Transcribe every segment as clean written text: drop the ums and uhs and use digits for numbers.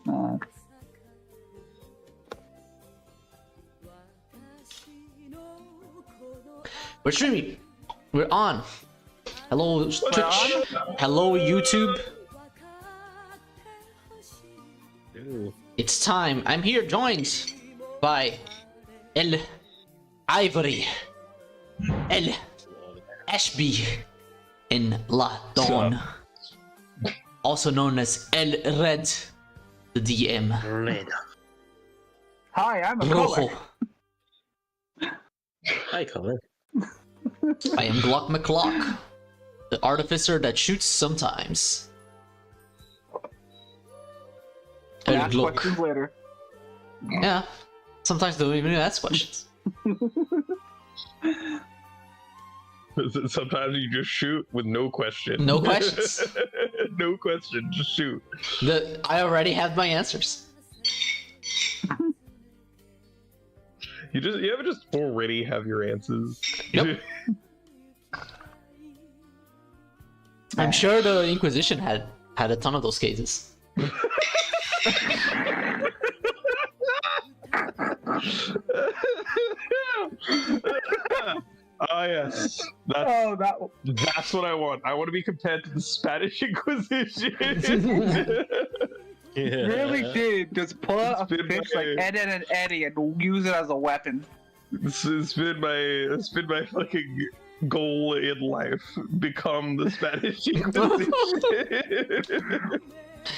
Uh, We're streaming. We're on. Hello Twitch. Hello YouTube. Ooh. It's time. I'm here joined by El Ivory, El Ashby, and La Dawn, also known as El Red, the DM. Red. Hi, I'm a Rojo. color. Hi, Colin. I am Glock McClock, the artificer that shoots sometimes. El Ask Glock. questions later. Yeah, sometimes they don't even ask questions. Sometimes you just shoot with no question. No questions. No question, just shoot. I already have my answers. You ever just already have your answers? Yep. I'm sure the Inquisition had a ton of those cases. Ah, yes. That's what I want. I want to be compared to the Spanish Inquisition. Yeah. Really did just pull out a It's been fish my- like Ed, Ed, and Eddie and use it as a weapon. It's been my fucking goal in life. Become the Spanish Inquisition.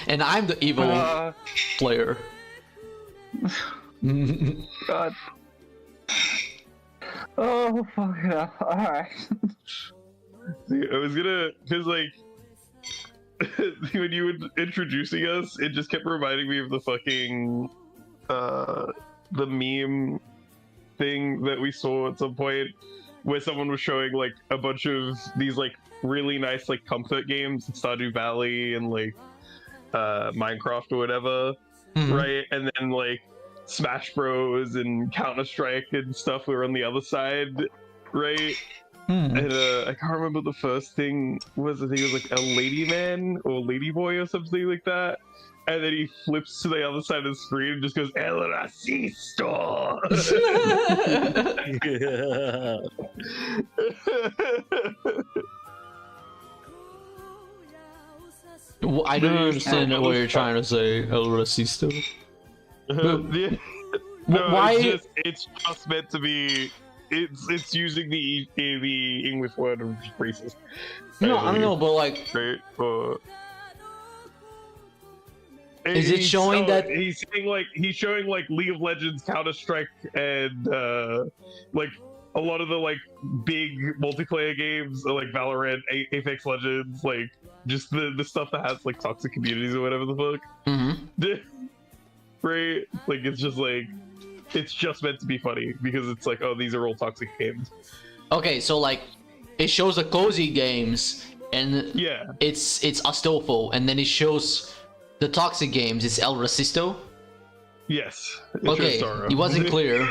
And I'm the evil player. God. Oh, fuck it up. Alright. I was gonna, cause like, when you were introducing us, it just kept reminding me of the fucking, the meme thing that we saw at some point, where someone was showing like a bunch of these like really nice like comfort games, Stardew Valley and like, Minecraft or whatever, Mhm. right? And then like Smash Bros and Counter Strike and stuff were on the other side, right? Hmm. And I can't remember the first thing was. I think it was like a lady man or lady boy or something like that. And then he flips to the other side of the screen and just goes El Racisto. I don't understand what you're trying to say, El Racisto. Yeah. No, Why? it's just meant to be. It's using the English word of racist. No, I don't know, but like, Right? Is it showing that- he's showing like League of Legends, Counter Strike, and like a lot of the like big multiplayer games, like Valorant, Apex Legends, like just the stuff that has like toxic communities or whatever the fuck. mhm. Right? Like it's just meant to be funny because it's like, oh, these are all toxic games. Okay, so like, it shows the cozy games, and Yeah. it's Astolfo, and then it shows the toxic games. It's El Racisto. Yes. It Okay, shows Taro. it wasn't clear.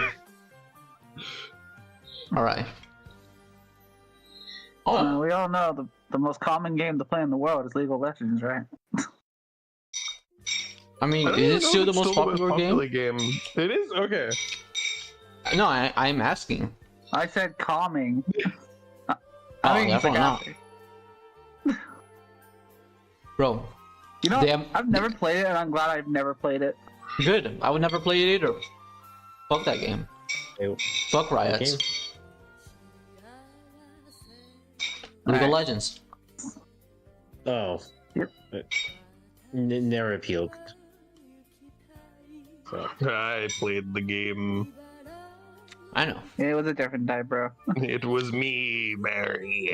All right. Oh, We all know the most common game to play in the world is League of Legends, right? I mean, I don't is even it know still if the it's most popular game? game? It is? Okay. No, I'm asking. I said calming. Oh, I think it's definitely not. after. Bro, You know, Damn. I've never played it, and I'm glad I've never played it. good. I would never play it either. Fuck that game. Ew. Fuck Riot. Game? League of Alright. Legends. Oh. Yep. Never appealed. So, I played the game. I know. It was a different type, bro. It was me, Barry.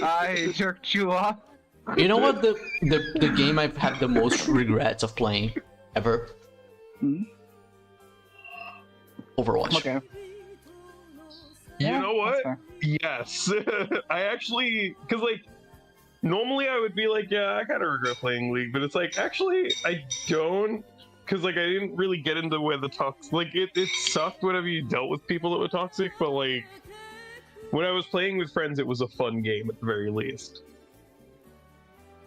I jerked you off. You know what the game I've had the most regrets of playing ever? Hmm? Overwatch. Okay. You Yeah, know what? that's fair. Yes. I actually, because like, normally I would be like, yeah, I kind of regret playing League, but it's like, actually, I don't. Because like, I didn't really get into where the toxic, like, it sucked whenever you dealt with people that were toxic, but like, when I was playing with friends, it was a fun game at the very least.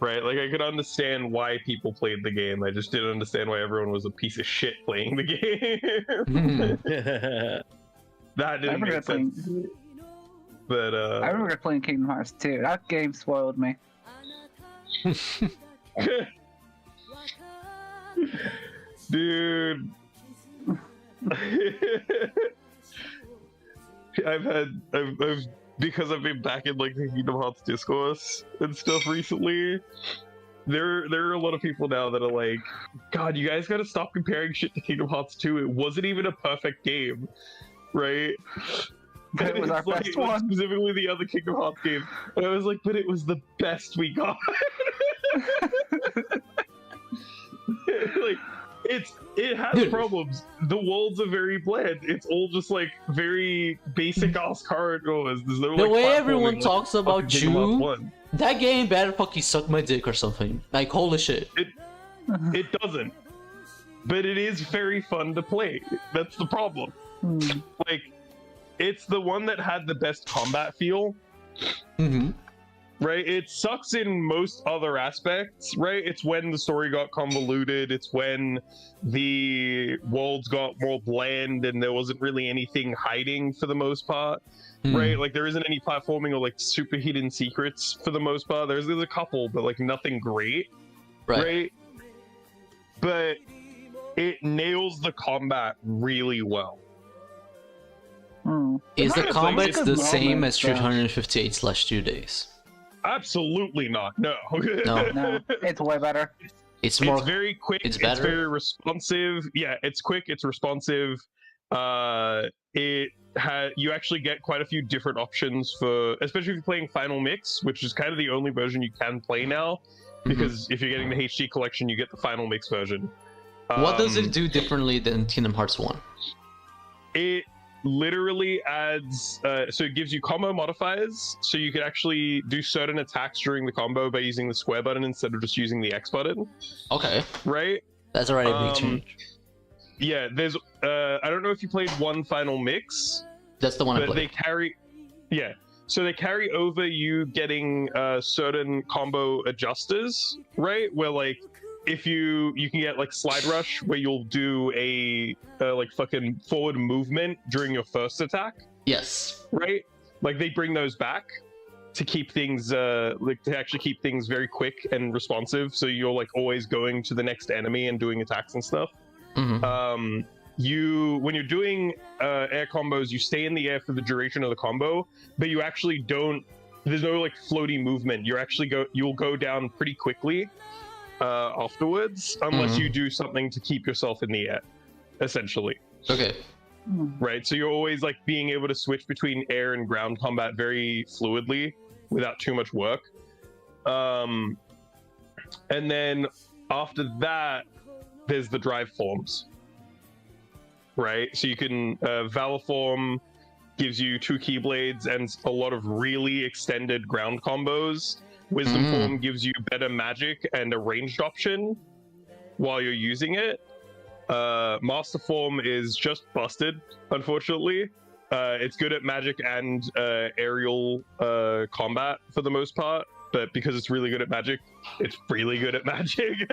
right? Like I could understand why people played the game. I just didn't understand why everyone was a piece of shit playing the game. That didn't make sense. But I remember playing Kingdom Hearts 2. That game spoiled me. dude. I've because I've been back in like the Kingdom Hearts discourse and stuff recently. There are a lot of people now that are like, God, you guys gotta stop comparing shit to Kingdom Hearts 2. It wasn't even a perfect game, right? But it was our best one. Specifically the other Kingdom Hearts game. And I was like, but it was the best we got. Like, it has problems. The worlds are very bland. It's all just like very basic ass corridors. There's no The like, way everyone platforming, talks like, about fucking Kingdom Hearts you, 1. that game better fucking suck my dick or something. Like, holy shit. It doesn't. But it is very fun to play. That's the problem. Like, it's the one that had the best combat feel. Right? It sucks in most other aspects, right? It's when the story got convoluted, it's when the worlds got more bland and there wasn't really anything hiding for the most part. Right? Like there isn't any platforming or like super hidden secrets for the most part. There's a couple, but like nothing great. Right? But it nails the combat really well. Is the combat the same as yeah. 358/2 days? Absolutely not. No. No, it's way better. It's more. It's very quick. It's better. It's very responsive. Yeah, it's quick. It's responsive. You actually get quite a few different options for, especially if you're playing Final Mix, which is kind of the only version you can play now. Because if you're getting the HD collection, you get the Final Mix version. What does it do differently than Kingdom Hearts 1? It literally adds, so it gives you combo modifiers, so you could actually do certain attacks during the combo by using the square button instead of just using the X button. Okay. Right? That's already a big change. Yeah, there's, I don't know if you played one Final Mix. That's the one I but played. So they carry over you getting certain combo adjusters, right? Where like if you can get like slide rush, where you'll do a like fucking forward movement during your first attack. Yes. Right? Like they bring those back to keep things like to actually keep things very quick and responsive. So you're like always going to the next enemy and doing attacks and stuff. When you're doing air combos, you stay in the air for the duration of the combo, but you actually don't. There's no like floaty movement. You'll go down pretty quickly afterwards, unless you do something to keep yourself in the air, essentially. Okay. Right. So you're always like being able to switch between air and ground combat very fluidly without too much work. And then after that, there's the drive forms. Right, so you can Valor Form gives you 2 Keyblades and a lot of really extended ground combos. Wisdom Form gives you better magic and a ranged option while you're using it. Master Form is just busted, unfortunately. It's good at magic and aerial combat for the most part, but because it's really good at magic, it's really good at magic.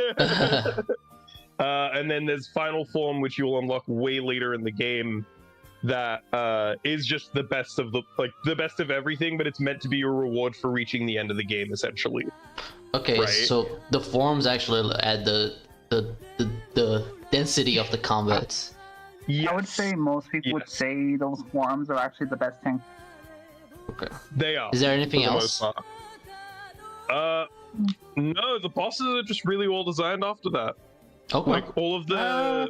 And then there's Final Form, which you'll unlock way later in the game. That is just the best of the best of everything, but it's meant to be a reward for reaching the end of the game, essentially. Okay, right? So the forms actually add the density of the combats. Yes. I would say most people would say those forms are actually the best thing. Okay. They are. Is there anything else? No, the bosses are just really well designed after that. Okay. Like all of the,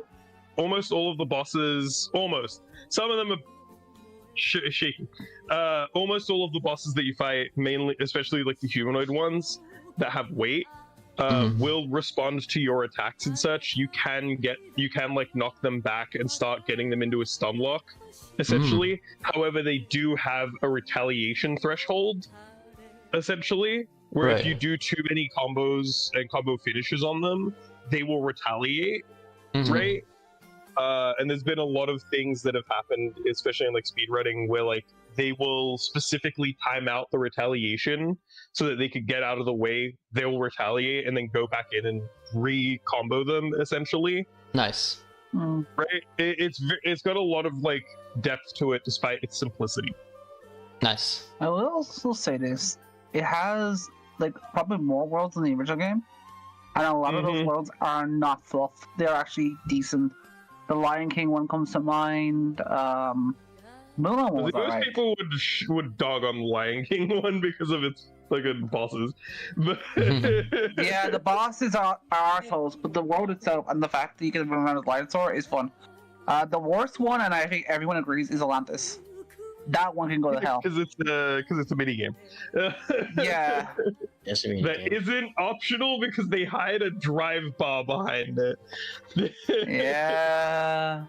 almost all of the bosses, some of them are shaky. Almost all of the bosses that you fight, mainly, especially like the humanoid ones that have weight, will respond to your attacks and such. You can like knock them back and start getting them into a stun lock, essentially. However, they do have a retaliation threshold, essentially, where if you do too many combos and combo finishes on them, they will retaliate, right? and there's been a lot of things that have happened, especially in like speedrunning, where like they will specifically time out the retaliation so that they could get out of the way. They will retaliate and then go back in and re-combo them essentially. Nice. Mm. Right? It's got a lot of like depth to it, despite its simplicity. Nice. I will also say this: it has like probably more worlds than the original game, and a lot of those worlds are not fluff. They're actually decent. The Lion King one comes to mind. Mulan one was Most alright. people would dog on the Lion King one because of its fucking bosses, but Yeah, the bosses are assholes, but the world itself and the fact that you can run around as Lion is fun. The worst one, and I think everyone agrees, is Atlantis. That one can go to hell. because it's a mini game. Yeah. Yes, I mean, That isn't optional because they hide a drive bar behind it. Yeah.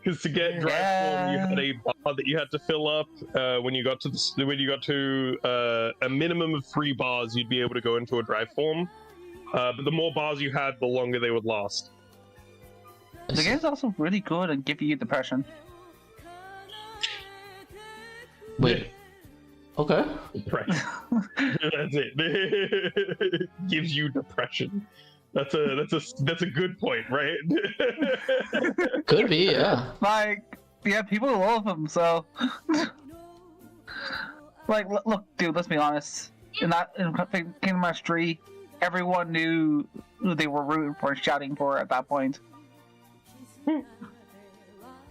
Because to get drive form, you had a bar that you had to fill up. When you got to a minimum of 3 bars, you'd be able to go into a drive form. But the more bars you had, the longer they would last. The game's also really good at giving you depression. Wait. Okay. Depression. That's it. Gives you depression. That's a good point, right? Could be, yeah. Like, yeah, people love him, so. Like, look, dude, let's be honest. In Kingdom Hearts 3, everyone knew who they were rooting for and shouting for at that point.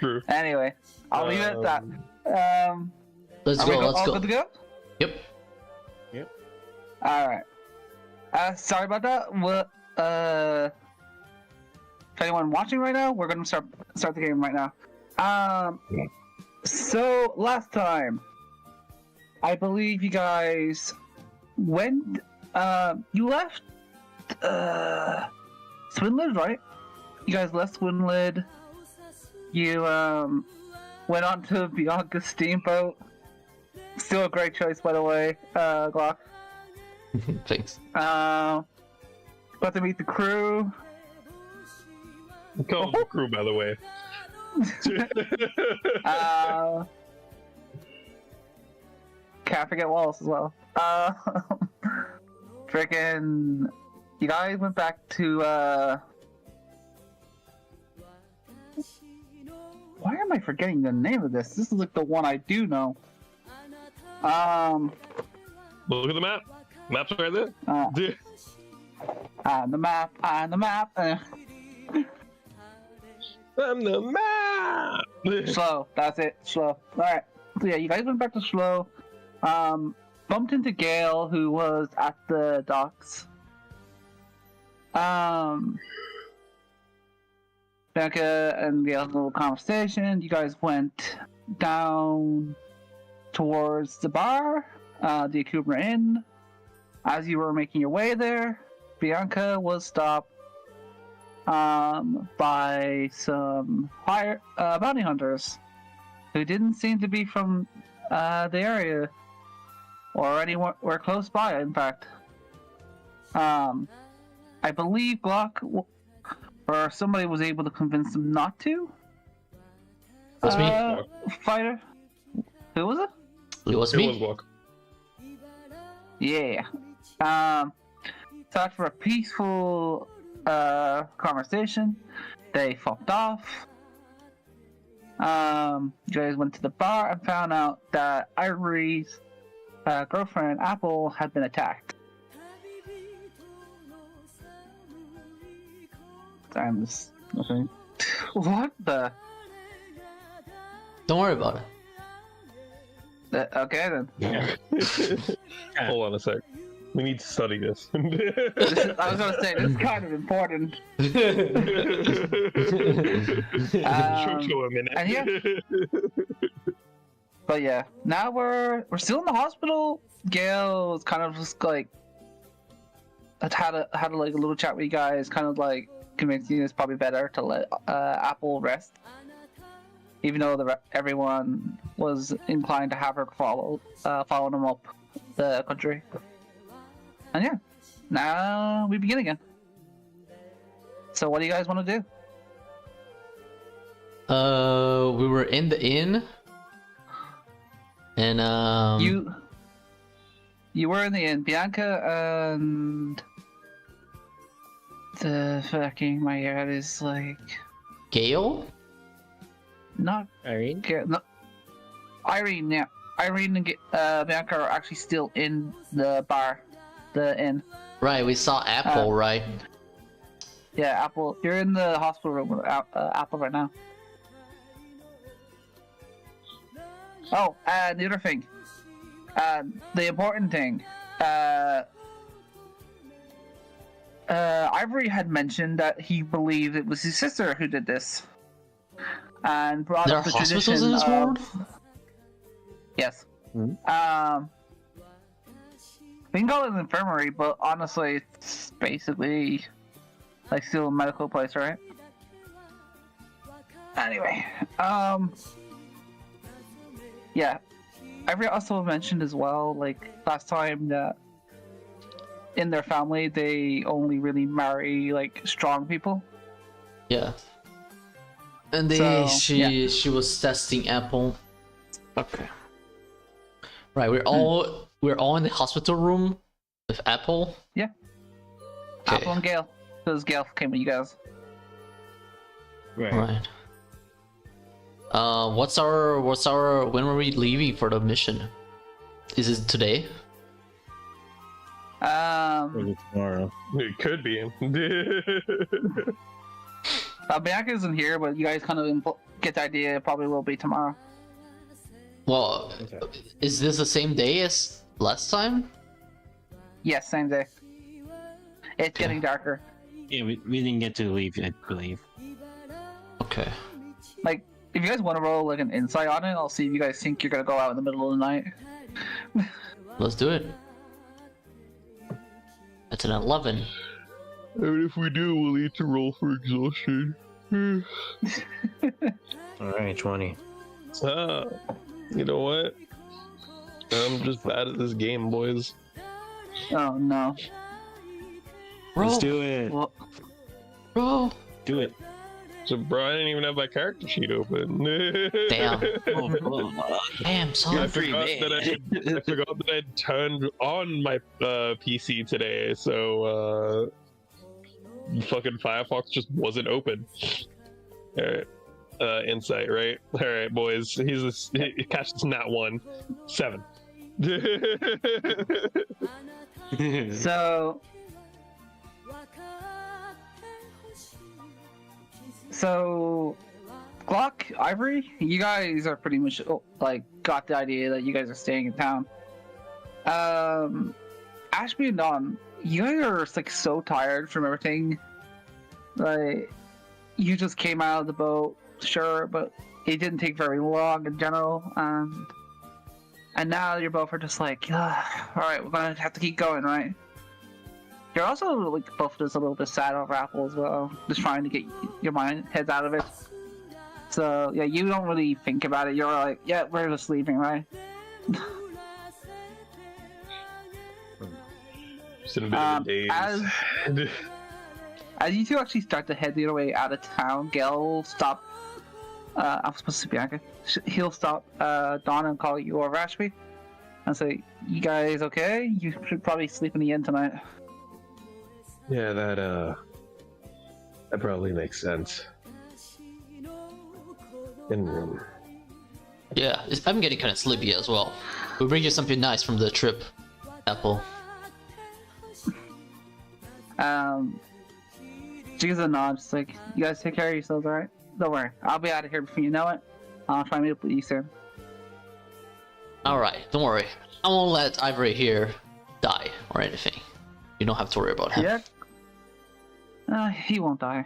True. Anyway, I'll leave it at that. Let's Are we go, let's all go. good to go? Yep. Alright. Sorry about that. What, if anyone watching right now, we're gonna start the game right now. So last time, I believe you guys went, you left, Swinlid, right? You guys left Swinlid. You, went on to Bianca Steamboat. Still a great choice, by the way, Glock. Thanks. Got to meet the crew. Call the crew, by the way. Can't forget Wallace as well. Freaking, you guys went back to, why am I forgetting the name of this? This is like the one I do know. Look at the map. Map's right there. On the map, on the map. I'm the map. Slow, that's it, Slow. Alright, so yeah, you guys went back to Slow. Bumped into Gale, who was at the docks. Becca and Gale had a little conversation. You guys went down towards the bar, the Akubra Inn. As you were making your way there, Bianca was stopped by some bounty hunters who didn't seem to be from the area or anywhere close by, in fact. I believe Glock or somebody was able to convince them not to. Was me. Fighter. Who was it? It was It me. was walk. Yeah. So after a peaceful conversation, they fucked off. You guys went to the bar and found out that Ivory's girlfriend Apple had been attacked. I'm just looking. What the? Don't worry about it. Okay then. Yeah. Hold on a sec. We need to study this. I was gonna say this is kind of important. Show a minute. and yeah. But yeah, now we're still in the hospital. Gail was kind of just like had a like a little chat with you guys, kind of like convincing you it's probably better to let Apple rest, even though everyone was inclined to have her follow them up the country. And yeah, now we begin again. So what do you guys want to do? We were in the inn, and you were in the inn, Bianca, and the fucking my head is like Gale. not Irene? no, Irene. Yeah, Irene and Bianca are actually still in the bar, the inn. Right, we saw Apple, right? Yeah, Apple. You're in the hospital room with Apple right now. Oh, and the other thing, the important thing, Ivory had mentioned that he believed it was his sister who did this, and brought There up are the hospitals tradition in this of. world? Yes. Hmm? We can call it an infirmary, but honestly, it's basically like still a medical place, right? Anyway, yeah. Ivory also mentioned as well, like last time, that in their family they only really marry like strong people. Yeah. And she was testing Apple. Okay. Right, we're all in the hospital room with Apple. Yeah. Okay. Apple and Gale, because Gale came with you guys. Right. What's our when were we leaving for the mission? Is it today? Maybe tomorrow. It could be. Bianca isn't here, but you guys kind of get the idea. It probably will be tomorrow. Well, Okay. is this the same day as last time? Yes, same day. It's getting darker. Yeah, we didn't get to leave, I believe. Okay. Like, if you guys want to roll like an insight on it, I'll see if you guys think you're gonna go out in the middle of the night. Let's do it. It's an 11. And if we do, we'll need to roll for exhaustion. Alright, 20. You know what? I'm just bad at this game, boys. Oh no. Let's Bro, do it. Well, bro. Do it. So, bro, I didn't even have my character sheet open. Damn. Damn, I son. forgot that I'd turned on my PC today, so fucking Firefox just wasn't open. Alright. Insight, right? Alright, boys. He catch this nat 1. 7. So, Glock, Ivory, you guys are pretty much like got the idea that you guys are staying in town. Ashby and Dawn, you guys are like so tired from everything. Like, you just came out of the boat, sure, but it didn't take very long in general, and now you're both are just like, all right, we're gonna have to keep going, right? You're also like both just a little bit sad over Apple as well, just trying to get your heads out of it. So yeah, you don't really think about it. You're like, yeah, we're just leaving, right? Just in a bit of a daze. As you two actually start to head the other way out of town, Gale will stop. I'm supposed to be Bianca. He'll stop Dawn and call you over Ashby and say, "You guys okay? You should probably sleep in the inn tonight." Yeah, that probably makes sense. And Yeah, I'm getting kind of sleepy as well. We'll bring you something nice from the trip, Apple. She gives a nod, just like, "You guys take care of yourselves, alright? Don't worry, I'll be out of here before you know it. I'll try to meet up with you soon." Alright, don't worry. I won't let Ivory here die or anything. You don't have to worry about him. Yeah. He won't die.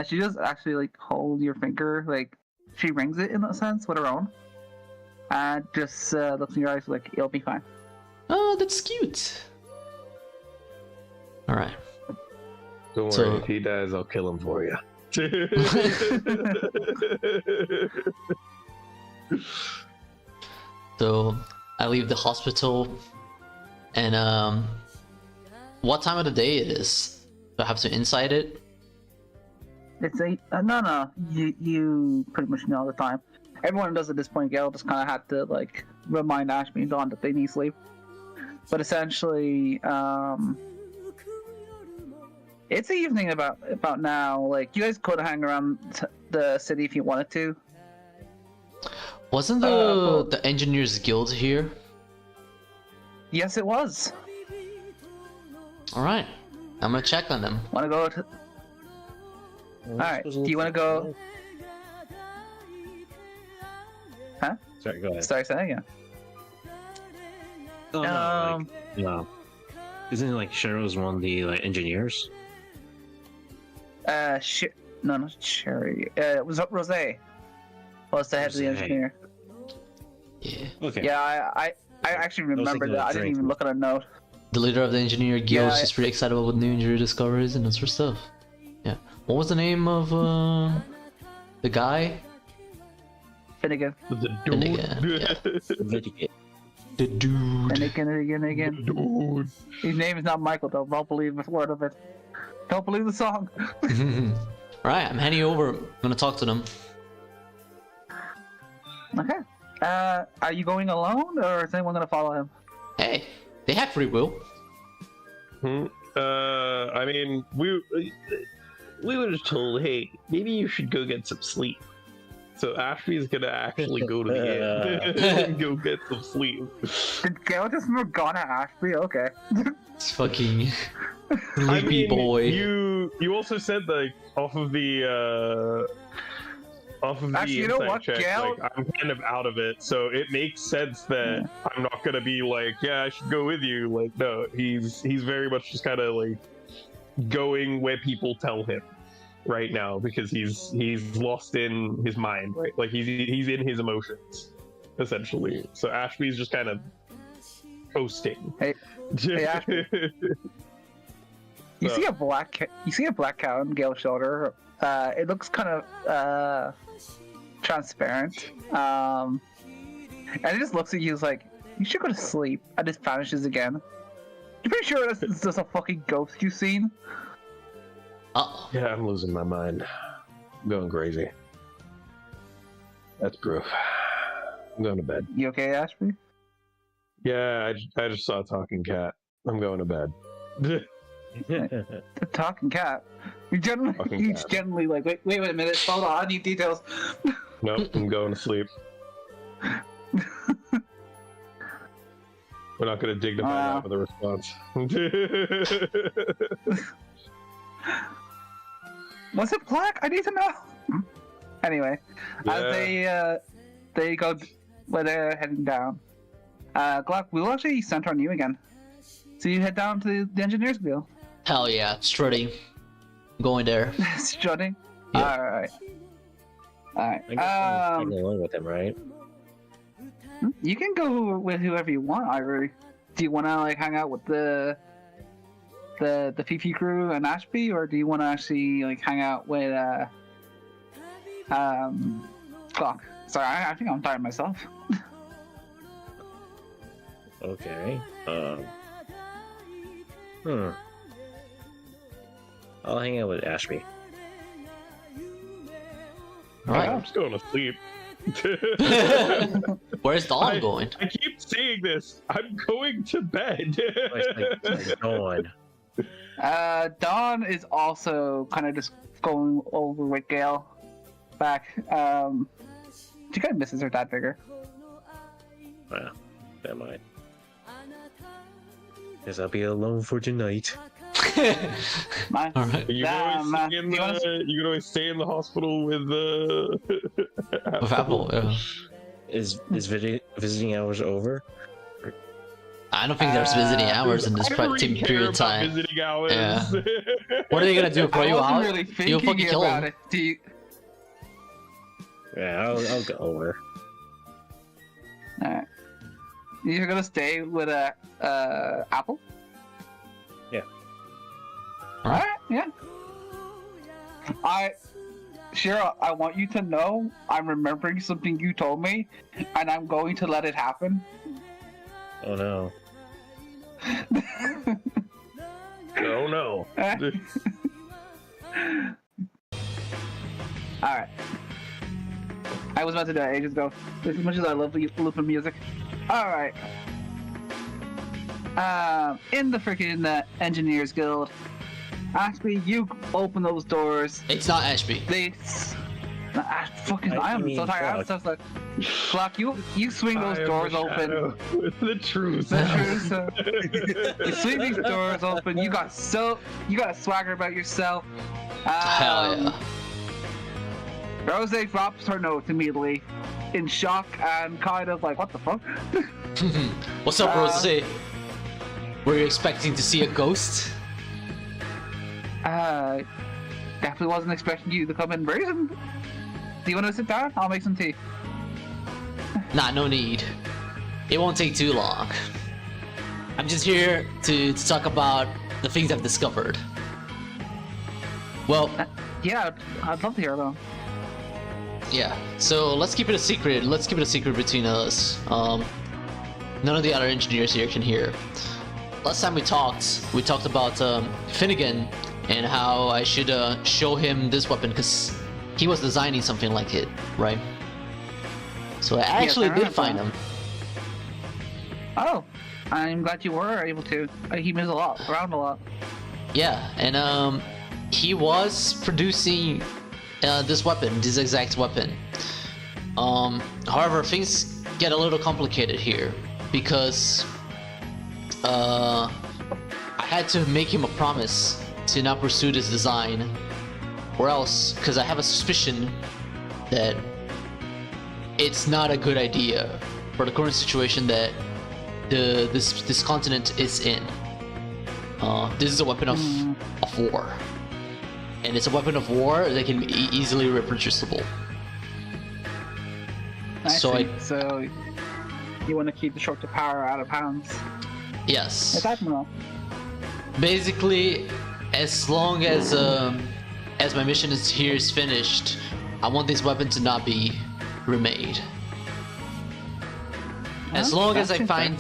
She does actually like hold your finger, like she rings it in a sense with her own, and just looks in your eyes like, "It'll be fine." Oh, that's cute. Alright. don't worry, So- if he dies, I'll kill him for you. So I leave the hospital, and what time of the day it is? Do I have to insight it? It's a no. You pretty much know all the time. Everyone does at this point. Gail just kind of had to like remind Ashby and Dawn that they need sleep. But essentially, it's the evening about now. Like you guys could hang around the city if you wanted to. Wasn't the Engineers Guild here? Yes, it was. Alright. I'm gonna check on them. Want to go to? Alright. Do you want to go? Huh? Sorry, go ahead. Sorry, say that again. Oh, no, no. Isn't it like Cheryl's one of the like engineers? No, not Sherry. It was Rosé. Was the head of the Rosé. engineer. Yeah. Okay. Yeah, I actually remember thinking that. of I didn't drink. even look at a note. The leader of the Engineer Guild Yeah, is just pretty excited about new injury discoveries and that sort of stuff. Yeah. What was the name of the guy? Finnegan. The Finnegan, yeah. Mitigate. The dude. Finnegan. Dude. His name is not Michael though. Don't believe a word of it. Don't believe the song. Alright, I'm heading over. I'm gonna talk to them. Okay. Are you going alone, or is anyone gonna follow him? Hey, they have free will. I mean, we were just told, hey, maybe you should go get some sleep. So Ashby's gonna actually go to the inn and go get some sleep. Did Gail just move gone at Ashby? Okay. It's fucking I sleepy mean, boy. you also said like off of the Actually, you know insight what, check, Gail? like, I'm kind of out of it, so it makes sense that I'm not gonna be like, yeah, I should go with you. Like, no, he's very much just kind of like going where people tell him right now because he's lost in his mind, right? Like he's in his emotions essentially. So Ashby's just kind of posting. Hey, Ashby. You see a black cow on Gail's shoulder. It looks kind of transparent. And it just looks at you as like, you should go to sleep. And it vanishes again. You're pretty sure this is just a fucking ghost you've seen? Uh-oh. Yeah, I'm losing my mind. I'm going crazy. That's proof. I'm going to bed. You okay, Ashby? Yeah, I just saw a talking cat. I'm going to bed. The talking cat. You generally, Talking you cat. generally like, wait a minute, hold on, I need details. Nope, I'm going to sleep. We're not going to dignify that with a response. Was it black? I need to know. Anyway, as they go where they're heading down, Glock, we'll actually center on you again. So you head down to the Engineers Guild. Hell yeah, strutting. Going there. Strutting. Yeah. All right. I guess I'm tagging along with him, right? You can go with whoever you want, Ivory. Do you want to like hang out with the Fifi crew and Ashby, or do you want to actually like hang out with Clock? Sorry, I think I'm tired myself. Okay. I'll hang out with Ashby. Alright. I'm just going to sleep. Where's Dawn going? I keep saying this. I'm going to bed. Going. Dawn is also kind of just going over with Gale back. She kind of misses her dad figure. Well, never mind. Guess I'll be alone for tonight. Nice. Alright. You can always, do you wanna- you can always stay in the hospital with With Apple, yeah. Is visiting hours over? I don't think there's visiting hours in this I don't really care period of about time. Visiting hours. Yeah. What are they gonna do? Throw I you wasn't out? really You'll thinking fucking kill about him. it. Do you? Yeah, I'll go over. Alright. You're gonna stay with Apple? Yeah. Alright, yeah. Shira, I want you to know I'm remembering something you told me, and I'm going to let it happen. Oh no. Oh no. Alright. I was about to die ages ago. As much as I love looping music. Alright. In the freaking Engineers Guild, Ashby, you open those doors. It's not Ashby. They. I am so tired. I'm so sorry. Flock, you swing those doors open. The truth. You swing these doors open. You got a swagger about yourself. Hell yeah. Rose drops her notes immediately, in shock and kind of like, what the fuck? What's up, Rose? Were you expecting to see a ghost? Definitely wasn't expecting you to come in person. Do you want to sit down? I'll make some tea. Nah, no need. It won't take too long. I'm just here to talk about the things I've discovered. Well, yeah, I'd love to hear them. yeah. So let's keep it a secret. Let's keep it a secret between us. None of the other engineers here can hear. Last time we talked about Finnegan and how I should show him this weapon because he was designing something like it, right? So I actually did find him. Oh, I'm glad you were able to. He moves around a lot. Yeah, and he was producing this weapon, this exact weapon. However, things get a little complicated here because I had to make him a promise to not pursue this design, or else, because I have a suspicion that it's not a good idea for the current situation that this continent is in. This is a weapon of war, and it's a weapon of war that can be easily reproducible. So you want to keep the short to power out of hands? Yes. It's admiral. Basically, as long as my mission is finished, I want this weapon to not be remade. As long as I find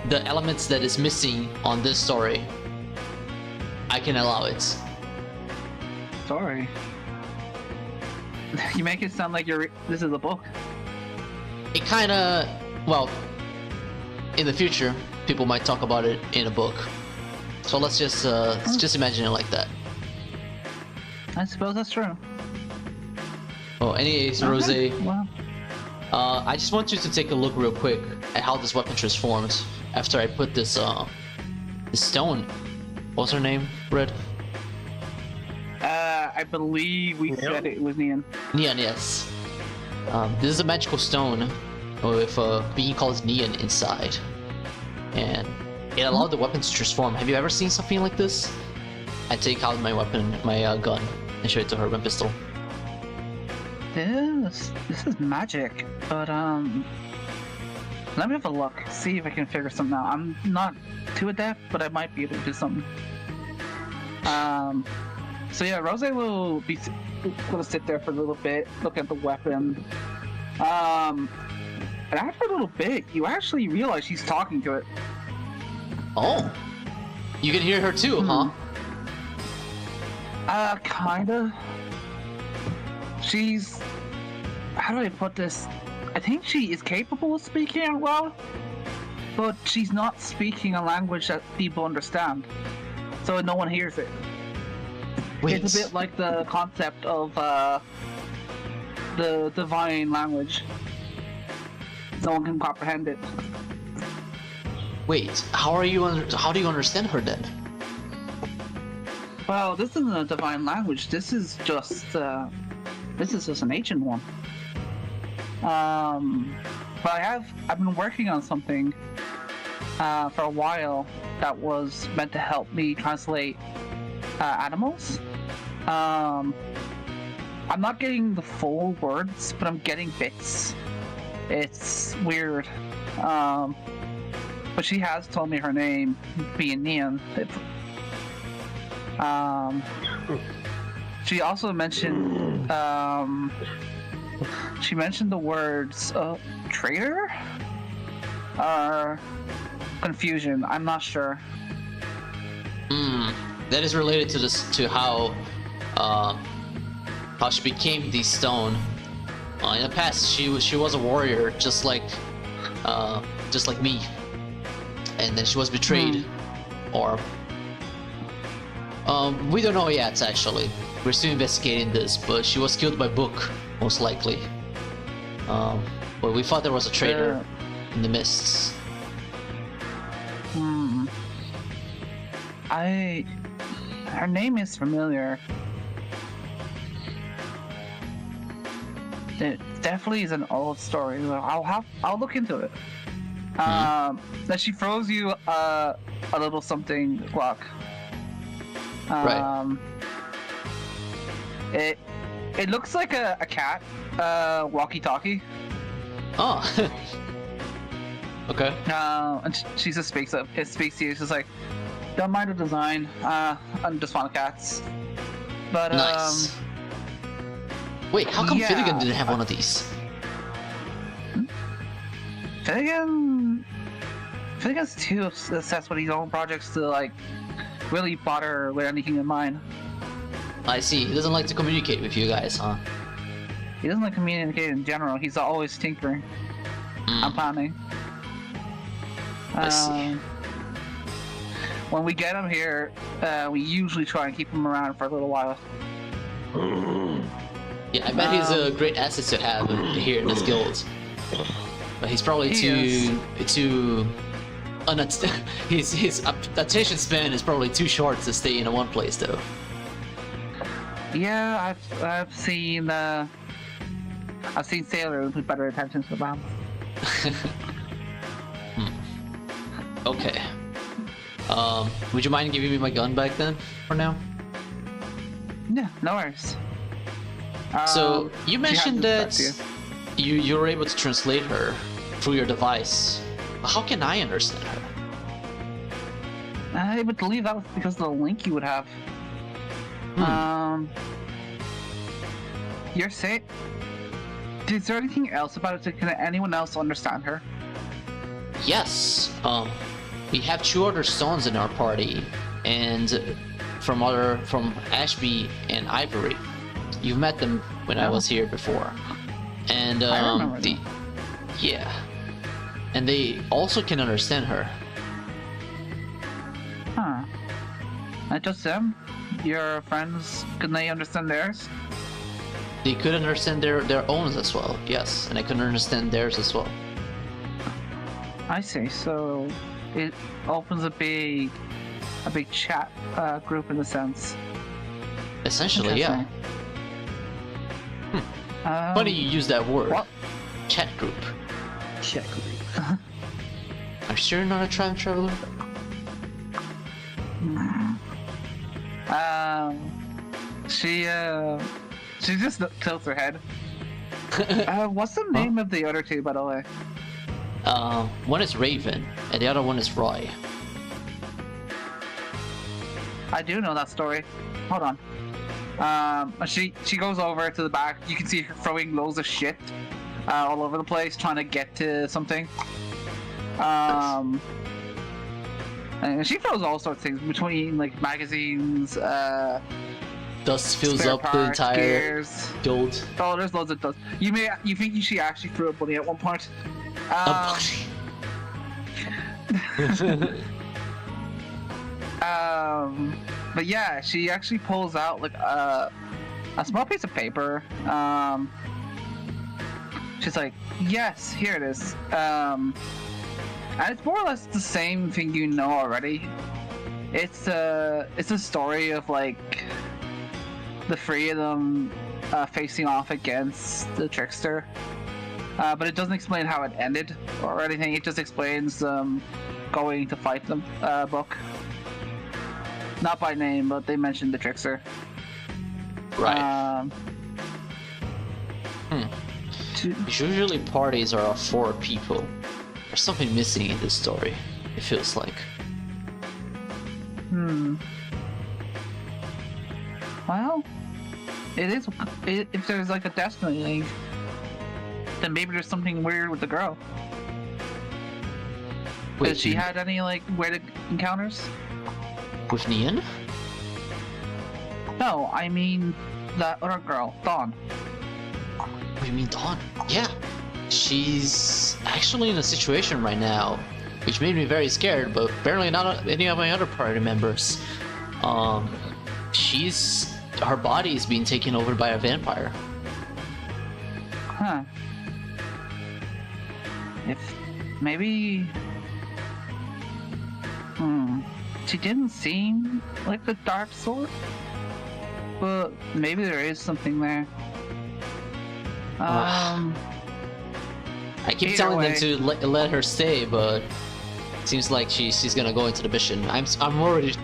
the elements that is missing on this story, I can allow it. Sorry. You make it sound like this is a book. It kinda, well, in the future, people might talk about it in a book. So let's just imagine it like that. I suppose that's true. Oh, anyways, Rose, Well, I just want you to take a look real quick at how this weapon transforms after I put this stone. What's her name? Red? I believe we said it was Neon. Neon, yes. This is a magical stone with a being called Neon inside, and it allowed the weapon to transform. Have you ever seen something like this? I take out my weapon, my gun, and show it to her, my pistol. This is magic, but let me have a look, see if I can figure something out. I'm not too adept, but I might be able to do something. So yeah, Rose will be gonna sit there for a little bit, look at the weapon. And after a little bit, you actually realize she's talking to it. Oh, you can hear her too, huh? Kinda. She's... How do I put this? I think she is capable of speaking out loud, but she's not speaking a language that people understand, so no one hears it. Wait. It's a bit like the concept of the divine language. No one can comprehend it. Wait, how do you understand her then? Well, this isn't a divine language. This is just an ancient one. But I've been working on something for a while that was meant to help me translate animals. I'm not getting the full words, but I'm getting bits. It's weird. But she has told me her name, being Neon. She also mentioned the words traitor or confusion. I'm not sure. That is related to how how she became the stone. In the past, she was a warrior, just like me, and then she was betrayed, or we don't know yet. Actually, we're still investigating this, but she was killed by Book, most likely. But we thought there was a traitor in the mists. Her name is familiar. It definitely is an old story. I'll look into it. That she throws you a little something clock. Right. It looks like a cat walkie-talkie. Oh. Okay. And she just speaks to you. She's like, don't mind the design. I just want cats. But Nice. Wait, how come yeah. Finnegan didn't have one of these? Finnegan's too obsessed with his own projects to like really bother with anything in mind. I see. He doesn't like to communicate with you guys, huh? He doesn't like communicating in general. He's always tinkering and planning. I see. When we get him here, we usually try and keep him around for a little while. Yeah, I bet he's a great asset to have here in this guild. But he's probably He his attention span is probably too short to stay in one place, though. Yeah, I've seen sailors with better attention to the bomb. Okay. Would you mind giving me my gun back then, for now? Yeah, no worries. So you she mentioned has that this back to you were able to translate her through your device. How can I understand her? I would believe that was because of the link you would have. You're saying... Is there anything else about it? Can anyone else understand her? Yes. We have 2 other stones in our party, and from Ashby and Ivory. You've met them when I was here before, and I remember them. yeah, and they also can understand her. Huh. Not just them? Your friends, can they understand theirs? They could understand their own as well, yes, and I could understand theirs as well. I see. So it opens a big chat group in a sense. Essentially, yeah. Funny you use that word. What? Chat group. Check. Are you sure you're not a time traveler? She just tilts her head. What's the name of the other 2, by the way? One is Raven, and the other one is Roy. I do know that story. Hold on. She goes over to the back. You can see her throwing loads of shit all over the place, trying to get to something. And she throws all sorts of things between like magazines. Dust fills spare up parts, the entire gears. guild. Oh, there's loads of dust. You think she actually threw a bunny at one point? A But yeah, she actually pulls out like a small piece of paper. She's like, yes, here it is. And it's more or less the same thing you know already. It's a story of like the 3 of them facing off against the trickster. But it doesn't explain how it ended or anything. It just explains going to fight them. Book. Not by name, but they mentioned the trickster. Right. Usually parties are of 4 people. There's something missing in this story, it feels like. Well, it is. If there's like a destiny link, then maybe there's something weird with the girl. Wait, Has she had any like weird encounters? with Nian? No, I mean that other girl, Dawn. What do you mean, Dawn? Yeah. She's actually in a situation right now, which made me very scared, but apparently not any of my other party members. Her body is being taken over by a vampire. Huh. If maybe. She didn't seem like the dark sort, but maybe there is something there. I keep Either telling way. them to let her stay, but it seems like she's gonna go into the mission. I'm worried.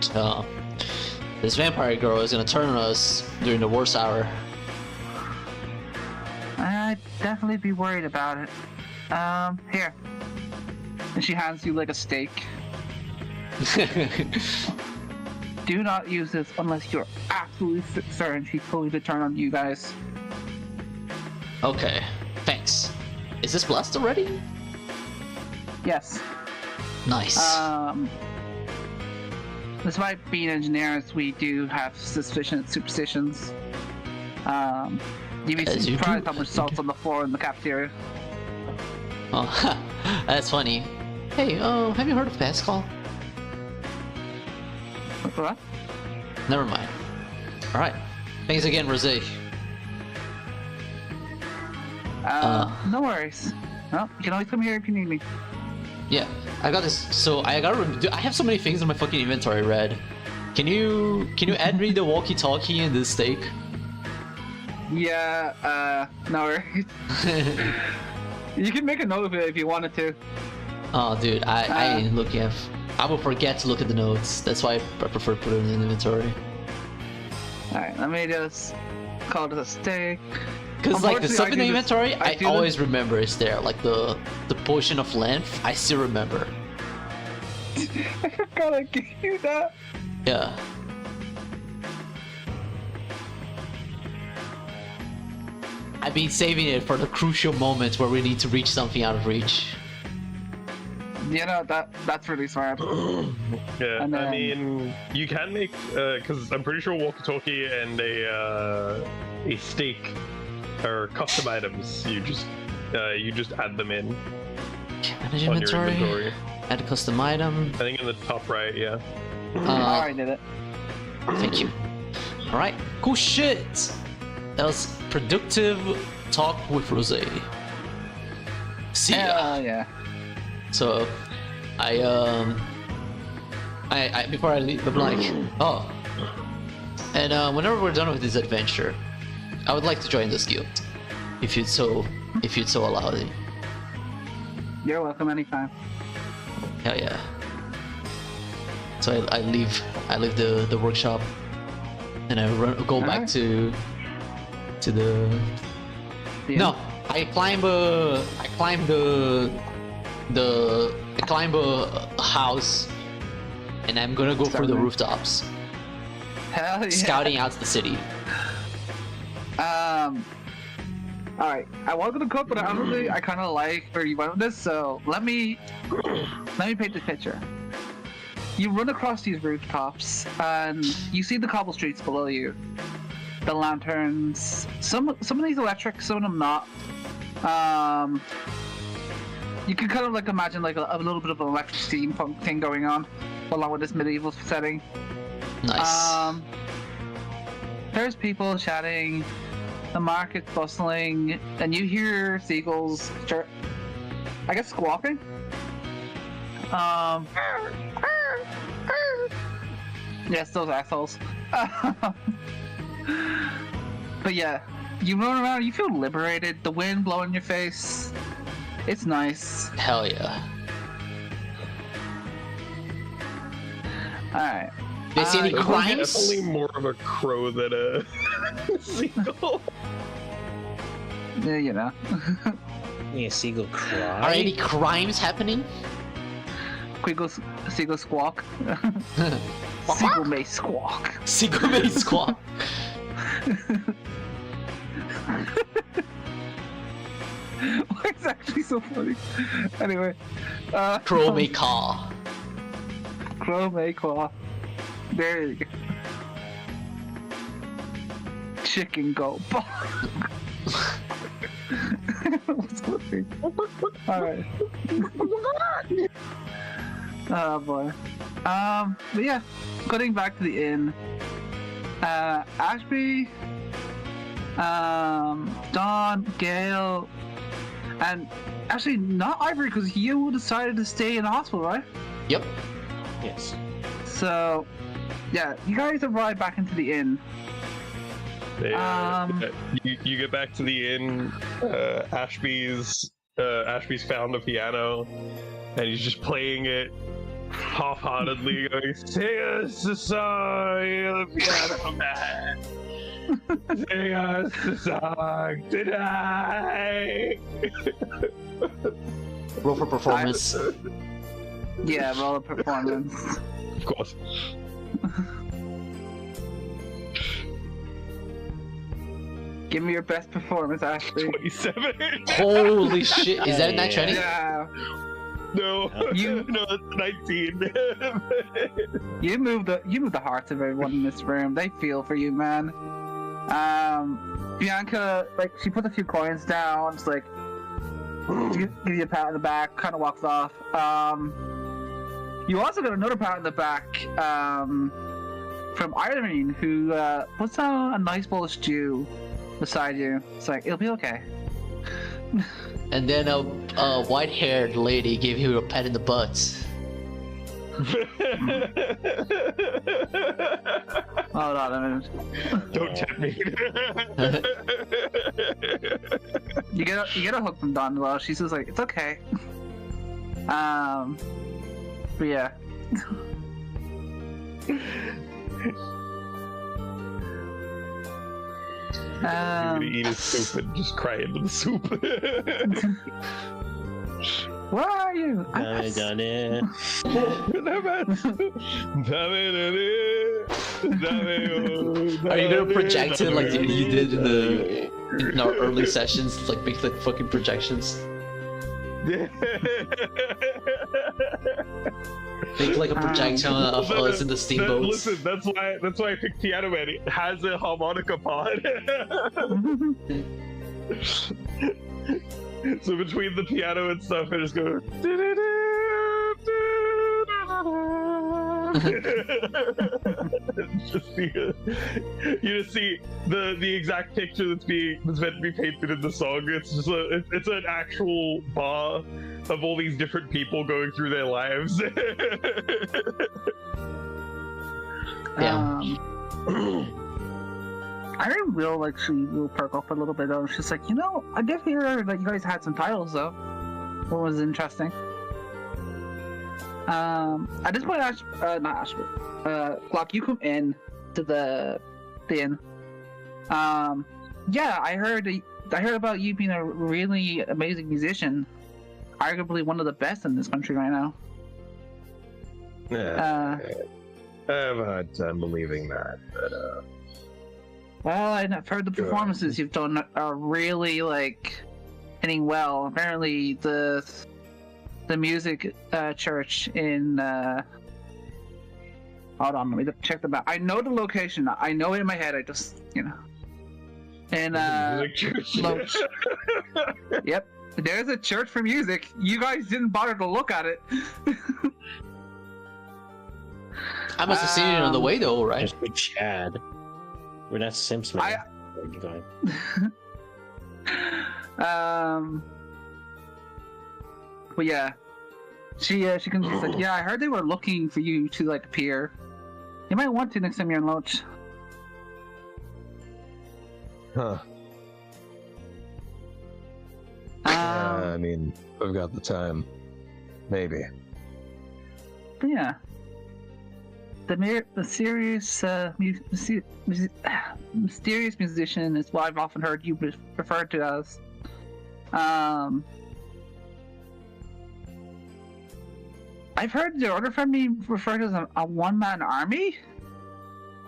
This vampire girl is gonna turn on us during the worst hour. I'd definitely be worried about it. Here. And she hands you like a steak. Do not use this unless you're absolutely certain she's going to turn on you guys. Okay, thanks. Is this blessed already? Yes. Nice. Despite being engineers, we do have superstitions. You'd be As you surprised do, how much as you salt's do. on the floor in the cafeteria. Oh, that's funny. Hey, have you heard of Pascal? What? Never mind. Alright. Thanks again, Rosé. No worries. Well, you can always come here if you need me. Yeah, I got this. So I have so many things in my fucking inventory, Red. Can you add me the walkie-talkie and the steak? Yeah, no worries. You can make a note of it if you wanted to. Oh, dude, I ain't looking at. I will forget to look at the notes. That's why I prefer to put it in the inventory. Alright, let me just call it a steak. Cause like the Unfortunately, stuff I in the do this- inventory, I I do always remember it's there. Like the potion of length, I still remember. I forgot I gave you that. Yeah. I've been saving it for the crucial moments where we need to reach something out of reach. You know, that's really smart. Yeah, And I then- mean, you can make because I'm pretty sure walkie-talkie and a steak are custom items. You just add them in Manage on your inventory. inventory. Add a custom item. I think in the top right, yeah. I already did it. Thank you. Alright, cool shit! That was productive talk with Rosé. See ya! Hell yeah. So, I before I leave, I'm like, oh. And whenever we're done with this adventure, I would like to join this guild. If you'd so allow me. You're welcome anytime. Hell yeah. So I leave the workshop and I go back Alright. to the no, I climb a house and I'm gonna go for the Starting. rooftops, Hell yeah. scouting out the city. Alright, I was gonna cook, but honestly, I kind of like where you went with this, so let me paint the picture. You run across these rooftops, and you see the cobble streets below you. The lanterns, some of these electric, some of them not. You can kind of like imagine like a little bit of an electric steampunk thing going on, along with this medieval setting. Nice. There's people chatting, the market's bustling, and you hear seagulls, I guess, squawking. Yes, those assholes. But yeah, you run around, you feel liberated, the wind blowing in your face. It's nice. Hell yeah. Alright. Do you see any Uh, crimes? Definitely more of a crow than a seagull. Yeah, you know. Yeah, seagull cry. Are any crimes happening? Seagull squawk. Seagull may squawk. Seagull may squawk. It's actually so funny. Anyway. Crow may caw. Crow may claw. There you go. chicken go bog. What's going on? Alright. Oh boy. But yeah, getting back to the inn. Ashby, Dawn, Gale, and actually not Ivory because you decided to stay in the hospital, right? Yep. Yes. So, yeah, you guys arrive back into the inn. You get back to the inn. Ashby's found a piano, and he's just playing it half-heartedly, going, "Sing us the song, you're the piano man. Sing us the song tonight." Roll for performance. Yeah, roll a performance. Of course. Give me your best performance, Ashby. 27. Holy shit! Is that a nat 20? Yeah, No, You- no, it's 19. you move the hearts of everyone in this room. They feel for you, man. Bianca, like, she puts a few coins down, just like give you a pat on the back, kind of walks off. You also got another pat on the back from Irene, who puts down a nice bowl of stew beside you. It's like, it'll be okay. And then a white-haired lady gave you a pat in the butt. Hold on a minute. Don't tempt me. You get a hook from Dawn as well. She's just like, it's okay. But yeah. He's gonna eat his soup and just cry into the soup. Where are you? I done it. Are you gonna project it like you did in our early sessions? Like make like fucking projections. Make like a projection of us in the steamboats. Listen, that's why I picked Piano Man. It has a harmonica pod. So between the piano and stuff, I just go. You just see the exact picture that's meant to be painted in the song. It's just it's an actual bar of all these different people going through their lives. Yeah. I will perk up a little bit though. It's just like, I did hear that you guys had some titles though. What was interesting? At this point, Glock, you come in to the inn. Yeah, I heard about you being a really amazing musician, arguably one of the best in this country right now. Yeah, I have a hard time believing that, but Well, I've heard the performances you've done are really hitting well. Apparently, the music church in hold on, let me check the map. I know the location. I know it in my head. I just and Loach. Yep, there's a church for music. You guys didn't bother to look at it. I must have seen it on the way though, right? Just like Chad. We're not Simps, man. But yeah, she comes. She's like, yeah, I heard they were looking for you to appear. You might want to next time you're in Loach. Huh. I mean, I've got the time. Maybe. But yeah. The mysterious musician is what I've often heard you referred to as. I've heard your other friend being referred to as a one-man army?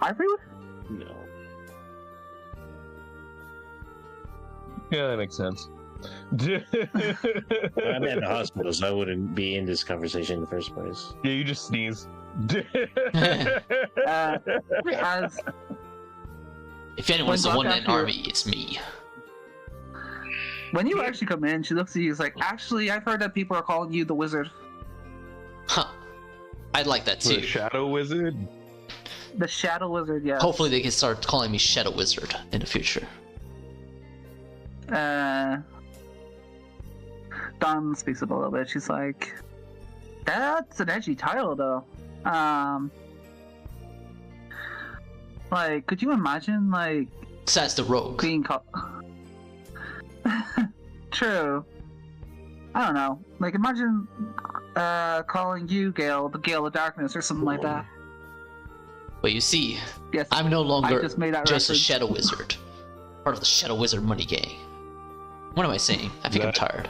Ivory? No. Yeah, that makes sense. I'm in the hospital, so I wouldn't be in this conversation in the first place. Yeah, you just sneeze. As If anyone's the When one in after- army, it's me. When you actually come in, she looks at you. Is like, actually, I've heard that people are calling you the wizard, Huh. I'd like that The too. Shadow Wizard. the shadow wizard. Yeah. Hopefully they can start calling me Shadow Wizard in the future. Dawn speaks up a little bit. She's like, "That's an edgy title, though. Like, could you imagine like Besides the rogue. being called?" True. I don't know. Like, imagine calling you Gale, the Gale of Darkness, or something like that. But you see, Yes. I'm no I longer just made that just a reference. Shadow Wizard. Part of the Shadow Wizard money gang. What am I saying? I think I'm tired.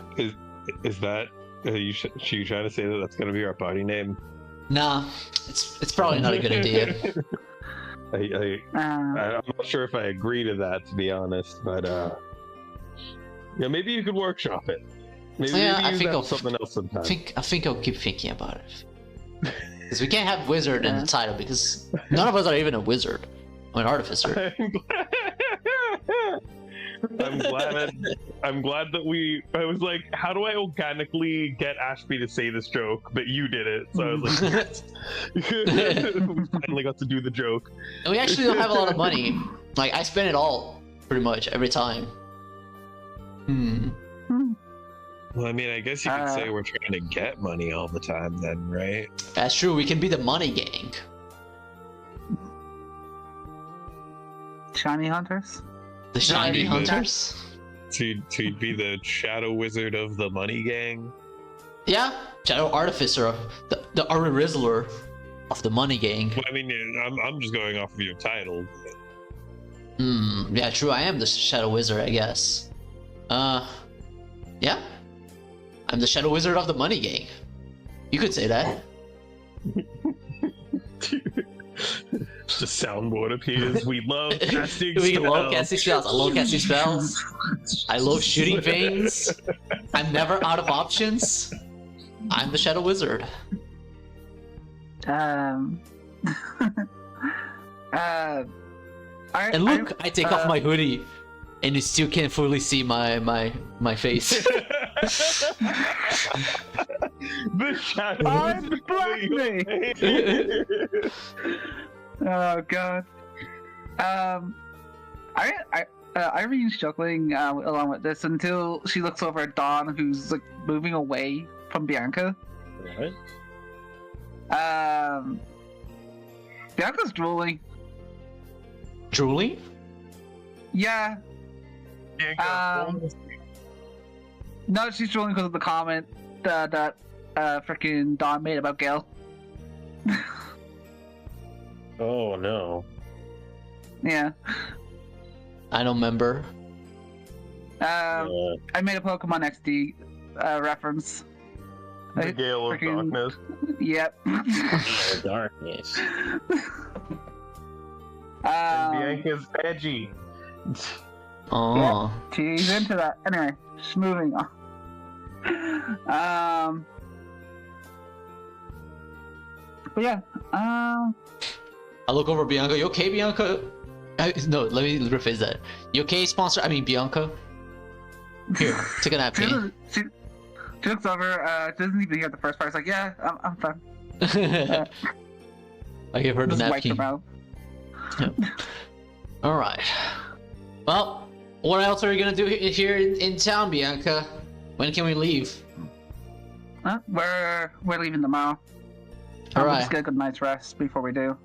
Is that? Are you trying to say that that's gonna be our party name? Nah, it's probably not a good idea. I'm not sure if I agree to that, to be honest. But yeah, maybe you could workshop it. Maybe, Yeah, maybe I use think that I'll- for something else sometime. I think I'll keep thinking about it. Because we can't have wizard in the title because none of us are even a wizard or an artificer. I'm glad that I was like, how do I organically get Ashby to say this joke? But you did it, so I was like, yes. We finally got to do the joke. And we actually don't have a lot of money. Like I spend it all pretty much every time. Well, I mean, I guess you could say we're trying to get money all the time, then, right? That's true. We can be the money gang. Shiny hunters. The shiny Shiny hunters. To be the Shadow Wizard of the Money Gang. Yeah, Shadow Artificer, the Rizzler of the money gang. Well, I mean, I'm just going off of your title. Yeah, true. I am the Shadow Wizard, I guess. Yeah. I'm the Shadow Wizard of the money gang. You could say that. The soundboard appears. We love casting We spells. love casting spells. I love casting spells. I love shooting things. I'm never out of options. I'm the Shadow Wizard. And look, I take off my hoodie, and you still can't fully see my face. The shadow. I'm black me. Oh god. Irene's chuckling along with this until she looks over at Dawn, who's like moving away from Bianca. What? Bianca's drooling. Drooling? Yeah. No, she's drooling because of the comment that freaking Dawn made about Gale. Oh no. Yeah. I don't remember. I made a Pokemon XD reference. The Gale of Freaking- Darkness. Yep. Oh, darkness. Bianca's edgy. Oh. She's into that. Anyway, just moving on. But yeah. I look over Bianca. You okay, Bianca? No, let me rephrase that. You okay, sponsor? I mean, Bianca. Here, take a napkin. She looks over. She doesn't even hear the first part. It's like, yeah, I'm fine. I give her the Just wipe her napkin. mouth. All right. Well, what else are we gonna do here in town, Bianca? When can we leave? We're leaving tomorrow. All We'll right. just get a good night's rest before we do.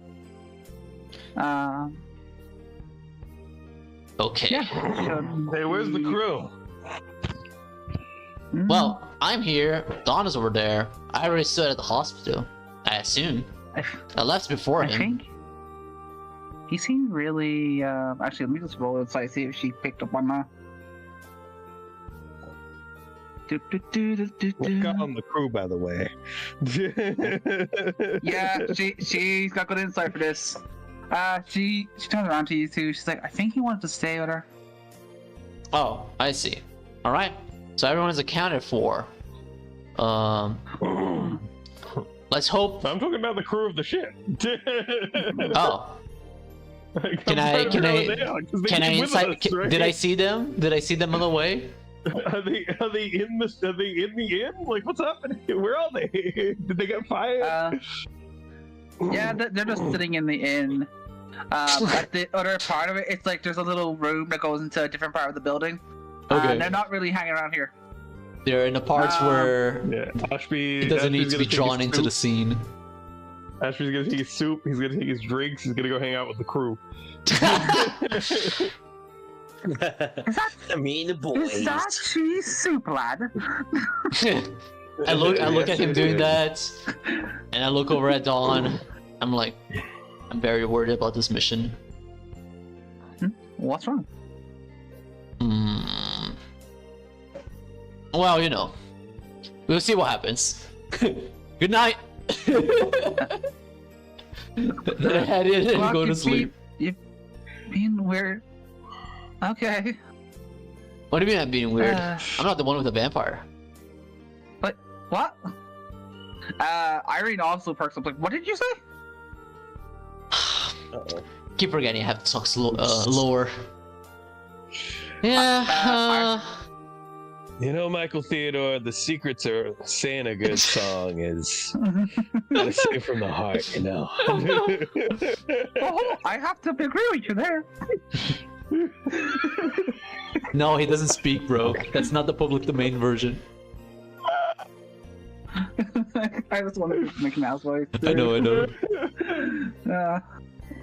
Okay. Yeah. Should Hey, where's the be- crew? Well, I'm here. Don is over there. I already stood at the hospital. I assume. I left before I him. think he seemed really. Actually, let me just roll inside see if she picked up on that. We've got on the crew, by the way. Yeah, she's got good insight for this. She turns around to you two. She's like, I think he wanted to stay with her. Oh, I see. All right. So everyone is accounted for. Let's hope. I'm talking about the crew of the ship. Oh. Can I insight? Did I Right? see them? Did I see them on the way? Are they in the inn? Like, what's happening? Where are they? Did they get fired? Yeah, they're just sitting in the inn. At the other part of it, it's like there's a little room that goes into a different part of the building. Okay. They're not really hanging around here. They're in the parts where Yeah, Ashby. it doesn't need to be Ashby's gonna take drawn his into the soup. scene. Ashby's gonna take his soup. He's gonna take his drinks. He's gonna go hang out with the crew. I mean, the boys. Is that cheese soup, lad? I look Yes, at him it doing is. that, and I look over at Dawn. I'm like, I'm very worried about this mission. What's wrong? Hmm. Well, you know, we'll see what happens. Good night. Then I head in and Well, go to sleep. You've been weird. Okay. What do you mean I'm being weird? Uh, I'm not the one with the vampire. But what? Irene also perks up. Like, what did you say? Uh-oh. Keep forgetting I have to talk lower. Yeah. You know, Michael Theodore, the secret to saying a good song is gotta say from the heart, you know. Oh, I have to agree with you there. No, he doesn't speak, bro. That's not the public domain version. I just wanted to make an ass voice. I know.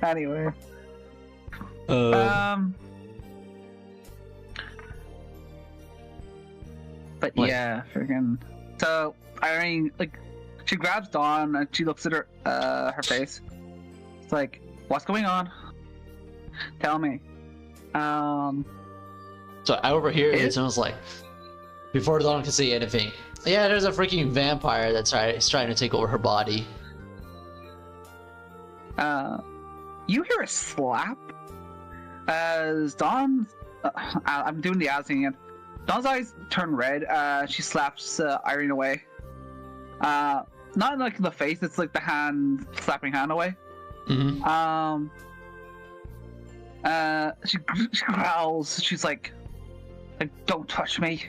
Anyway. But What? yeah, freaking. So Irene, like, she grabs Dawn and she looks at her face. It's like, what's going on? Tell me. So I overhear it, Is- and I was like, before Dawn can say anything, yeah, there's a freaking vampire that's trying to take over her body. You hear a slap as Dawn. I'm doing the eyes again. Dawn's eyes turn red. She slaps Irene away. Not in, like, the face. It's like the hand slapping hand away. Mm-hmm. She growls. She's like, don't touch me.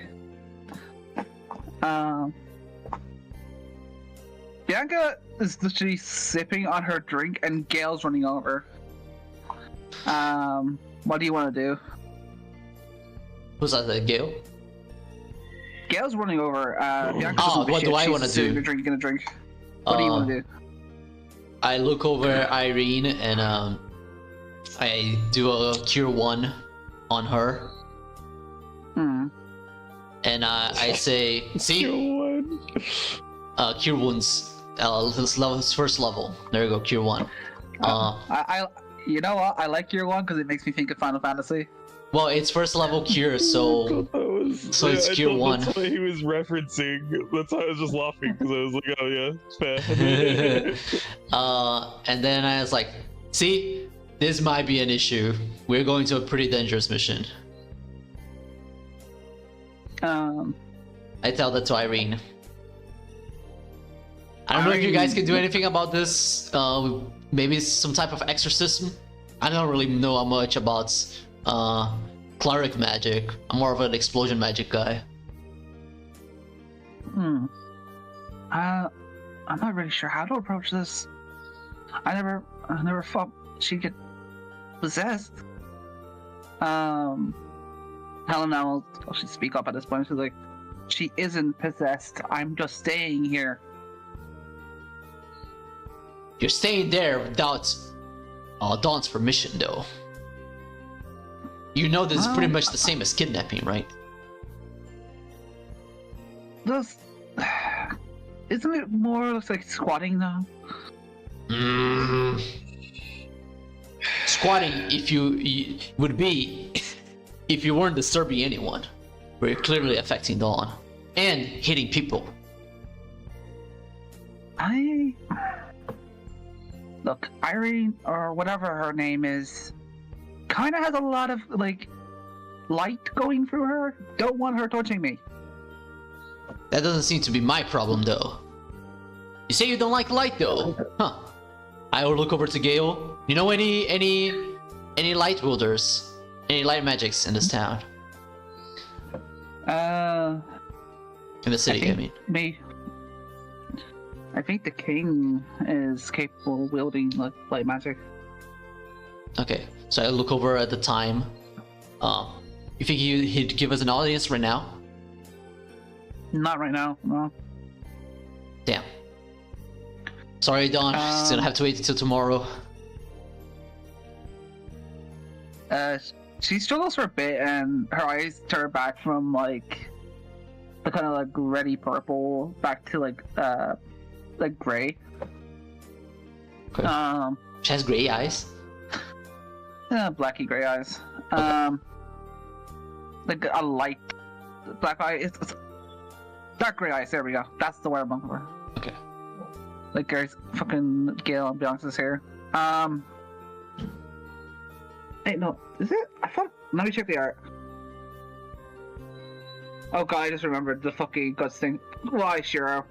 Bianca is literally sipping on her drink, and Gail's running over. What do you want to do? Who's that? The Gale? Gail's running over. Bianca Oh, doesn't what shit. do I She's wanna sitting do? there drinking a drink. What do you want to do? I look over Irene and I do a cure 1 on her, Hmm. and I say, see, cure wounds. This level, this first level. There you go, cure 1. You know what? I like your one because it makes me think of Final Fantasy. Well, it's first level cure, so So it's I cure thought 1. That's what he was referencing. That's why I was just laughing because I was like, oh yeah, it's fair. and then I was like, see, this might be an issue. We're going to a pretty dangerous mission. I tell that to Irene. I don't know if you guys can do anything about this. Maybe some type of exorcism. I don't really know much about cleric magic. I'm more of an explosion magic guy. I'm not really sure how to approach this. I never thought she'd get possessed. Helena will she'll speak up at this point. She's like, she isn't possessed. I'm just staying here. You're staying there without Dawn's permission, though. You know this is pretty much the same as kidnapping, right? Just, isn't it more or less like squatting though? Squatting, if you would be, if you weren't disturbing anyone, but you're clearly affecting Dawn and hitting people. Look, Irene, or whatever her name is, kind of has a lot of, like, light going through her. Don't want her touching me. That doesn't seem to be my problem, though. You say you don't like light, though, huh? I will look over to Gale. You know any any light wielders, any light magics in this town, in the city. I mean, me. I think the king is capable of wielding like light magic. okay. So I look over at the time. You think he'd give us an audience right now? Not right now, no. Damn. Sorry, Dawn. She's gonna have to wait until tomorrow. She struggles for a bit, and her eyes turn back from like the kind of like reddy purple back to like gray. Okay. She has gray eyes. Blacky gray eyes. Like a light black eye. It's dark gray eyes. There we go. That's the word I'm looking for. Okay. Like there's fucking Gale and Bianca's hair. Hey, no, is it? I thought. Let me check the art. Oh god, I just remembered the fucking guts thing. Why, Shiro?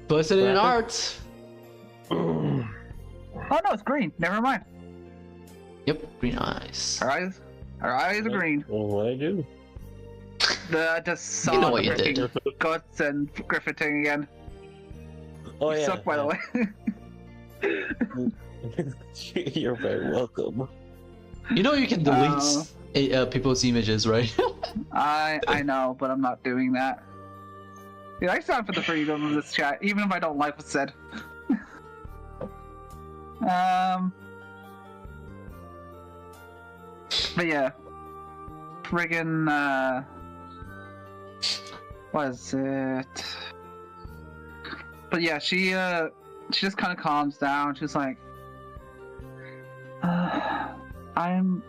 Busted in art. Oh no, it's green. Never mind. Yep, green eyes. Her eyes are green. Well, what I do? Just saw You know what you the did. freaking guts and Griffin thing again. Oh You yeah. suck, by the way. You're very welcome. You know you can delete people's images, right? I know, but I'm not doing that. Dude, I stand for the freedom of this chat, even if I don't like what's said. But yeah. Friggin', what is it? But yeah, she just kind of calms down. She's like, I'm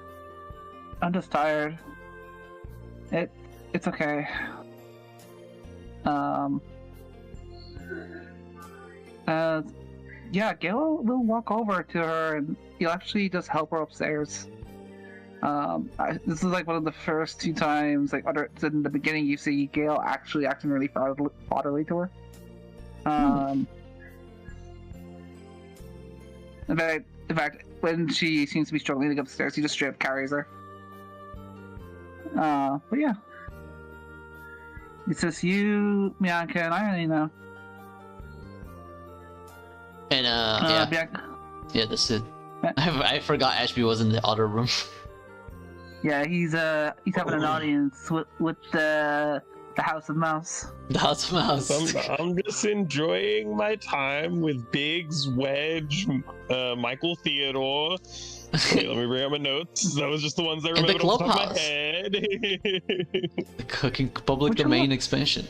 just tired. It's okay. Yeah, Gale will walk over to her and he'll actually just help her upstairs. This is like one of the first two times, like other in the beginning, you see Gale actually acting really fatherly to her. In fact, when she seems to be struggling to get upstairs, he just straight up carries her. But yeah. It's just you, Bianca, and I know. And yeah, Bianca. yeah, that's it. I forgot Ashby was in the other room. Yeah, he's having an audience with the House of Mouse. The House of Mouse. I'm just enjoying my time with Biggs, Wedge, Michael Theodore. Okay, let me bring up my notes. That was just the ones I And the remembered off the top of my clubhouse. head. The cooking public Would you domain look- expansion.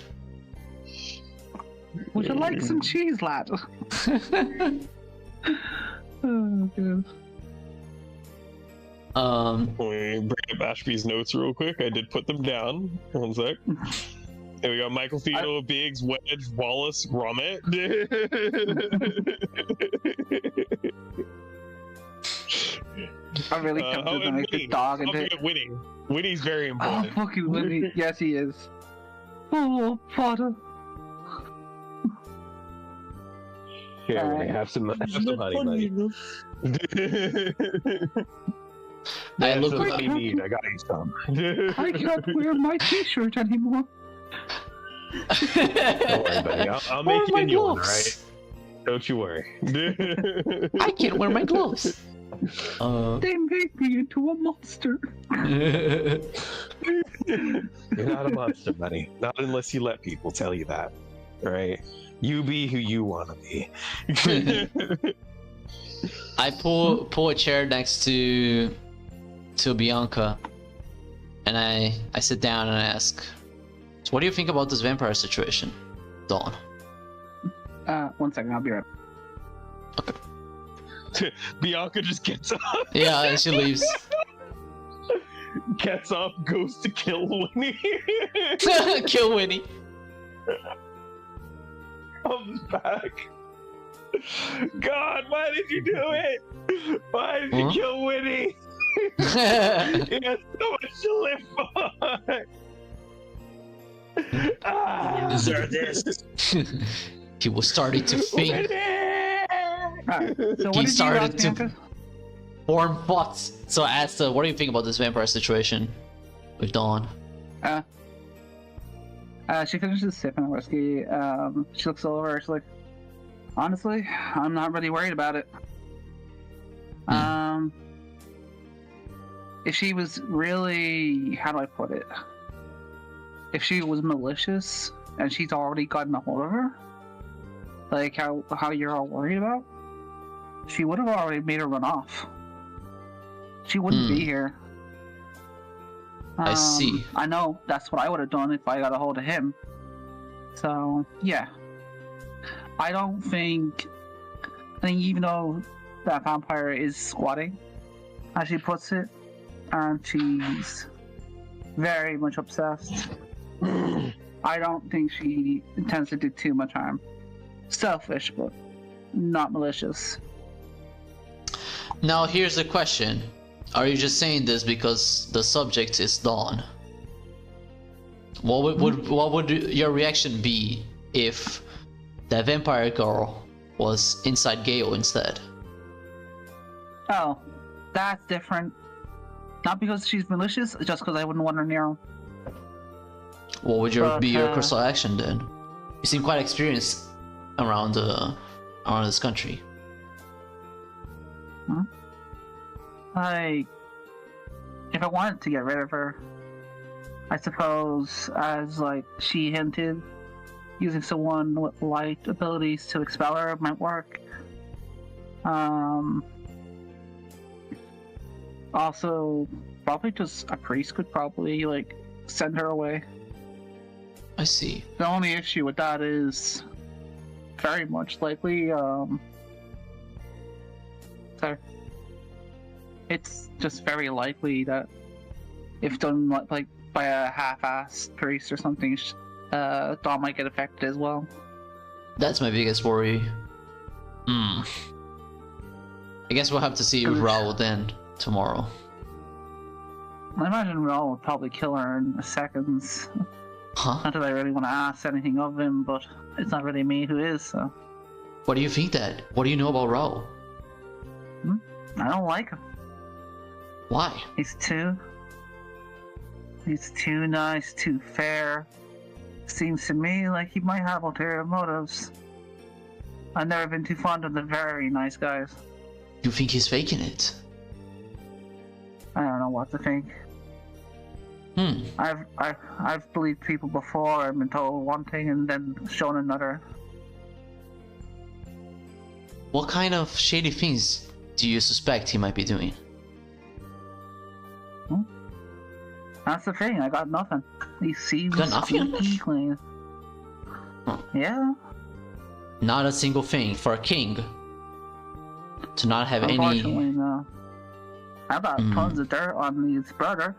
Would you like some cheese, lad? Oh, good. Let me bring up Ashby's notes real quick. I did put them down. One sec. There we go. Michael Theodore, Biggs, Wedge, Wallace, Gromit. I'm really tempted to and make the Winnie. dog Don't into forget Winnie. Winnie's very Oh, important. fucking Winnie. Yes, he is. Oh, father. Here, Winnie, have some honey, buddy. I That's look. what you need. I got you some. I can't wear my t-shirt anymore. Don't worry, buddy. I'll make you my a new one, gloves? alright? Don't you worry. I can't wear my gloves. They made me into a monster. You're not a monster, buddy. Not unless you let people tell you that. Alright? You be who you want to be. I pull a chair next to Bianca, and I sit down and I ask, "So what do you think about this vampire situation, Dawn?" 1 second, I'll be right Bianca just gets up, Yeah, and she leaves. goes to kill Winnie. Kill Winnie. Comes back. God, why did you do it? Why did you Huh? kill Winnie? He has so much to live for. Ah, Deserve this. He was starting to think. Winnie! Alright, so what He did started you ask, to- Bianca? Warm thoughts. So I asked her, what do you think about this vampire situation with Dawn? She finishes sipping whiskey. She looks over. She's like, honestly, I'm not really worried about it. If she was really, how do I put it? If she was malicious and she's already gotten a hold of her, like how you're all worried about, she would have already made her run off. She wouldn't be here. I see. I know that's what I would have done if I got a hold of him. So yeah, I think even though that vampire is squatting, as she puts it, and she's very much obsessed, I don't think she intends to do too much harm. Selfish, but not malicious. Now here's the question. Are you just saying this because the subject is Dawn? What would your reaction be if that vampire girl was inside Gale instead? Oh, that's different. Not because she's malicious, just because I wouldn't want her near him. What would be your course of action then? You seem quite experienced around this country. Like, if I wanted to get rid of her, I suppose, as like she hinted, using someone with light abilities to expel her might work. Also, probably just a priest could probably like send her away. I see. The only issue with that is very much likely, sorry. It's just very likely that if done like by a half-assed priest or something, Dawn might get affected as well. That's my biggest worry. I guess we'll have to see Raoul then tomorrow. I imagine Raoul would probably kill her in seconds. Huh? Not that I really want to ask anything of him, but it's not really me who is, so. What do you think that? What do you know about Raoul? I don't like him. Why? He's too nice, too fair. Seems to me like he might have ulterior motives. I've never been too fond of the very nice guys. You think he's faking it? I don't know what to think. I've believed people before and been told one thing and then shown another. What kind of shady things do you suspect he might be doing? That's the thing, I got nothing. He seems got nothing? clean. Huh. Yeah. Not a single thing for a king to not have Unfortunately, any. no. I've got tons of dirt on his brother,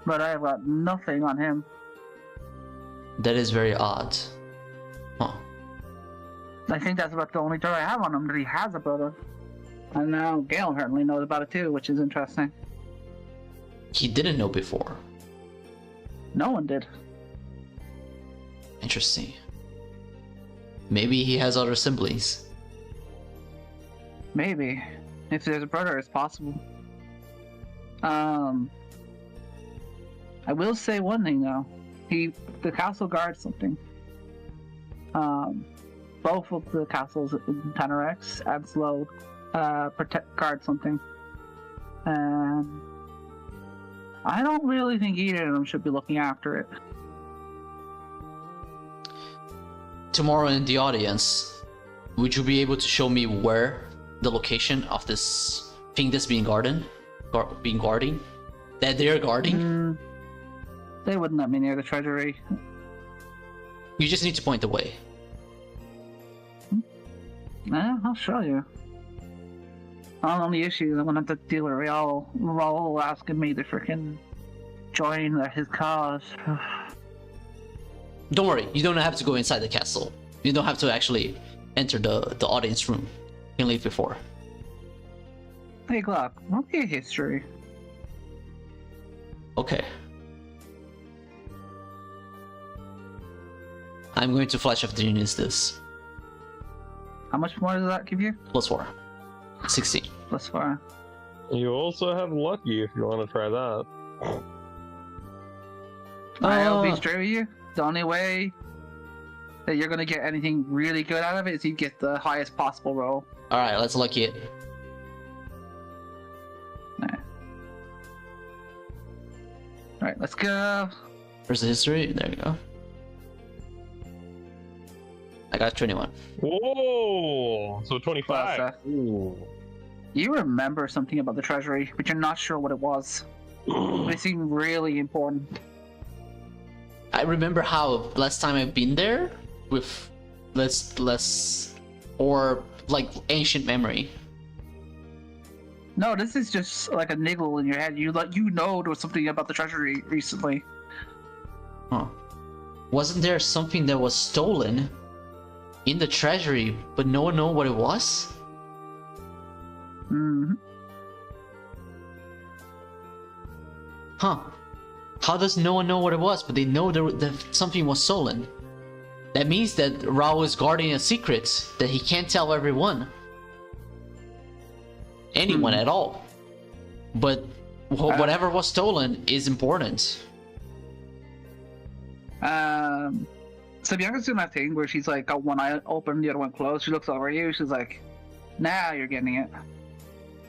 but I've got nothing on him. That is very odd. Huh. I think that's about the only dirt I have on him, that he has a brother. And now Gale apparently knows about it too, which is interesting. He didn't know before. No one did. Interesting. Maybe he has other siblings. Maybe. If there's a brother, it's possible. I will say one thing though. The castle guards something. Both of the castles in Tanarex and Slow guard something. And I don't really think either of them should be looking after it. Tomorrow in the audience, would you be able to show me where the location of this thing that's being guarding? That they're guarding? They wouldn't let me near the treasury. You just need to point the way. Yeah, I'll show you. The only issue is I'm gonna have to deal with Raoul asking me to freaking join his cause. Don't worry, you don't have to go inside the castle. You don't have to actually enter the audience room. You can leave before. Hey Glock, what's your history? Okay. I'm going to Flash of Genius this. How much more does that give you? +4. 16. thus far. You also have lucky if you want to try that. I'll be straight with you. The only way that you're gonna get anything really good out of it is you get the highest possible roll. Alright, let's lucky it. Alright, let's go. Where's the history? There you go. I got 21. Whoa! So 25. Well, Seth, Ooh. you remember something about the treasury, but you're not sure what it was. It seemed really important. I remember how last time I've been there with less or like ancient memory. No, this is just like a niggle in your head. You know there was something about the treasury recently. Huh. Wasn't there something that was stolen in the treasury, but no one know what it was? Hmm. Huh. How does no one know what it was, but they know that something was stolen? That means that Rao is guarding a secret that he can't tell everyone. Anyone at all. But whatever was stolen is important. So Bianca's doing that thing where she's like got one eye open, the other one closed. She looks over at you. She's like, "Now you're getting it."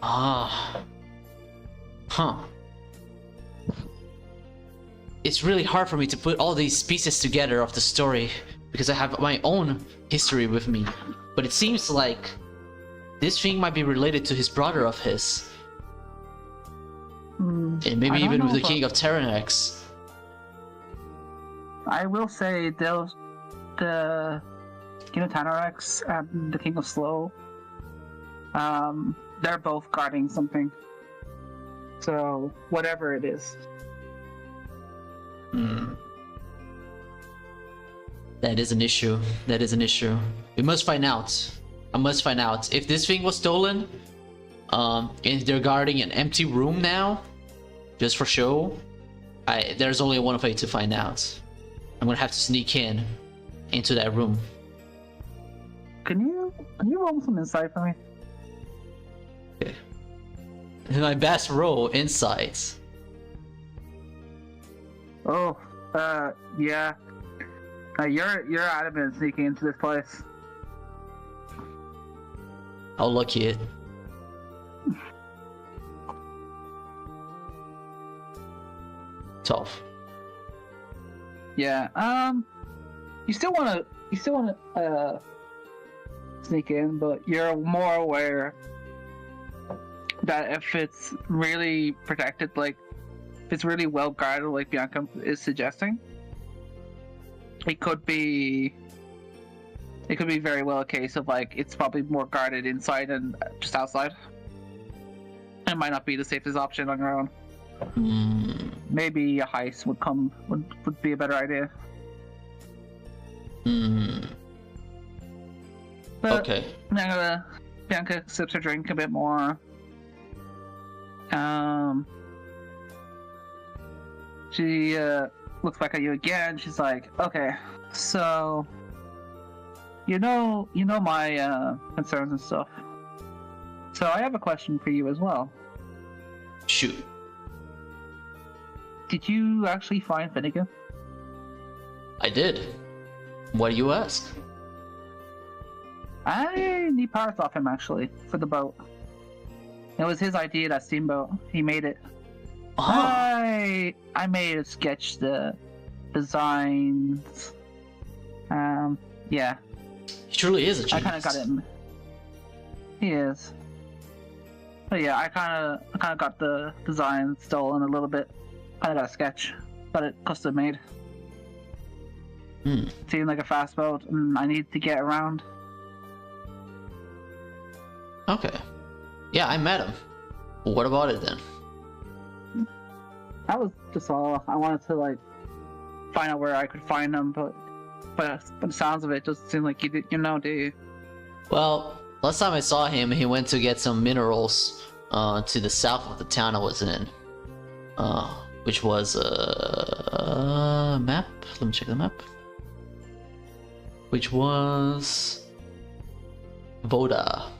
Ah. Huh. It's really hard for me to put all these pieces together of the story because I have my own history with me. But it seems like this thing might be related to his brother of his. And maybe even with the King of Terranex. I will say the King of Tanarex and the King of Slow, they're both guarding something. So whatever it is. That is an issue. That is an issue. We must find out. I must find out. If this thing was stolen, and they're guarding an empty room now, just for show, there's only one way to find out. I'm gonna have to sneak into that room. Can you roll some insight for me? Okay. My best roll, insights. Oh, yeah. You're adamant sneaking into this place. I'll lucky it. Tough. Yeah. You still wanna sneak in, but you're more aware that if it's really protected, like if it's really well guarded, like Bianca is suggesting, it could be very well a case of like it's probably more guarded inside and just outside. It might not be the safest option on your own. Maybe a heist would be a better idea. But Okay. Bianca sips her drink a bit more. She looks back at you again. She's like, "Okay, so you know my concerns and stuff. So I have a question for you as well. Shoot. Did you actually find Finnegan? I did. Why do you ask? I need parts off him actually for the boat. It was his idea, that steamboat. He made it. Oh, I made a sketch, the designs. Yeah. he truly is a I genius. kind of got him. He is. But yeah, I kind of got the design stolen a little bit. Kind of got a sketch, got it custom made. Seemed like a fast boat, and I need to get around. Okay. Yeah, I met him. What about it then? That was just all. I wanted to like find out where I could find him, but the sounds of it doesn't seem like you did. Do you? Well, last time I saw him, he went to get some minerals to the south of the town I was in. Which was a map. Let me check the map. Which was Voda.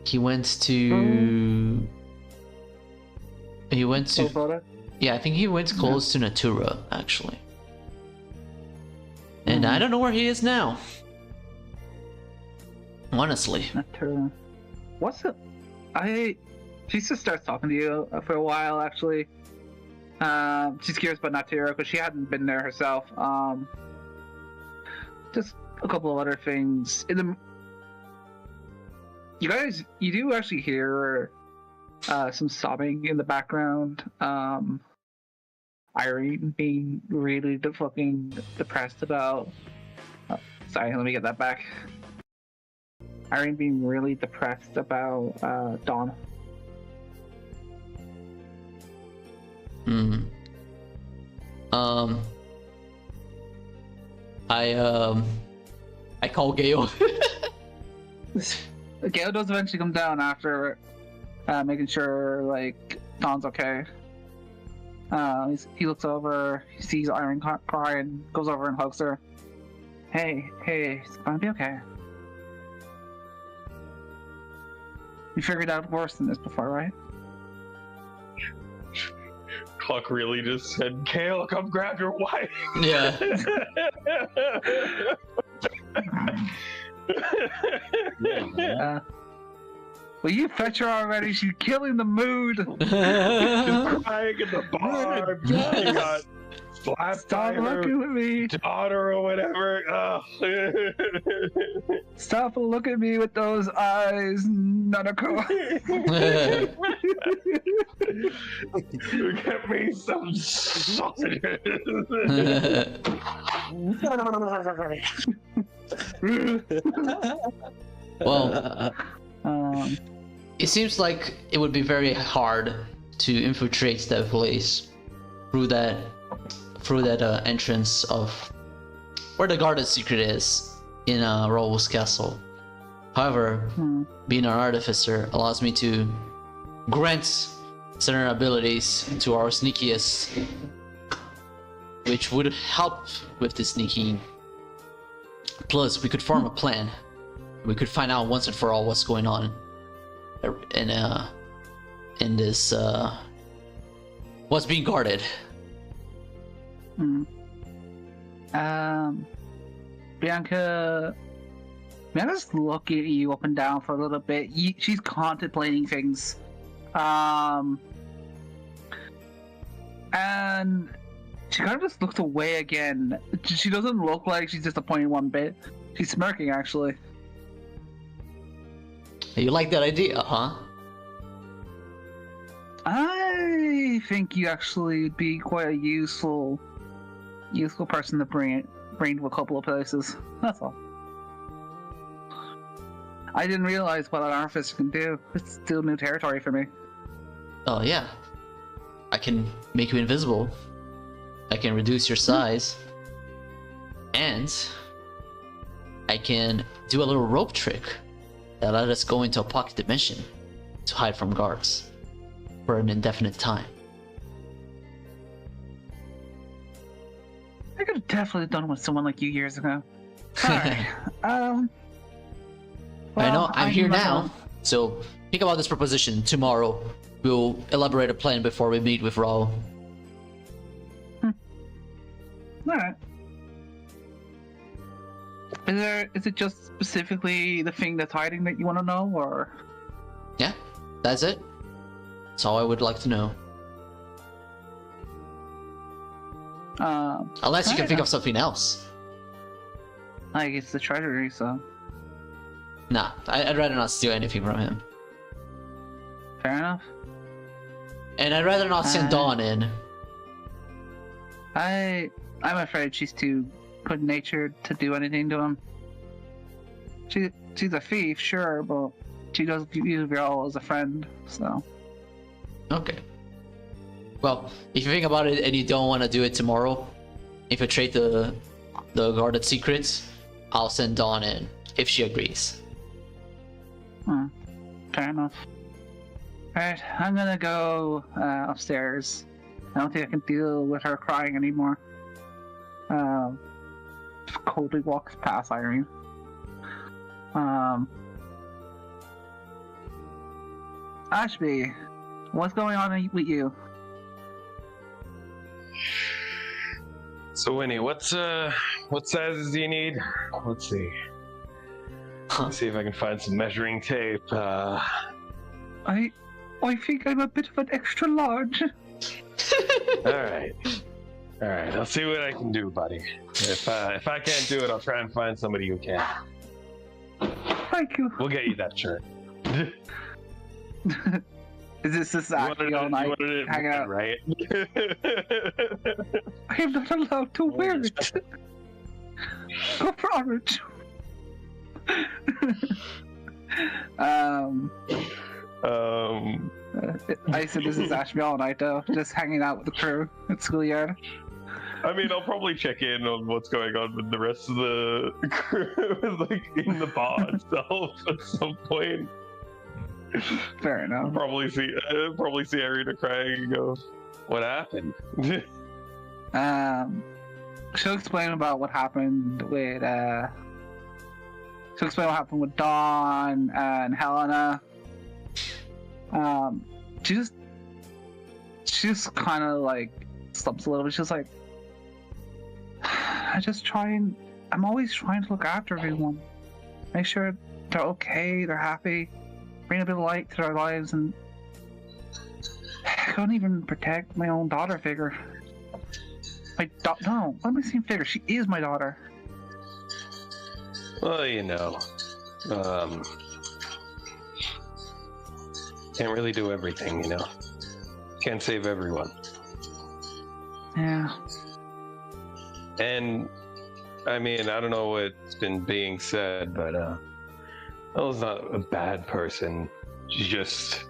He went to. He went to. Photo? Yeah, I think he went close to Natura actually. And I don't know where he is now. Honestly. Natura. What's it? She just starts talking to you for a while actually. She's curious about Natura because she hadn't been there herself. Just a couple of other things. You guys, you do actually hear some sobbing in the background. Irene being really fucking depressed about. Sorry, let me get that back. Irene being really depressed about Dawn. I call Gale. Gale does eventually come down after making sure like Dawn's okay. He looks over, he sees Irene cry and goes over and hugs her. Hey, it's gonna be okay. You figured out worse than this before, right? Clock really just said, Kale, come grab your wife. Yeah. Will you fetch her already? She's killing the mood. She's crying in the bar. She got slapped by Stop her looking at me. daughter or whatever. Stop looking at me with those eyes, Nanako. Get me some sausages. Well, it seems like it would be very hard to infiltrate that place through that entrance of where the guarded secret is in Raoul's castle. However, being an artificer allows me to grant certain abilities to our sneakiest, which would help with the sneaking. Plus, we could form a plan. We could find out once and for all what's going on in this what's being guarded. Bianca's looking at you up and down for a little bit. She's contemplating things. And she kind of just looks away again. She doesn't look like she's disappointed one bit. She's smirking, actually. You like that idea, huh? I think you actually would be quite a useful person to bring to a couple of places. That's all. I didn't realize what an artificer can do. It's still new territory for me. Oh yeah. I can make you invisible. I can reduce your size. And I can do a little rope trick that let us go into a pocket dimension to hide from guards for an indefinite time. I could have definitely done with someone like you years ago. Alright. Well, I know, I'm here need my now. own. So think about this proposition. Tomorrow we'll elaborate a plan before we meet with Raoul. Alright. Is it just specifically the thing that's hiding that you want to know, or? Yeah, that's it. That's all I would like to know. Unless you can think of something else. I guess the treasury, so Nah, I'd rather not steal anything from him. fair enough. And I'd rather not send Dawn in. I'm afraid she's too good-natured to do anything to him. She's a thief, sure, but she does view Viral as a friend, so. Okay. Well, if you think about it and you don't want to do it tomorrow, infiltrate the guarded secrets, I'll send Dawn in, if she agrees. Fair enough. Alright, I'm gonna go upstairs. I don't think I can deal with her crying anymore. Coldly walks past Irene. Ashby, what's going on with you? So Winnie, what sizes do you need? Let's see. Let's see if I can find some measuring tape. I think I'm a bit of an extra large. All right. I'll see what I can do, buddy. If I can't do it, I'll try and find somebody who can. Thank you. We'll get you that shirt. Is this actually all night hanging out? Right? I am not allowed to wear it. Go for orange. I said this is Ashby all night though, just hanging out with the crew at schoolyard. I mean, I'll probably check in on what's going on with the rest of the crew, like in the bar itself at some point. Fair enough. Probably see Irina crying and go, "What happened?" She'll explain about what happened with she'll explain what happened with Dawn and Helena. She just kind of like slumps a little bit. She's like, I'm always trying to look after everyone, make sure they're okay, they're happy, bring a bit of light to their lives, and I couldn't even protect my own daughter figure. No, what am I saying figure? She is my daughter. Well, can't really do everything, Can't save everyone. Yeah. And, I mean, I don't know what's been being said, but, Ella's not a bad person. She's just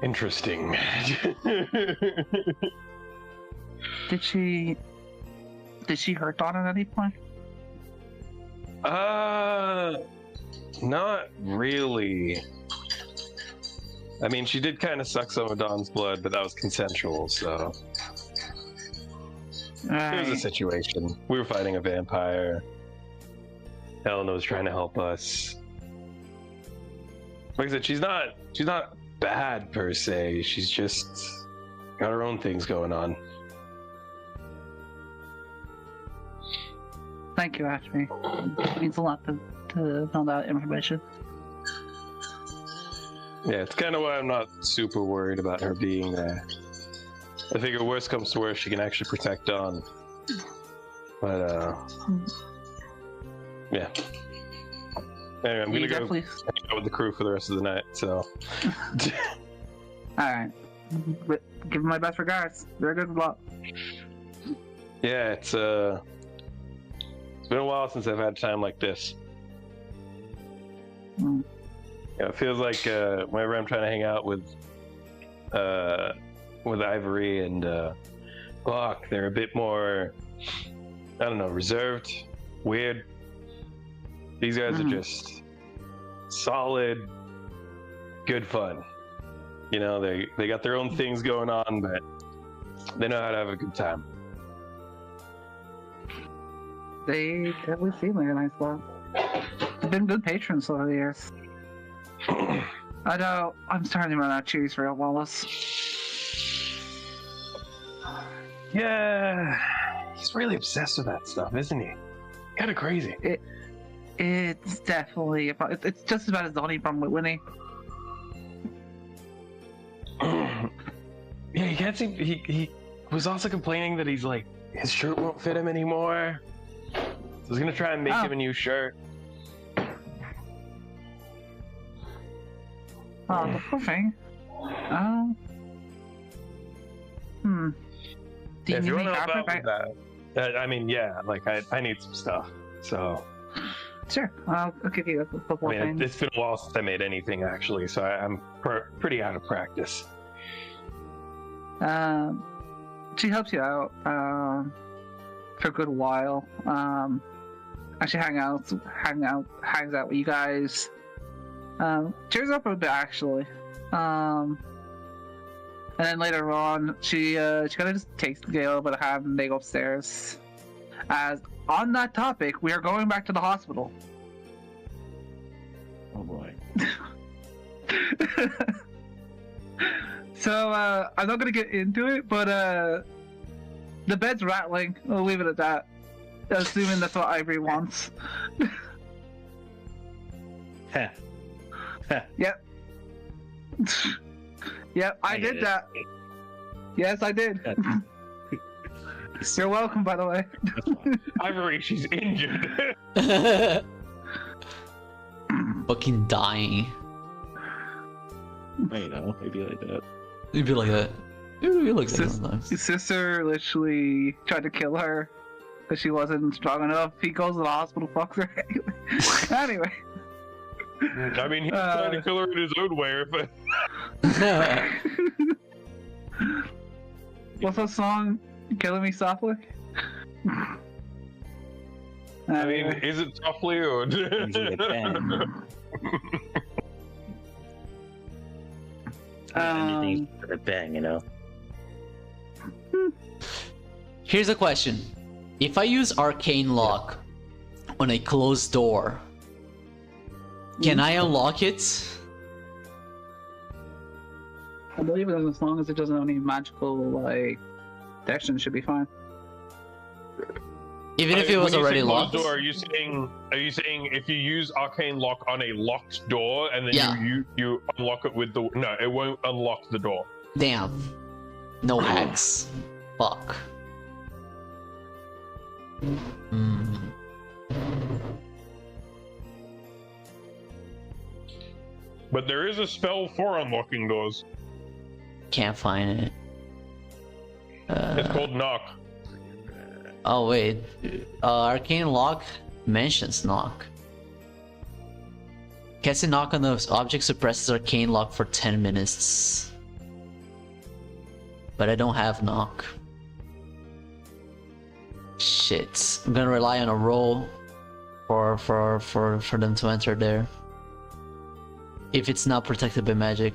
interesting. Did she hurt Dawn at any point? Not really. I mean, she did kind of suck some of Dawn's blood, but that was consensual, so... It was a situation. We were fighting a vampire. Helena was trying to help us. Like I said, she's not bad per se. She's just got her own things going on. Thank you, Ashby. It means a lot to know that information. Yeah, it's kind of why I'm not super worried about her being there. I figure worst comes to worst, she can actually protect Dawn. But, yeah. Anyway, I'm gonna go hang out with the crew for the rest of the night, so... Alright. Give my best regards. Very good luck. Yeah, it's been a while since I've had time like this. Mm. Yeah, it feels like whenever I'm trying to hang out with Ivory and Glock, they're a bit more, I don't know, reserved, weird. These guys are just solid, good fun. They got their own things going on, but they know how to have a good time. They definitely seem like a nice lot. They've been good patrons over the years. I know, I'm starting to run out of cheese for Wallace. Yeah, he's really obsessed with that stuff, isn't he? Kind of crazy. It's definitely it's just as bad as the honey problem with Winnie. Yeah, he can't seem. He was also complaining that he's like his shirt won't fit him anymore. So I was gonna try and make him a new shirt. Oh, the poor thing. Do you If need you me want to help fabric? out with that, I mean, yeah, like I need some stuff. So Sure, I'll give you a couple I mean, things. it's been a while since I made anything actually, so I'm pretty out of practice. She helps you out for a good while. Actually, hangs out with you guys. Cheers up a bit actually. And then later on, she kind of just takes Gale by the hand and they go upstairs. As on that topic, we are going back to the hospital. Oh boy. So I'm not gonna get into it, but the bed's rattling. We'll leave it at that. Assuming that's what Ivory wants. Heh. Heh. Yep. Yep, I get did it. that. Yes, I did. You're welcome, by the way. That's fine. Ivory, she's injured. Fucking dying. You know, maybe like that. You'd be like that. You'd be like that Sis- sometimes. His sister literally tried to kill her because she wasn't strong enough. He goes to the hospital, fucks her. Anyway. I mean, he's trying to kill her in his own way. But What's that song? Killing Me Softly? I mean, is it softly or? Things like that. Anything for a bang, you know. Here's a question. If I use Arcane Lock on a closed door, can I unlock it? I believe it is, as long as it doesn't have any magical, like, protection, it should be fine. Even if it was When you already say closed locked? Door, are you saying if you use arcane lock on a locked door and then Yeah. you unlock it with the no, it won't unlock the door. Damn. No hacks. Fuck. Hmm. But there is a spell for unlocking doors. Can't find it. It's called knock. Oh wait. Arcane Lock mentions knock. Casting knock on the object suppresses Arcane Lock for 10 minutes. But I don't have knock. Shit. I'm gonna rely on a roll for them to enter there. If it's not protected by magic.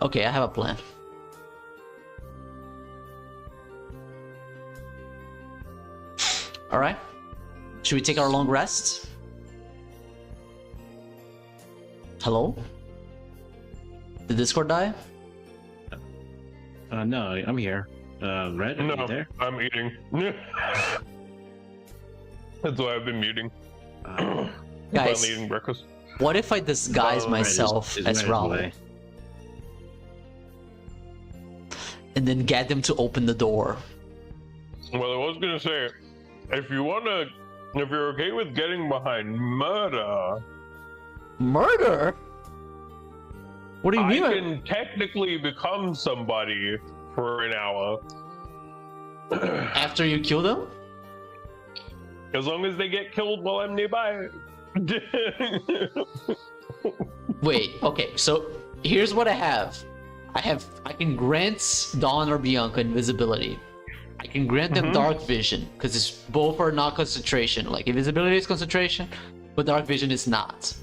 Okay, I have a plan. Alright. Should we take our long rest? Hello? Did Discord die? No, I'm here. Red, are you No, there? I'm eating. That's why I've been muting. Guys, Finally eating breakfast. what if I disguise Oh, myself Is as Red Raul away? and then get them to open the door? Well, I was gonna say, if you're okay with getting behind murder, Murder? What do you I mean? can technically become somebody for an hour. After you kill them? As long as they get killed while I'm nearby. Wait, okay, so here's what I have. I can grant Dawn or Bianca invisibility. I can grant them dark vision, because it's both are not concentration. Like invisibility is concentration, but dark vision is not.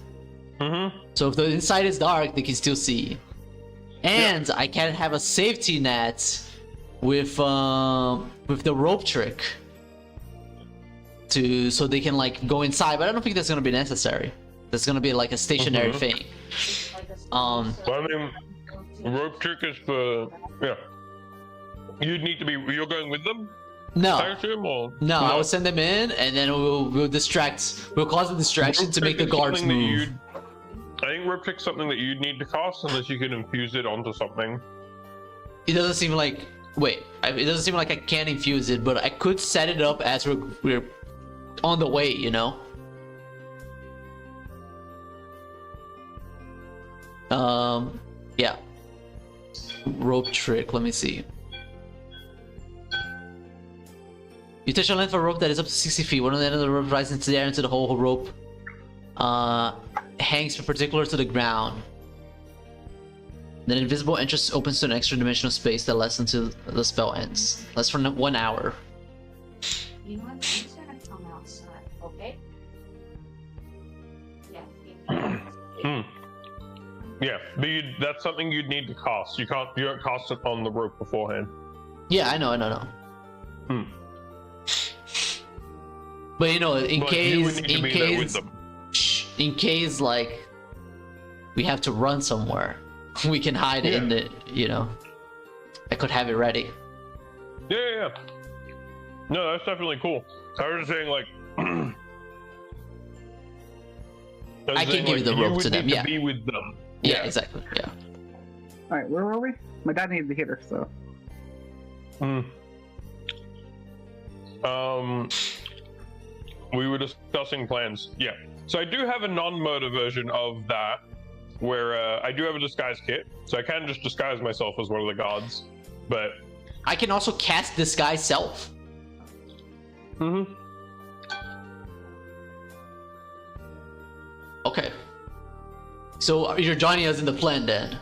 So if the inside is dark, they can still see. And I can have a safety net with the rope trick. So they can like go inside, but I don't think that's gonna be necessary. That's gonna be like a stationary thing. Well, I mean, rope trick is for You'd need to be. You're going with them? I No, assume, or no, I will send them in, and then we'll distract. We'll cause a distraction to make the guards move. I think rope trick's something that you'd need to cast unless you can infuse it onto something. It doesn't seem like. Wait, it doesn't seem like I can infuse it, but I could set it up as we're on the way, you know? Yeah. Rope trick, let me see. You touch a length of rope that is up to 60 feet. One of the end of the rope rises into the air into the whole rope. Hangs perpendicular to the ground. Then invisible entrance opens to an extra dimensional space that lasts until the spell ends. Lasts for 1 hour. You know what? I'm just gonna come outside, okay? Yeah. Yeah, but that's something you'd need to cast. You don't cast it on the rope beforehand. Yeah, I know. Hmm. But you know, But you would need to be there with them. in case like we have to run somewhere, we can hide it in the, you know, I could have it ready. Yeah. No, that's definitely cool. I was just saying, like, I can give the rope to them. Need Yeah. to be with them. Yeah, exactly. Yeah. All right, where were we? My dad needed the hitter, so. We were discussing plans. Yeah. So I do have a non-murder version of that, where I do have a disguise kit, so I can just disguise myself as one of the gods. But I can also cast disguise self. Okay. So you're joining us in the plan then?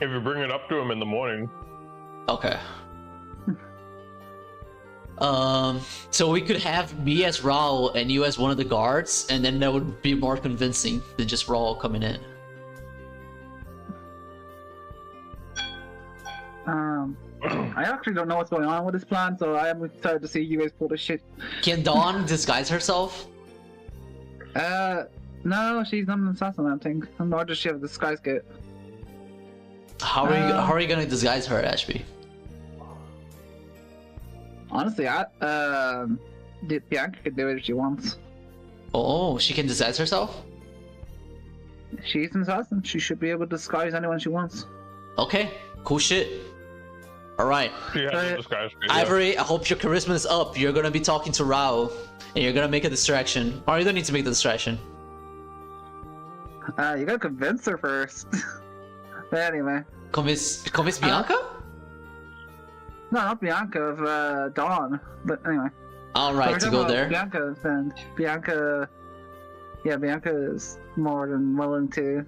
if you bring it up to him in the morning, Okay. So we could have me as Raul and you as one of the guards, and then that would be more convincing than just Raul coming in. I actually don't know what's going on with this plan, so I am excited to see you guys pull this shit. Can Dawn disguise herself? No, she's not an assassin, I don't think. Nor does she have a disguise kit. How are you gonna disguise her, Ashby? Honestly, Bianca could do it if she wants. Oh, she can disguise herself? She's an assassin. She should be able to disguise anyone she wants. Okay, cool shit. Alright. she has a disguise kit. Yeah. Ivory, I hope your charisma is up. You're gonna be talking to Raul, and you're gonna make a distraction. Or you don't need to make the distraction. You gotta convince her first. But anyway. Convince Bianca? No, not Bianca, of Dawn. But anyway. Alright, to go there. Bianca's friend. Bianca is more than willing to.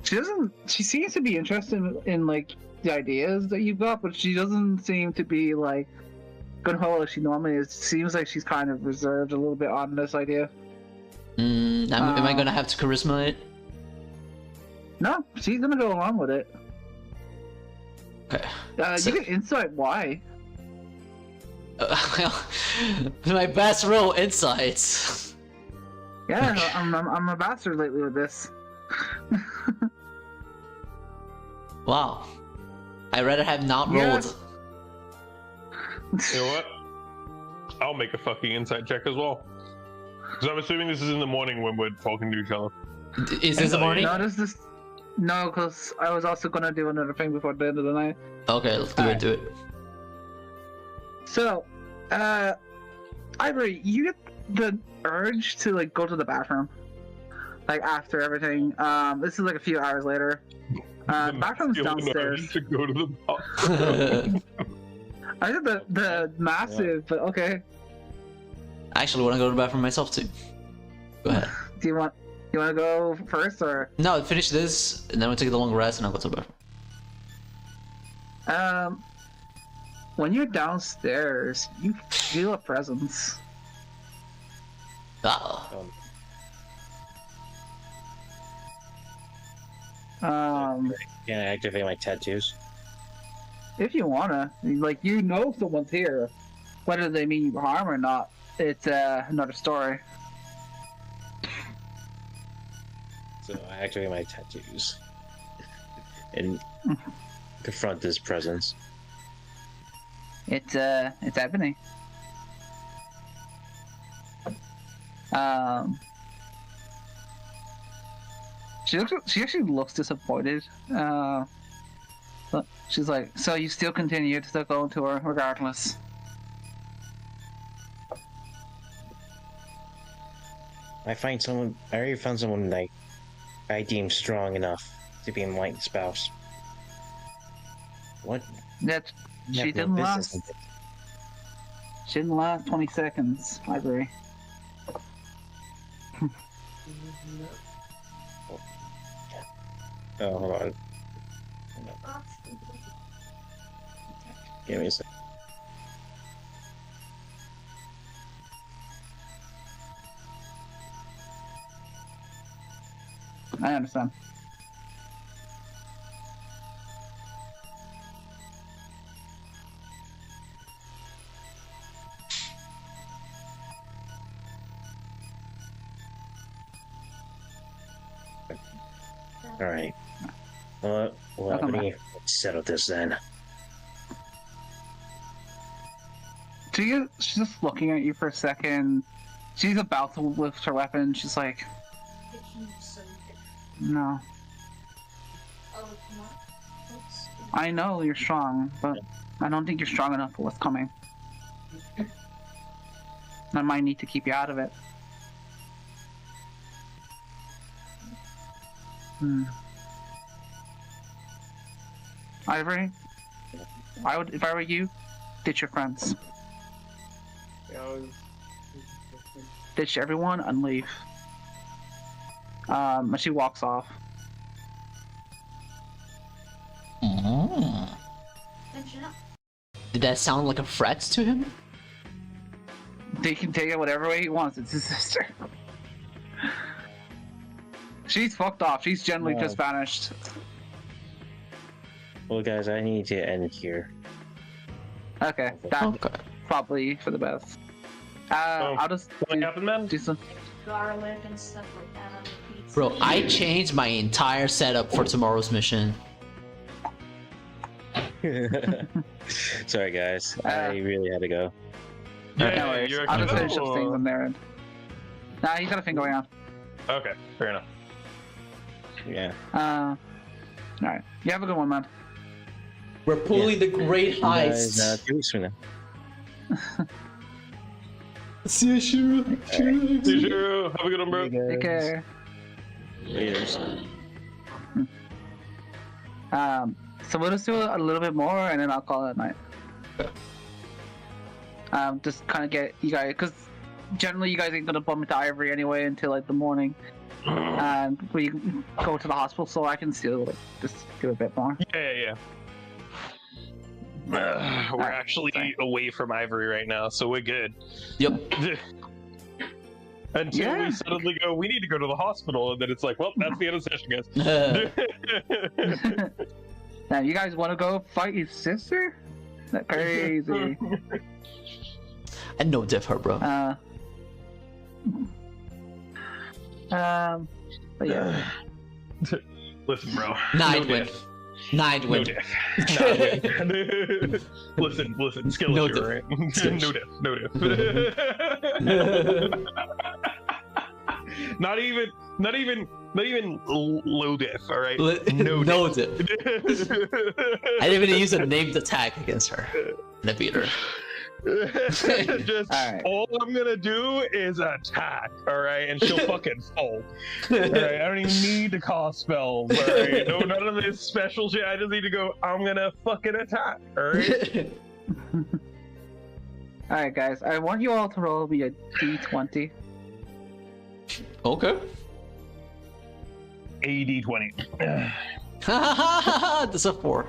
She seems to be interested in like the ideas that you've got, but she doesn't seem to be like gung-ho like she normally is. Seems like she's kind of reserved a little bit on this idea. Am I gonna have to charisma it? No, she's gonna go along with it. Okay. So- You can insight why. My best roll, insights. Yeah, I'm a bastard lately with this. Wow. I'd rather have not Yeah. rolled. You know what? I'll make a fucking insight check as well. Because I'm assuming this is in the morning when we're talking to each other. Is this the morning? No, because I was also gonna do another thing before the end of the night. Okay, let's do it. So, Ivory, you get the urge to like go to the bathroom, like after everything. This is like a few hours later. The bathroom's downstairs. To go to the bathroom. I did the massive, but okay. I actually want to go to the bathroom myself too. Go ahead. Do you want to go first or? No, finish this, and then we'll take the long rest, and I'll go to the bathroom. When you're downstairs, you feel a presence. Uh-oh. Can I activate my tattoos? If you wanna, like, you know someone's here, whether they mean you harm or not, it's another story. So I activate my tattoos and confront this presence. It's Ebony. She actually looks disappointed. But she's like, so you still continue to still go to her regardless. I already found someone like I deem strong enough to be my spouse. What? That You she have no didn't business last. in it. She didn't last 20 seconds. I agree. Oh, hold on. Give me a sec. I understand. All right. Well, Welcome let's settle this then. She's just looking at you for a second. She's about to lift her weapon. She's like, no. Oh, come on. Oops. I know you're strong, but I don't think you're strong enough for what's coming. I might need to keep you out of it. Ivory, if I were you, ditch your friends. Ditch everyone and leave. And she walks off. Did that sound like a threat to him? He can take it whatever way he wants. It's his sister. She's fucked off. She's generally No. just vanished. Well, guys, I need to end here. Okay, that's Okay. probably for the best. I'll just What happened, man? do some. Garlic and stuff like that on the pizza. Bro, I changed my entire setup for tomorrow's mission. Sorry, guys. I really had to go. Yeah, No worries. you're I'll just okay. finish up things on their end. Nah, he's got a thing going on. Okay, fair enough. Yeah. Alright. You have a good one, man. We're pulling the great Guys, heist. 2 weeks from now. See you, Shiro. See you, Shiro. Have a good one, bro. Take care. Laters. So we'll just do a little bit more and then I'll call it a night. Just kind of get you guys, because generally you guys ain't gonna bump into Ivory anyway until like the morning. And we go to the hospital, so I can still like just do a bit more. Yeah. We're actually away from Ivory right now, so we're good. Yep. Until Yeah. we suddenly go, we need to go to the hospital, and then it's like, well, that's the end of the session, guys. Now you guys want to go fight your sister? That's crazy. And no diff her, bro. But yeah. Listen, bro. Nightwing. No Nightwing. diff. Listen, skill No issue, diff. right? No diff. Not even low diff, all right? No diff. I didn't even use a named attack against her. And I beat her. Just Alright. all I'm gonna do is attack, all right, and she'll fucking fall. All right, I don't even need to cast spells. All right, no, none of this special shit. I just need to go. I'm gonna fucking attack. All right. Alright, guys. I want you all to roll me a d20. Okay. AD20. That's a 4.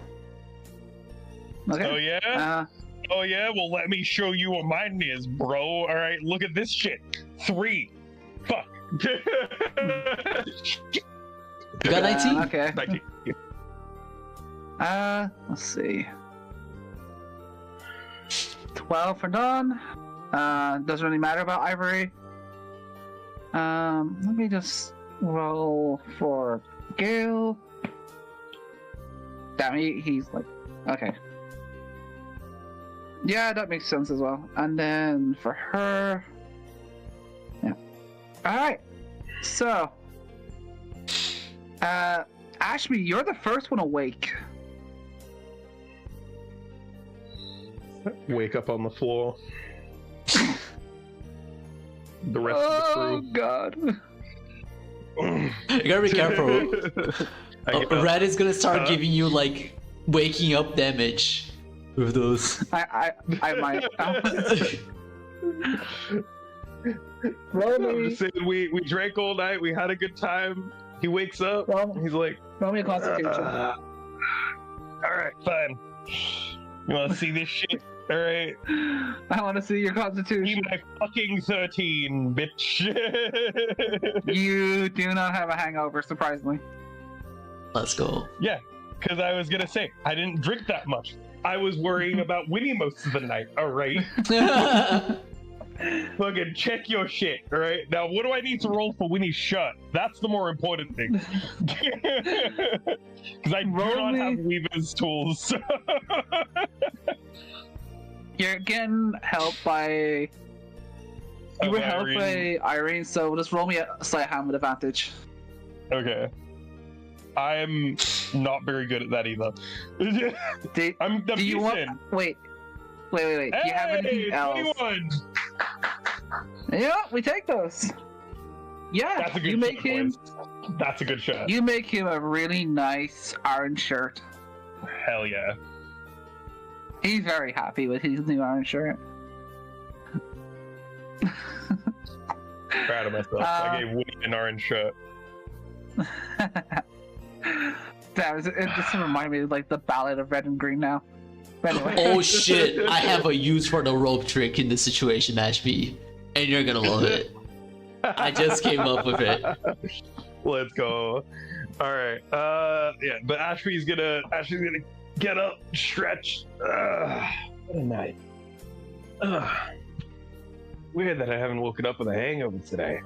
Okay. Oh yeah. Oh yeah. Well, let me show you what mine is, bro. All right, look at this shit. 3. Fuck. You got 19? Okay. 19. Let's see. 12 for Dawn. Doesn't really matter about Ivory. Let me just roll for Gale. Damn, he's like, okay. Yeah, that makes sense as well. And then for her, yeah. All right. So, Ashby, you're the first one awake. Wake up on the floor. The rest Oh of the God. You gotta be careful. I get up. Red is gonna start giving you like waking up damage with those. I might. Roll I'm me. just saying, we drank all night. We had a good time. He wakes up. He's like, Roll me a Constitution. all right, fine. You want to see this shit? All right. I want to see your Be Constitution. my fucking 13, bitch. You do not have a hangover, surprisingly. Let's go. Yeah, because I was gonna say I didn't drink that much. I was worrying about Winnie most of the night. All right. Fucking check your shit, all right? Now, what do I need to roll for when he's shut? That's the more important thing. Because I do Roll not have me. Weaver's tools. You're getting helped by. You were helped by Irene, so just roll me a slight hand with advantage. Okay. I'm not very good at that either. I'm Do you want? decent. Wait. Do you have anything else? 21! Yeah, we take those. Yeah, That's a good you make shot, him. boys. That's a good shot. You make him a really nice orange shirt. Hell yeah. He's very happy with his new orange shirt. Proud of myself. I gave Woody an orange shirt. It just reminded me of like the Ballad of Red and Green now. But anyway. Oh shit! I have a use for the rope trick in this situation, Ashby, and you're gonna love it. I just came up with it. Let's go. All right. Yeah, but Ashby's gonna get up, stretch. What a night. Weird that I haven't woken up with a hangover today.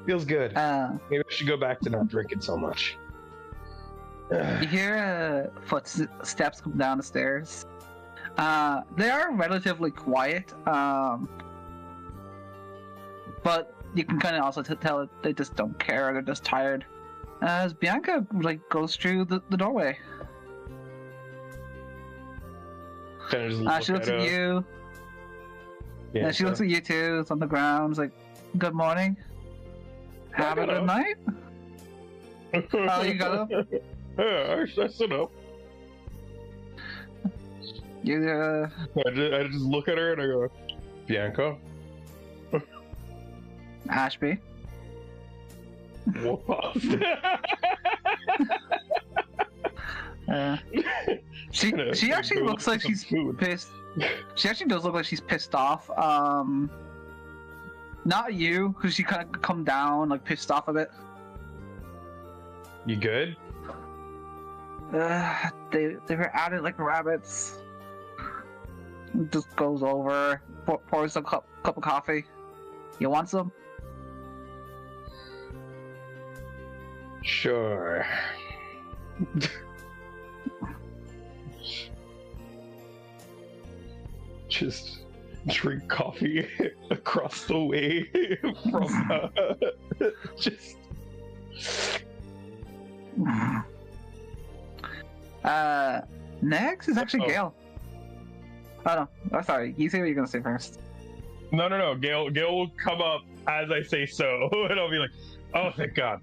Feels good. Maybe I should go back to not drinking so much. You hear footsteps come down the stairs. They are relatively quiet, but you can kind of also tell that they just don't care. They're just tired. As Bianca goes through the doorway, Kind of just she looks at you. Yeah, she looks at you too. It's on the ground. It's like, "Good morning. Have a good night." Oh, you got up. Yeah, I stood up. You I just look at her and I go, Bianca. Ashby. What? She actually looks like she's pissed. She actually does look like she's pissed off. Not you, because she kind of come down like pissed off a bit. You good? They were at it like rabbits. Just goes over, pours a cup of coffee. You want some? Sure. Just drink coffee across the way from just Next is actually Oh. Gale. Oh no, oh, sorry. You say what you're gonna say first. no. Gail will come up as I say so, and I'll be like, "Oh, thank God."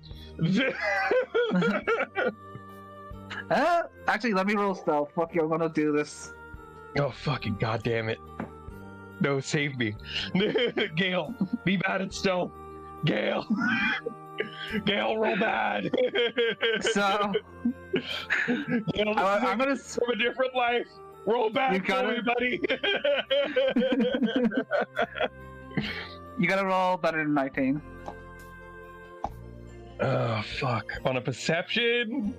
Actually, let me roll stealth. Fuck you, I'm gonna do this. Oh, fucking goddamn it! No, save me, Gail. Be bad at stealth, Gail. Gail, roll bad. So, Gail, I'm gonna. from a different life. Roll back You got for me, it. buddy. You gotta roll better than 19. Oh, fuck. On a perception?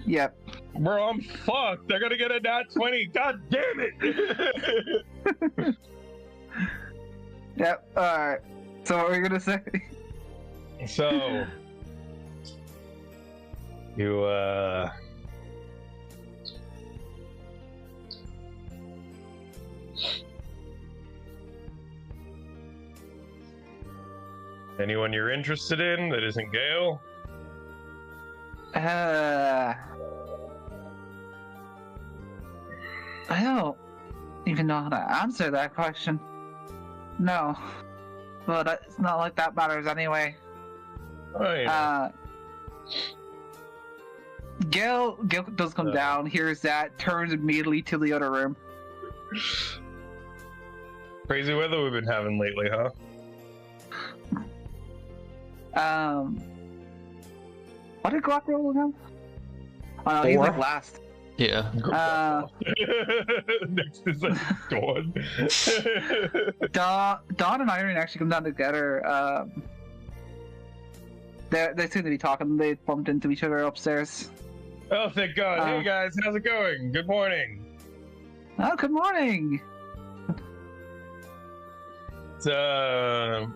Yep. Bro, I'm fucked. I gotta get a nat 20. God damn it. Yep. Alright. So, what were you gonna say? So, you, anyone you're interested in that isn't Gale? I don't even know how to answer that question. No. But it's not like that matters anyway. Oh, yeah. Gale does come down, hears that, turns immediately to the other room. Crazy weather we've been having lately, huh? What did Glock roll again? Oh no, he's 4? like last. Yeah. Next is like Dawn. Dawn and Irene actually come down together. They seem to be talking. They bumped into each other upstairs. Oh, thank God. Hey guys, how's it going? Good morning. Oh, good morning. You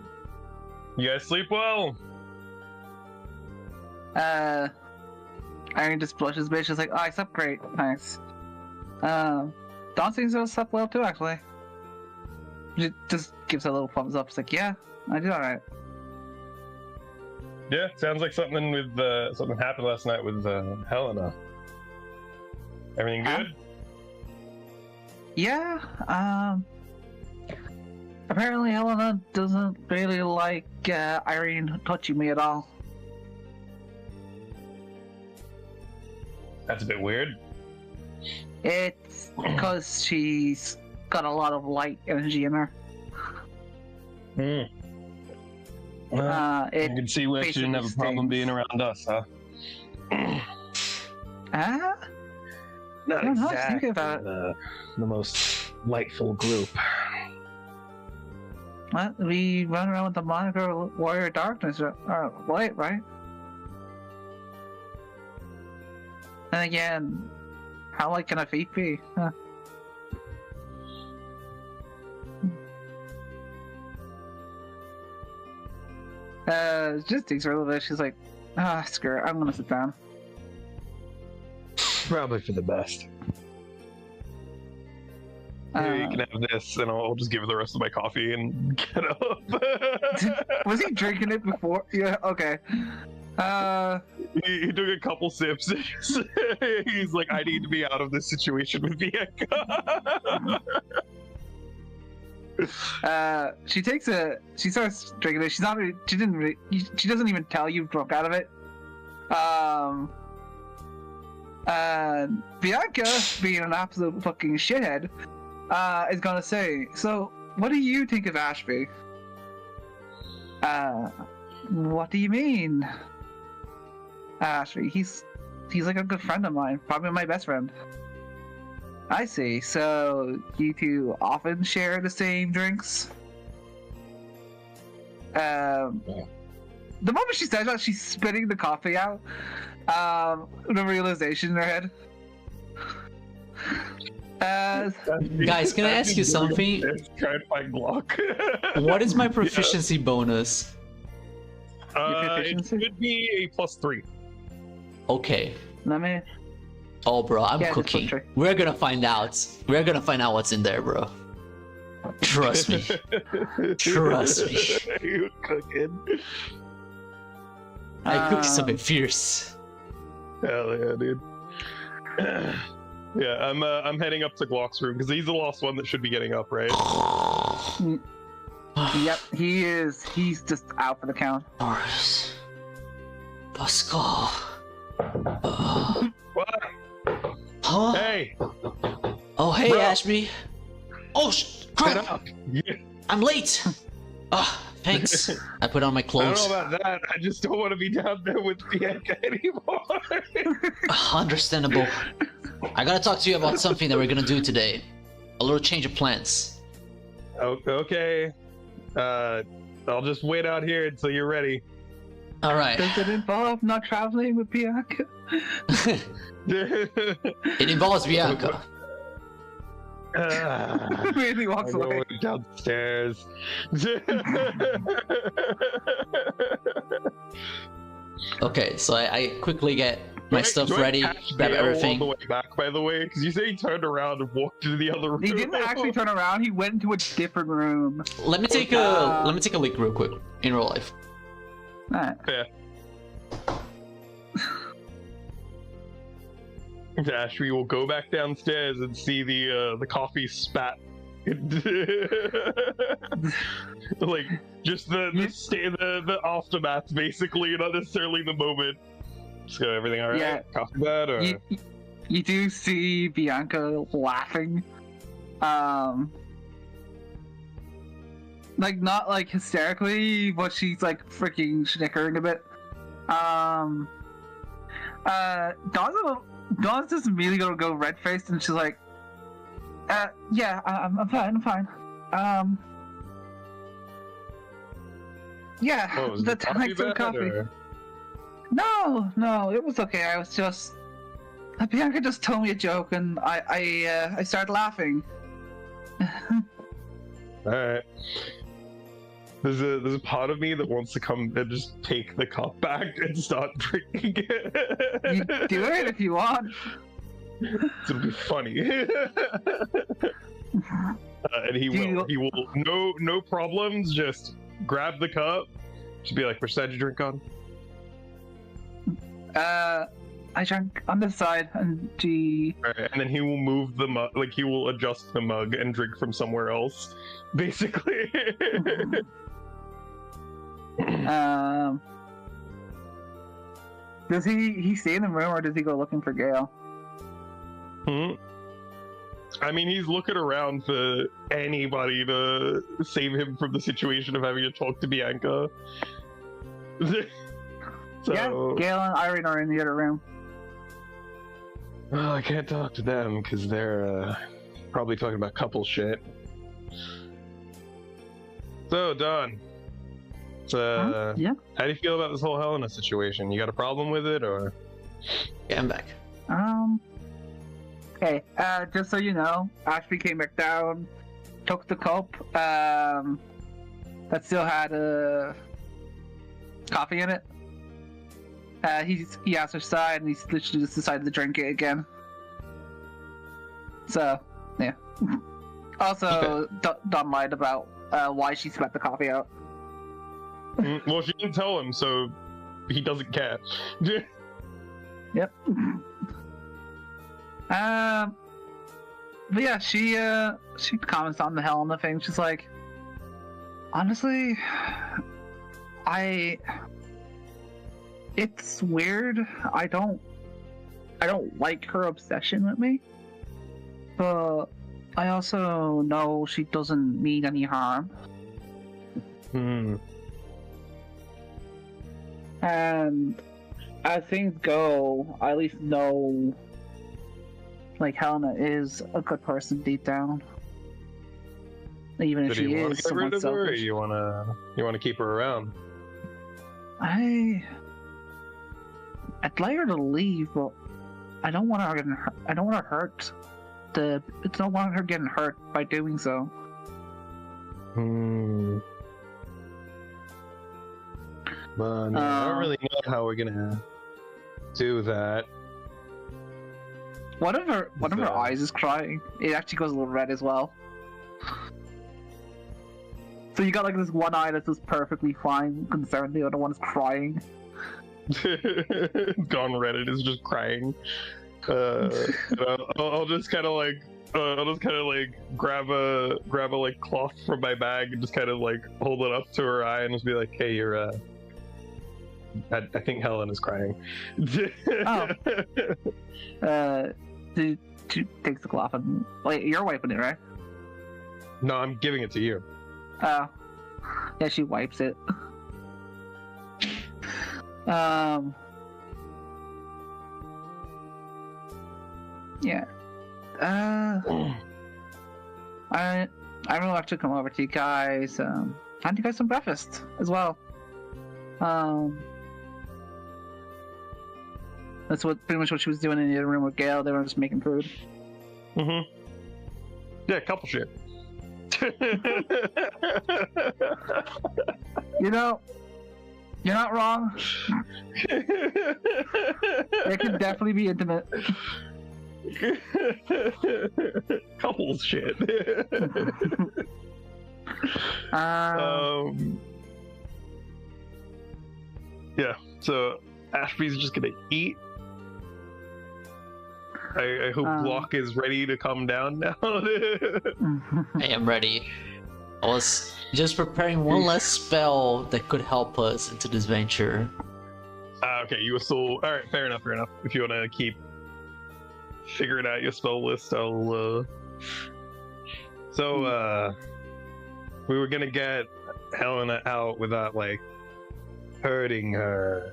guys sleep well? Irene just blushes a bit. She's like, "Oh, I slept great. Nice." Dawn seems to have slept well too, actually. She just gives a little thumbs up. She's like, "Yeah, I did all right." Yeah, sounds like something with something happened last night with Helena. Everything good? Yeah. Apparently Helena doesn't really like Irene touching me at all. That's a bit weird. It's because she's got a lot of light energy in her. Well, It you can see why she didn't have a problem stings. being around us, huh? I Not don't know, exactly think about the most lightful group. What? We run around with the moniker Warrior Darkness or Light, right? And again, how light can a feat be? Huh. Just takes her a little bit. She's like, screw it, I'm gonna sit down. Probably for the best. Here, you can have this, and I'll just give her the rest of my coffee and get up. Was he drinking it before? Yeah, okay. He took a couple sips. He's like, I need to be out of this situation with Bianca. She starts drinking it. She doesn't even tell you drunk out of it. Bianca, being an absolute fucking shithead, is gonna say, "So, what do you think of Ashby?" What do you mean? Ashby, he's like a good friend of mine, probably my best friend. I see. So, you two often share the same drinks? The moment she says that, she's spitting the coffee out. The realization in her head. Guys, can I ask you something? Try and find Glock. What is my proficiency bonus? It should be a +3. Okay. Let me. Oh, bro, I'm Yeah, just cooking. butcher. We're gonna find out. We're gonna find out what's in there, bro. Trust me. Trust me. You cooking? I cooked something fierce. Hell yeah, dude. Yeah, I'm heading up to Glock's room because he's the last one that should be getting up, right? Yep, he is. He's just out for the count. Boris. Pascal. What? Huh? Hey, Oh, hey, bro. Ashby. Oh, get crap! up! Yeah, I'm late. Thanks. I put on my I don't clothes. know about that. I just don't want to be down there with Bianca anymore. Understandable. I gotta talk to you about something that we're gonna do today. A little change of plans. Okay. I'll just wait out here until you're ready. All right. Does it involve not traveling with Bianca? It involves Bianca. Really I'm walks away. going downstairs. Okay, so I quickly get my stuff Do I ready, catch grab Dale everything. all the way back, by the way, because you say he turned around and walked into the other room. He didn't actually turn around. He went into a different room. Let me take a leak real quick in real life. Alright. Yeah. Ashby will go back downstairs and see the coffee spat. Like just the aftermath, basically, not necessarily the moment. So everything all right? Yeah. Coffee bad or? You do see Bianca laughing. Like not like hysterically, but she's like freaking snickering a bit. Dawn's just immediately gonna go red faced and she's like, yeah, I'm fine. Yeah, What, was the coffee thanks for the bad, coffee. or- No, it was okay. I was just Bianca just told me a joke and I started laughing. All right. There's a part of me that wants to come and just take the cup back and start drinking it. You do it if you want. It'll be funny. And he Do will. He will. No problems. Just grab the cup. Just be like, "Which side you drink on?" I drank on this side, and she. Right, and then he will move the mug. Like he will adjust the mug and drink from somewhere else. Basically. Does he stay in the room or does he go looking for Gale? I mean, he's looking around for anybody to save him from the situation of having to talk to Bianca. So, Yeah, Gale and Irene are in the other room. well, I can't talk to them because they're probably talking about couple shit. So, Don. Yeah. How do you feel about this whole Helena situation? You got a problem with it, or? Yeah, I'm back. Okay, just so you know, Ashby came back down, took the cup, that still had coffee in it. He asked her side, and he's literally just decided to drink it again. So, yeah. Also, Okay. Don lied about why she spat the coffee out. Well, she didn't tell him, so he doesn't care. Yep. But yeah, she comments on the Helena thing. She's like, honestly, it's weird. I don't like her obsession with me, but I also know she doesn't mean any harm. And as things go, I at least know, like, Helena is a good person deep down. Even if Did she you want is to get rid somewhat of her, or selfish. you wanna keep her around? I'd like her to leave, but I don't want her getting hurt. I don't want her hurt. I don't want her getting hurt by doing so. But I don't really know how we're gonna do that. One of her So- eyes is crying. It actually goes a little red as well. So you got like this one eye that's just perfectly fine, concerned. The other one's crying. Gone Reddit is just crying. I'll just kind of like grab a like cloth from my bag and just kind of like hold it up to her eye and just be like, "Hey, you're I think Helen is crying." She takes the cloth and wait, you're wiping it, right? No, I'm giving it to you. Oh, yeah, she wipes it. Yeah. I really like to come over to you guys. Find you guys some breakfast as well. That's pretty much what she was doing in the other room with Gale. They were just making food. Yeah, couple shit. You know, you're not wrong. It could definitely be intimate. Couples shit. Yeah, so Ashby's just gonna eat. I hope Glock is ready to come down now. I am ready. I was just preparing one less spell that could help us into this venture. Okay, you were still... Alright, fair enough. If you want to keep figuring out your spell list, I'll... So, we were gonna get Helena out without, like, hurting her.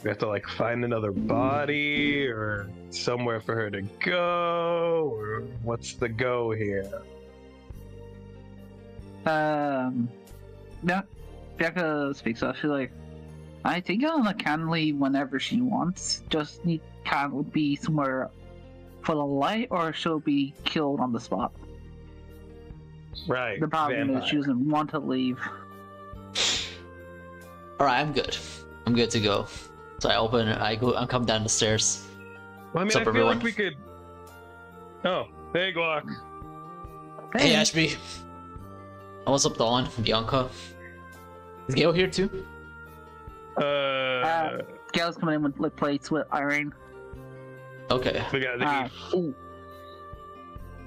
We have to, like, find another body, or somewhere for her to go, or what's the go here? Yeah, Becca speaks up. She's like, I think Helena can leave whenever she wants. Just can't be somewhere full of light, or she'll be killed on the spot. Right. The problem is she doesn't want to leave. Alright, I'm good. I'm good to go. So I come down the stairs. Well, I mean, What's I up, feel everyone? like we could. Oh, hey, Glock. Hey, Ashby. Oh, what's up, Dawn? Bianca? Is Gale here too? Gail's coming in with like plates with Irene. Okay. We got the food.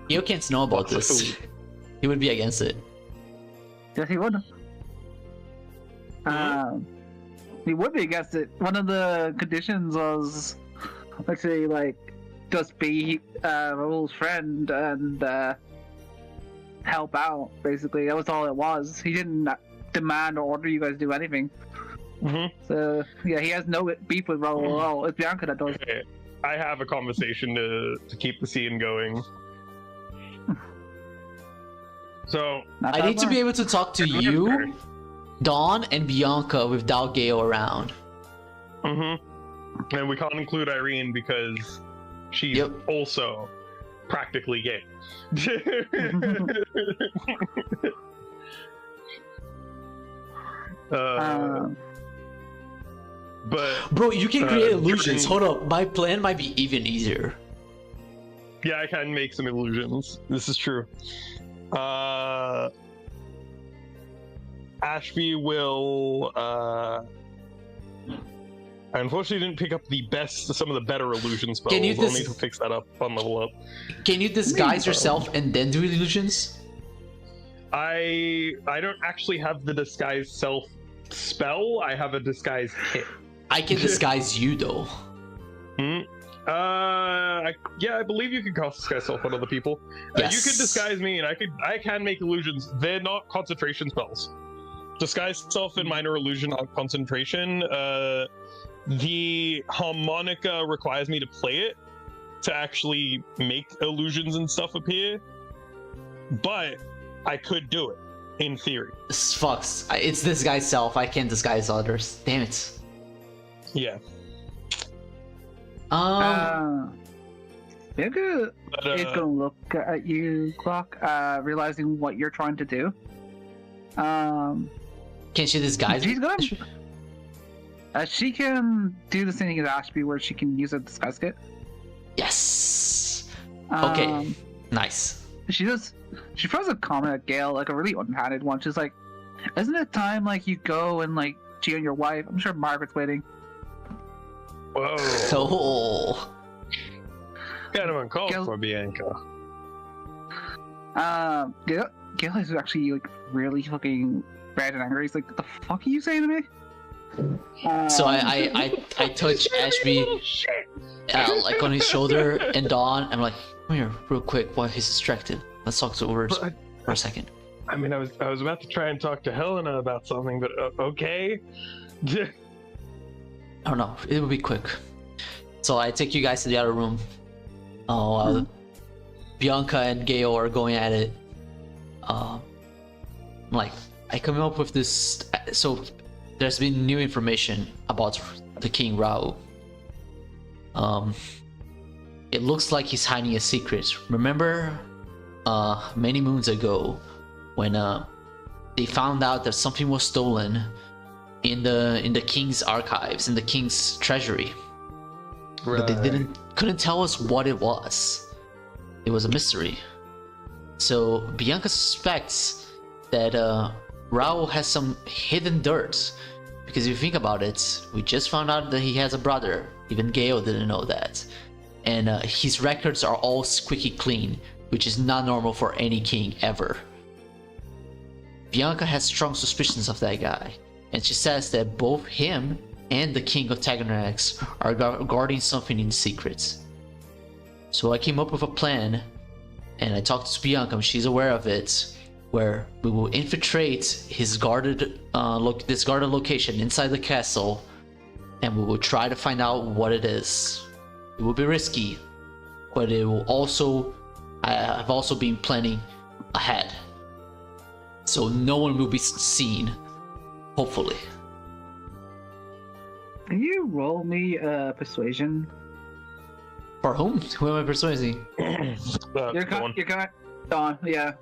Gale can't know about Lots of this. food. He would be against it. Yes, he would. He would be against it. One of the conditions was actually like just be Raul's friend and help out. Basically, that was all it was. He didn't demand or order you guys to do anything. So yeah, he has no beef with Raul at all. It's Bianca that does. Okay. I have a conversation to keep the scene going. So Not I that need to far. be able to talk to you, Dawn, and Bianca without Gale around. and we can't include Irene because she's Yep. also practically gay. But Bro, you can create illusions. Jordan- Hold up, my plan might be even easier. yeah, I can make some illusions. This is true. Ashby will. I unfortunately didn't pick up some of the better illusion spells. Can you I'll need to fix that up on level up. Can you disguise yourself and then do illusions? I don't actually have the disguise self spell. I have a disguise kit. I can disguise you though. Yeah, I believe you can cast disguise self on other people. Yes. You could disguise me, and I can make illusions. They're not concentration spells. Disguise self and minor illusion are concentration. The harmonica requires me to play it to actually make illusions and stuff appear, but I could do it in theory. Fucks. It's this guy's self. I can't disguise others. Damn it. Yeah. Bianca But, is gonna look at you, Clock, realizing what you're trying to do. Can she disguise She's me? gonna. She can do the same thing as Ashby, where she can use a disguise kit. Yes. Okay. Um, Nice. She throws a comment at Gale, like a really unhanded one. She's like, "Isn't it time like you go and like cheat on your wife? I'm sure Margaret's waiting." whoa. Oh. Kind of uncalled Gil- for, Bianca. Gale is actually like really fucking red and angry. He's like, "What the fuck are you saying to me?" So I touch Ashby like on his shoulder and Dawn. I'm like, come here, real quick, while he's distracted. Let's talk to over But for a second. I mean, I was about to try and talk to Helena about something, but okay. Oh no, it will be quick. So I take you guys to the other room. Bianca and Gale are going at it. Like I come up with this. So there's been new information about the King Rao. It looks like he's hiding a secret. Remember, many moons ago, when they found out that something was stolen in the king's archives, in the king's treasury, but they couldn't tell us what it was. It was a mystery. So Bianca suspects that Raul has some hidden dirt, because if you think about it, we just found out that he has a brother. Even Gale didn't know that, and his records are all squeaky clean, which is not normal for any king ever. Bianca has strong suspicions of that guy, and she says that both him and the King of Tagarnax are guarding something in secret. So I came up with a plan, and I talked to Bianca, and she's aware of it, where we will infiltrate his guarded location inside the castle, and we will try to find out what it is. It will be risky, but it will also, I have also been planning ahead, so no one will be seen, hopefully. Can you roll me persuasion? For whom? Who am I persuading? You're Dawn. Dawn, yeah.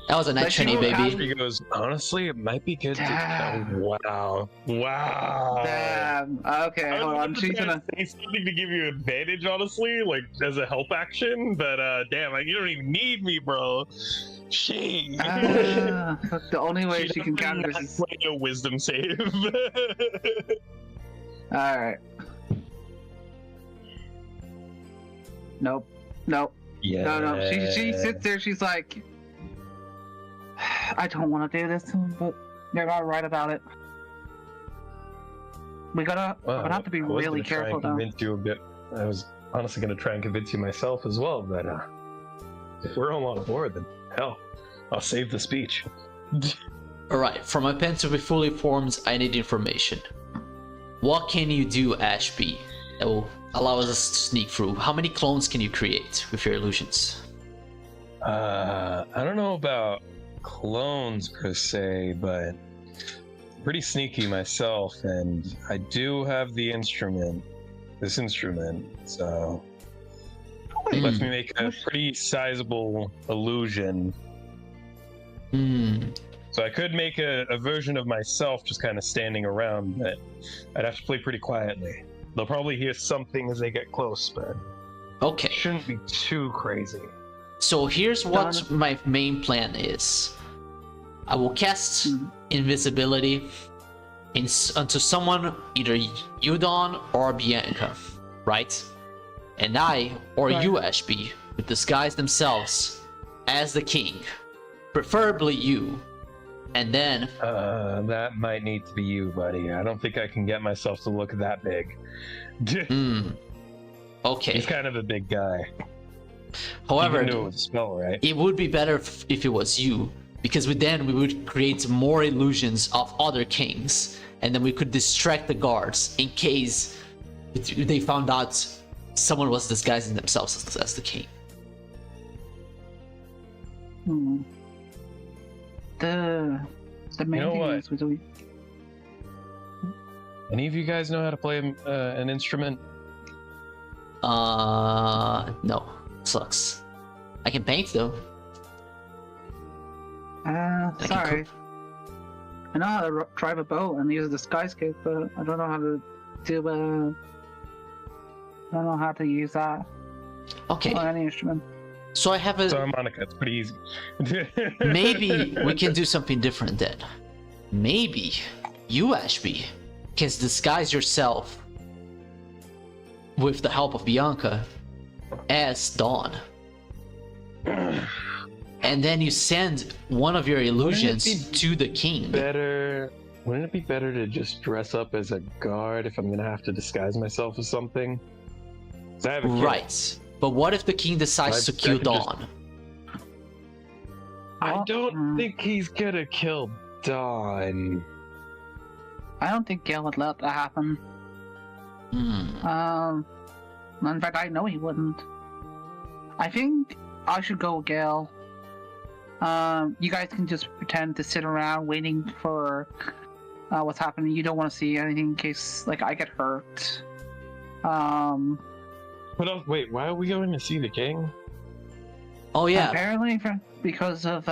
That was a nat But she 20, will have- baby. He goes, honestly, it might be good to. Damn. Oh, wow. Damn. Okay, I was hold on. about to She's try gonna. to say something to give you advantage, honestly, like as a help action, but damn, like, you don't even need me, bro. Shit. The only way she can counter this is. play a wisdom save. All right. Nope. Nope. Yeah. No. She sits there. She's like, I don't want to do this, but you're not right about it. We're gonna have to be I was really gonna try and careful now. convince you a bit. I was honestly going to try and convince you myself as well, but if we're all on board, then hell, I'll save the speech. Alright, for my pen to be fully formed, I need information. What can you do, Ashby, that will allow us to sneak through? How many clones can you create with your illusions? I don't know about clones per se, but pretty sneaky myself, and I do have this instrument, so it lets me make a pretty sizable illusion. So I could make a version of myself just kind of standing around, but I'd have to play pretty quietly. They'll probably hear something as they get close, but Okay, shouldn't be too crazy. so here's what my main plan is. I will cast invisibility onto someone, either you, Dawn, or Bianca, right? And I, or you, Ashby, would disguise themselves as the king, preferably you, and then... That might need to be you, buddy. I don't think I can get myself to look that big. Okay. He's kind of a big guy. However, You knew it was a spell, right? it would be better if it was you, because then we would create more illusions of other kings, and then we could distract the guards in case they found out someone was disguising themselves as the king. The main know thing what? is we Any of you guys know how to play an instrument? No. Sucks. I can paint though. sorry. I know how to drive a boat and use a disguise kit, but I don't know how to do I don't know how to use that Okay. or any instrument. So I have It's a... harmonica. It's pretty easy. Maybe we can do something different then. Maybe you, Ashby, can disguise yourself with the help of Bianca as Dawn. And then you send one of your illusions to the king. Wouldn't it be better to just dress up as a guard if I'm gonna have to disguise myself as something? 'Cause I have a kid. Right. But what if the king decides to I kill could just- Dawn? I don't Mm. think he's gonna kill Dawn. I don't think Gale would let that happen. In fact, I know he wouldn't. I think I should go with Gale. You guys can just pretend to sit around waiting for what's happening. You don't want to see anything in case, like, I get hurt. What else? Wait, why are we going to see the king? Oh yeah. Apparently, because of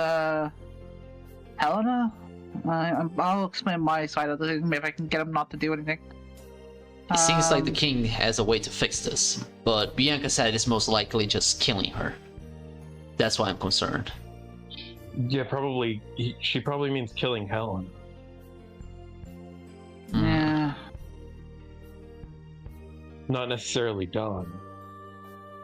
Helena. I'll explain my side of the thing if I can get him not to do anything. It seems like the king has a way to fix this, but Bianca said it's most likely just killing her. That's why I'm concerned. Yeah, probably. She probably means killing Helen. Yeah. Not necessarily Dawn.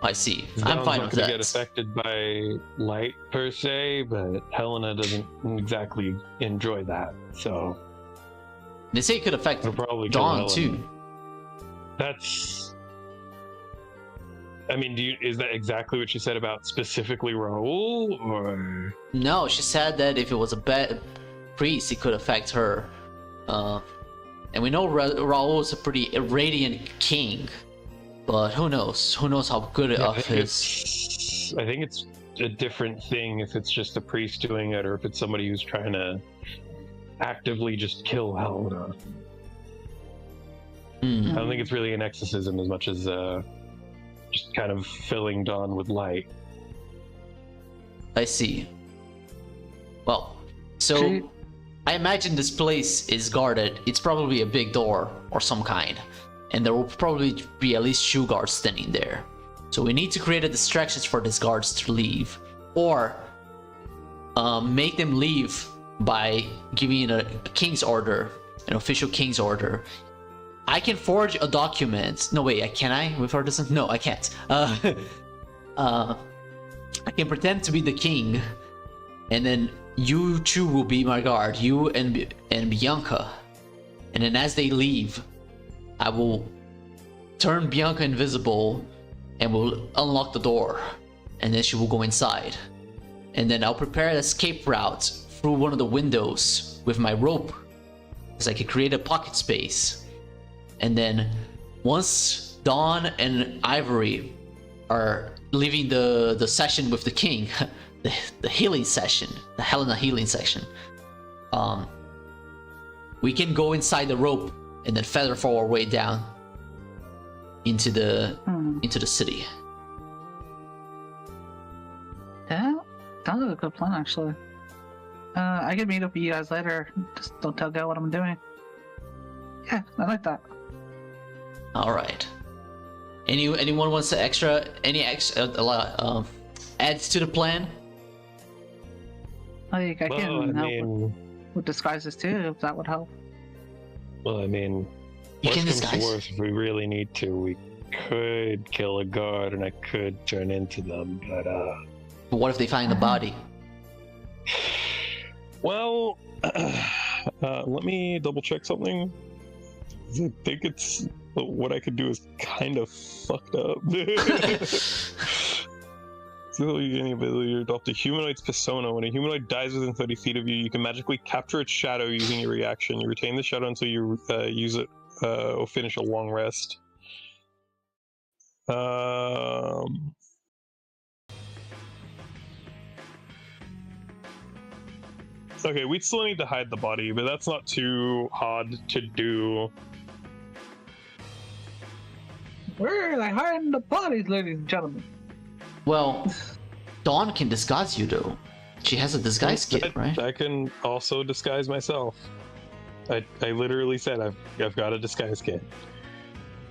I see. I'm Dawn's fine not with gonna that. get affected by light per se, but Helena doesn't exactly enjoy that. So They say it could affect it'll probably kill Dawn Helen. too. That's. I mean, is that exactly what she said about specifically Raoul, or? No, she said that if it was a bad priest, it could affect her. And we know Raoul is a pretty radiant king, but who knows? Who knows how good Yeah, of his... I think it's a different thing if it's just a priest doing it, or if it's somebody who's trying to actively just kill Helena. I don't think it's really an exorcism as much as just kind of filling Dawn with light. I see. Well, so She- I imagine this place is guarded. It's probably a big door or some kind, and there will probably be at least 2 guards standing there. So we need to create a distraction for these guards to leave, or make them leave by giving a king's order, an official king's order. I can forge a document. No, wait, can I? With artisan? No, I can't. I can pretend to be the king, and then you 2 will be my guard, you and Bianca. And then as they leave, I will turn Bianca invisible and will unlock the door, and then she will go inside. And then I'll prepare an escape route through one of the windows with my rope, because I can create a pocket space. And then once Dawn and Ivory are leaving the session with the king, the healing session, the Helena healing section, we can go inside the rope and then feather fall our way down into the city. Yeah, sounds like a good plan, actually. I can meet up with you guys later. Just don't tell Gail what I'm doing. Yeah, I like that. All right. Anyone wants to adds to the plan? Like, I Well, can I help mean, with disguises too, if that would help. well, I mean, You worst can comes to disguise. worst, if we really need to, we could kill a guard and I could turn into them, but But what if they find the body? well, let me double check something. I think it's what I could do is kind of fucked up. So you gain the ability to adopt a humanoid's persona. When a humanoid dies within 30 feet of you, you can magically capture its shadow using your reaction. You retain the shadow until you use it or finish a long rest. Okay, we'd still need to hide the body, but that's not too hard to do. Where are they hiding the bodies, ladies and gentlemen? Well, Dawn can disguise you though. She has a disguise kit, right? I can also disguise myself. I literally said I've got a disguise kit.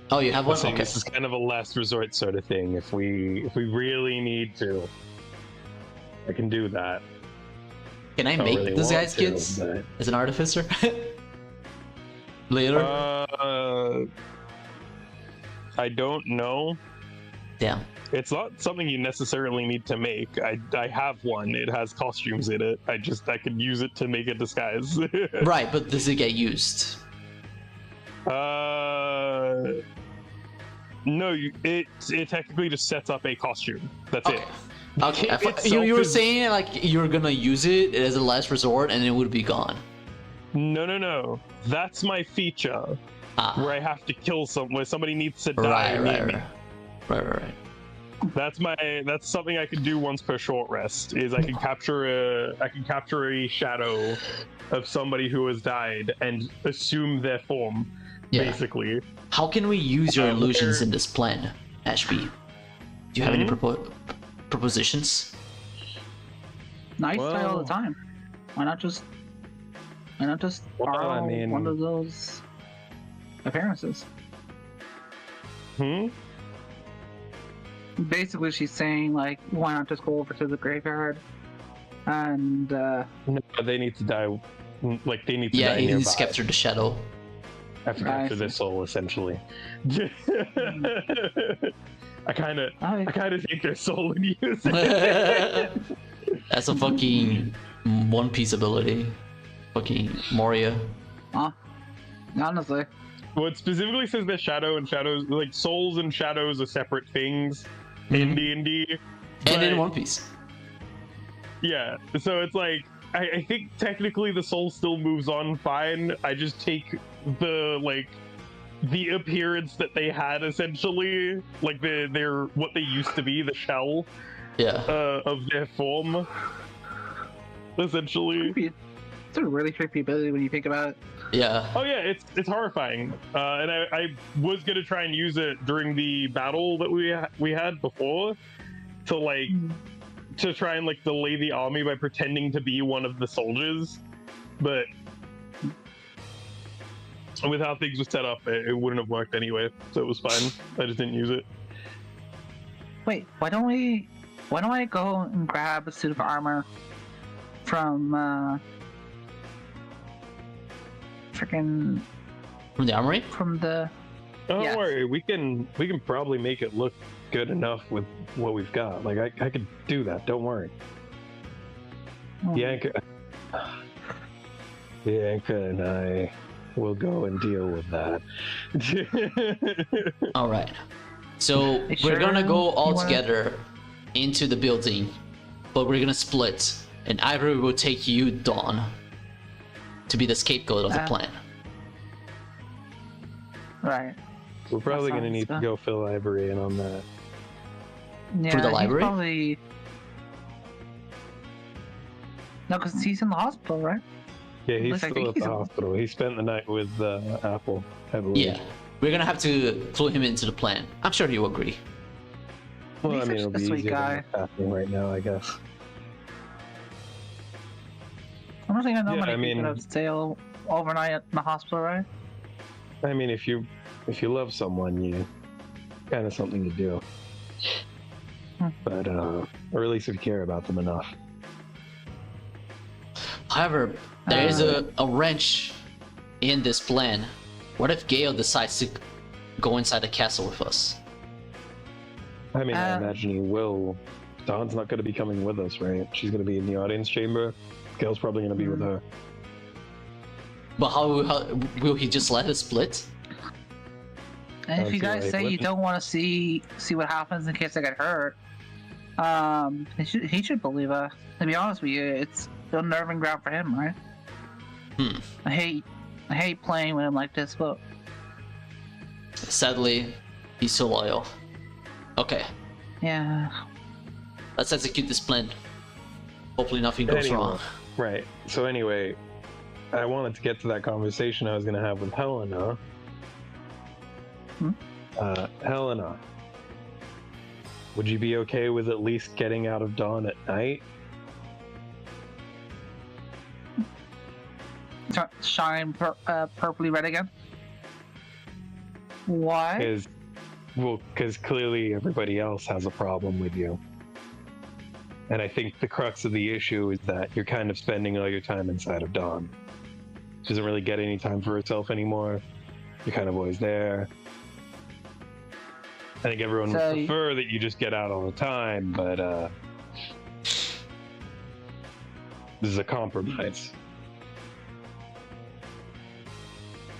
Oh, you have one? I'm saying Okay. this is kind of a last resort sort of thing. If we really need to, I can do that. Can I Don't make really disguise want to, kits but- as an artificer? Later? I don't know. Damn. It's not something you necessarily need to make. I have one. It has costumes in it. I could use it to make a disguise. Right, but does it get used? No, it technically just sets up a costume. That's Okay. it. Okay, It you were itself is- saying like you're gonna use it as a last resort and it would be gone. No. That's my feature Ah, where I have to kill where somebody needs to die. right. That's something I can do once per short rest. Is I can capture a shadow of somebody who has died and assume their form. Yeah. Basically. How can we use your illusions there- in this plan, Ashby? Do you have any propositions? Nice try all Well- the time. Why not just Well, I borrow mean- one of those appearances? Basically, she's saying like, why not just go over to the graveyard and No, they need to die. Like they need to Yeah, die he nearby. needs to capture the shadow. After I their see. soul, essentially. I kind of take their soul and use it. That's a fucking One Piece ability. Fucking Moria. honestly, Well, it specifically says that shadow and shadows, like souls and shadows, are separate things in D&D. And in but- One Piece. Yeah, so it's like I think technically the soul still moves on fine. I just take the appearance that they had essentially, like their what they used to be, the shell Yeah. of their form, essentially. creepy. It's a really creepy ability when you think about it. Yeah. Oh yeah, it's horrifying, and I was gonna try and use it during the battle that we had before to to try and like delay the army by pretending to be one of the soldiers, but with how things were set up, it wouldn't have worked anyway, so it was fine. I just didn't use it. Wait, why don't I go and grab a suit of armor from freaking From the armory? from the Don't Yes. worry, we can probably make it look good enough with what we've got. Like I could do that. Don't worry. Yanka and I will go and deal with that. All right. So You we're gonna sure go all you wanna- together into the building, but we're gonna split, and Ivory will take you, Dawn, to be the scapegoat of the plan. right. We're probably gonna sounds need to good. go fill Ivory in on that. Yeah, the he's library? Probably... No, because he's in the hospital, right? Yeah, he's Looks like still at he's the a- hospital. He spent the night with Apple, I believe. Yeah, we're gonna have to clue him into the plan. I'm sure he'll agree. Well, I He's mean, such it'll a be sweet easier than guy. what's happening right now, I guess. I don't think I know Yeah, many I mean- people that stay overnight at the hospital, right? I mean, if you love someone, you kind of something to do. But or at least if you care about them enough. However, there is a wrench in this plan. What if Gale decides to go inside the castle with us? I mean, I Uh, imagine he will. Dawn's not going to be coming with us, right? She's going to be in the audience chamber. Gail's probably going to be with her. But how will he just let us split? And if I you feel guys like say you what- don't want to see what happens in case I get hurt, he should believe us. To be honest with you, it's unnerving ground for him, right? I hate playing with him like this, but Sadly, he's so loyal. Okay, yeah. let's execute this plan. Hopefully nothing goes Anyway. wrong. Right. So anyway, I wanted to get to that conversation I was going to have with Helena. Helena, would you be okay with at least getting out of Dawn at night? Shine purpley red again. Why? Because clearly everybody else has a problem with you. And I think the crux of the issue is that you're kind of spending all your time inside of Dawn. She doesn't really get any time for herself anymore. You're kind of always there. I think everyone would So prefer that you just get out all the time, but this is a compromise.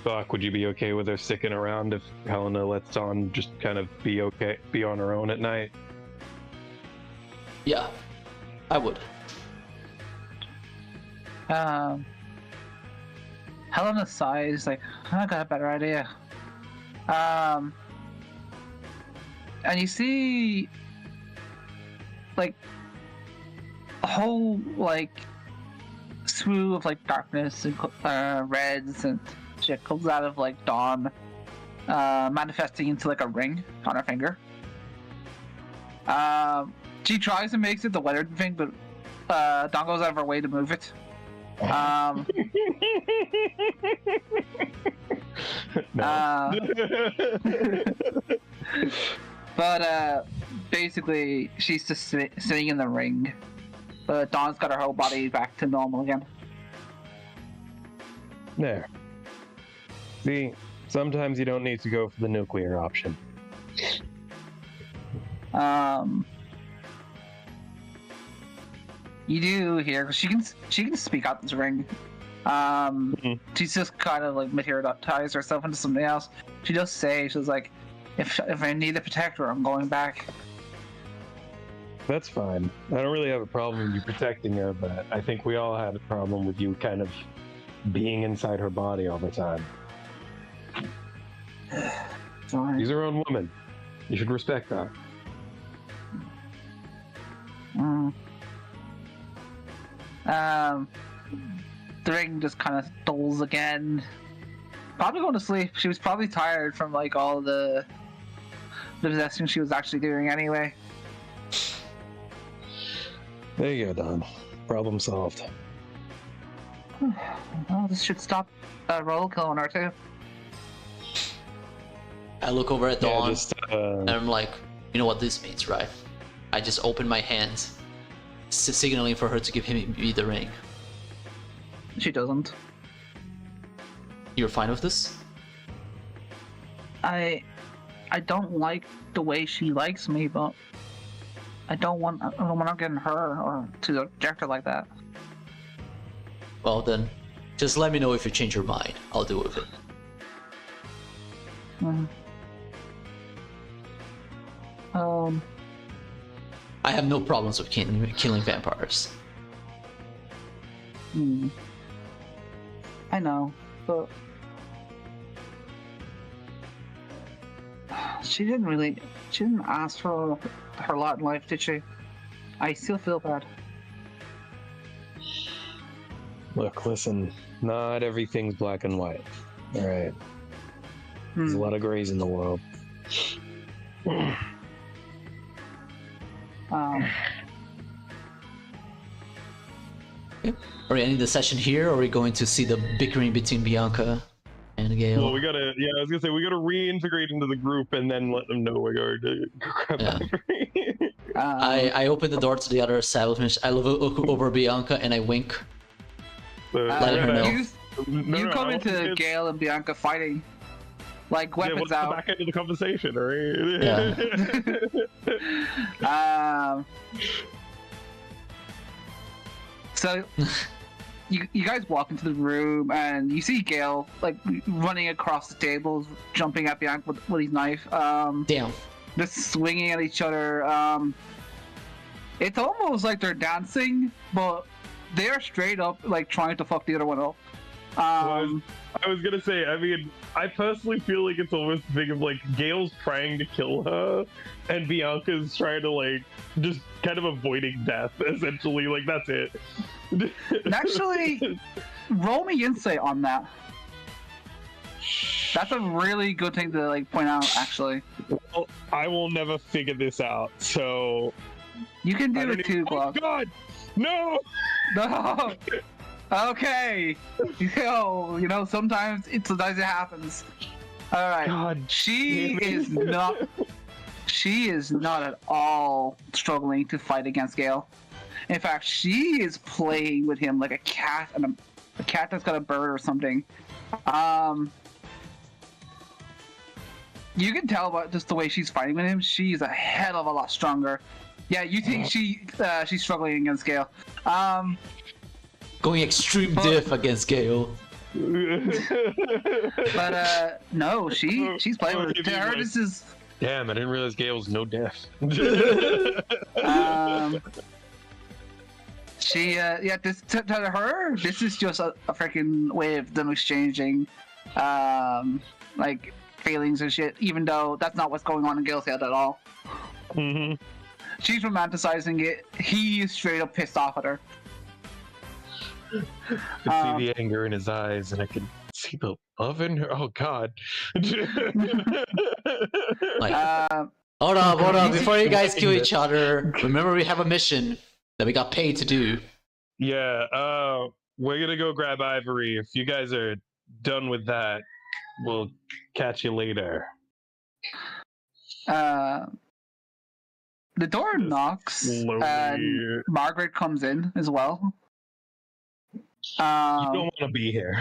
Buck, would you be okay with her sticking around if Helena lets Dawn just kind of be on her own at night? Yeah, I would. Helena sighs like, I got a better idea. And you see, like, a whole, like, slew of, like, darkness and reds and shit comes out of, like, Dawn, manifesting into, like, a ring on her finger. She tries and makes it the weathered thing, but Dawn goes out of her way to move it. No. But basically, she's just sitting in the ring. But Dawn's got her whole body back to normal again. There. See, sometimes you don't need to go for the nuclear option. You do hear, cause she can speak out this ring. She's just kind of like materialized herself into something else. She does say, she's like, if I need a protector, I'm going back. That's fine. I don't really have a problem with you protecting her, but I think we all had a problem with you kind of being inside her body all the time. Sorry. She's her own woman. You should respect that. The ring just kind of dulls again. Probably going to sleep. She was probably tired from like all the possessing she was actually doing anyway. There you go, Don. Problem solved. Well, this should stop roll killing her too. I look over at Yeah, Dawn just and I'm like, you know what this means, right? I just open my hands, signaling for her to give me the ring. She doesn't. You're fine with this? I don't like the way she likes me, but I don't want getting her or to reject her like that. Well then, just let me know if you change your mind. I'll deal with it. I have no problems with killing vampires. I know, but she didn't ask for her lot in life, did she? I still feel bad. look, listen. Not everything's black and white. All right. There's a lot of grays in the world. Are we ending the session here, or are we going to see the bickering between Bianca and Gale? Well, I was gonna say we gotta reintegrate into the group and then let them know we're going to grab Ivory. I open the door to the other establishment. I look over Bianca and I wink. Let her know. You come into Gale and Bianca fighting, like weapons what's out. the back end of the conversation, right? So you guys walk into the room and you see Gale like running across the tables, jumping at Bianca with his knife. Damn. Just swinging at each other. It's almost like they're dancing, but they're straight up like trying to fuck the other one up. I was gonna say, I mean, I personally feel like it's almost a thing of like Gale's trying to kill her, and Bianca's trying to like just kind of avoiding death, essentially. Like that's it. Actually, roll me insight on that. That's a really good thing to like point out. Actually, Well, I will never figure this out, so you can do it too, Oh Glock. God, no! No. Okay. Sometimes it happens. All right. God, She damn it. is not. She is not at all struggling to fight against Gale. In fact, she is playing with him like a cat and a cat that's got a bird or something. You can tell by just the way she's fighting with him. She's a hell of a lot stronger. Yeah, you think she's struggling against Gale. Going extreme diff against Gale. But no, she's playing with it. To her, this is Damn, I didn't realize Gale was no death. this to her, this is just a freaking way of them exchanging like feelings and shit, even though that's not what's going on in Gale's head at all. Mm-hmm. She's romanticizing it. He is straight up pissed off at her. I could see the anger in his eyes, and I could see the love in her. Oh God! Like, hold on, before you guys kill each other, remember we have a mission that we got paid to do. Yeah, we're gonna go grab Ivory. If you guys are done with that, we'll catch you later. The door knocks, Slowly. and Margaret comes in as well. You don't want to be here.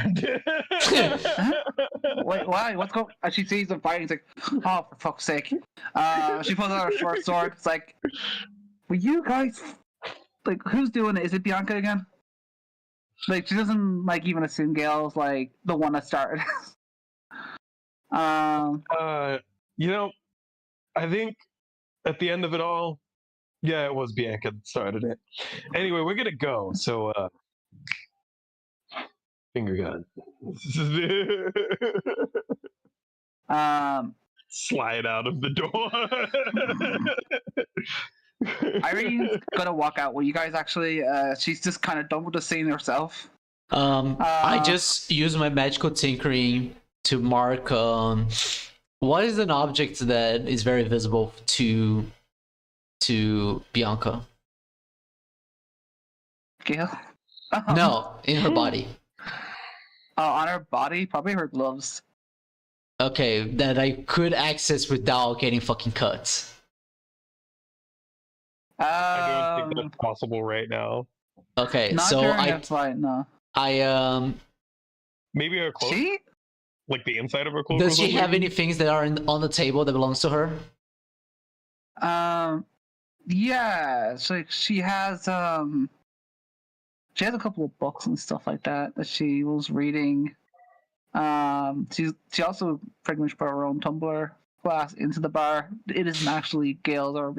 Wait, why? What's going? She sees them fighting. It's like, oh, for fuck's sake! She pulls out her short sword. It's like, will you guys, like, who's doing it? Is it Bianca again? Like, she doesn't like even assume Gale's like the one that started. I think at the end of it all, yeah, it was Bianca that started it. Anyway, we're gonna go. So, finger gun. Slide out of the door. Irene's gonna walk out. Well, you guys actually, she's just kind of done with the scene herself. I just use my magical tinkering to mark what is an object that is very visible to Bianca. Gail? No, in her body. On her body, probably her gloves. Okay, that I could access without getting fucking cut. I don't think that's possible right now. Okay, Not so during a fight, no. I Maybe her clothes, She? like the inside of her clothes. does or she have something? any things that are on the table that belongs to her? Yeah. She has a couple of books and stuff like that she was reading. She also pretty much brought her own tumbler glass into the bar. It isn't actually Gail's or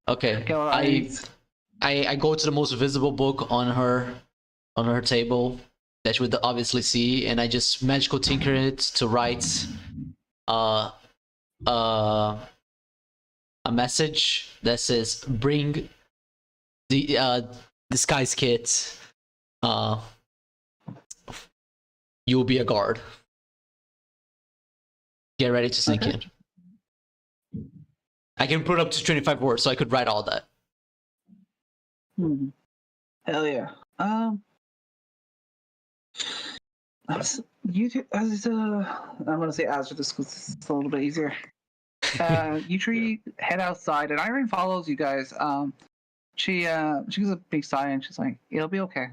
Okay, Gail or I Irene's. I go to the most visible book on her table that you would obviously see, and I just magical tinker it to write uh uh a message that says bring the disguise kit. You'll be a guard. Get ready to sneak Okay. in. I can put up to 25 words, so I could write all that. Hell yeah. You two, I'm gonna say Azure just because it's a little bit easier. You three head outside, and Irene follows you guys. She gives a big sigh and she's like, "It'll be okay."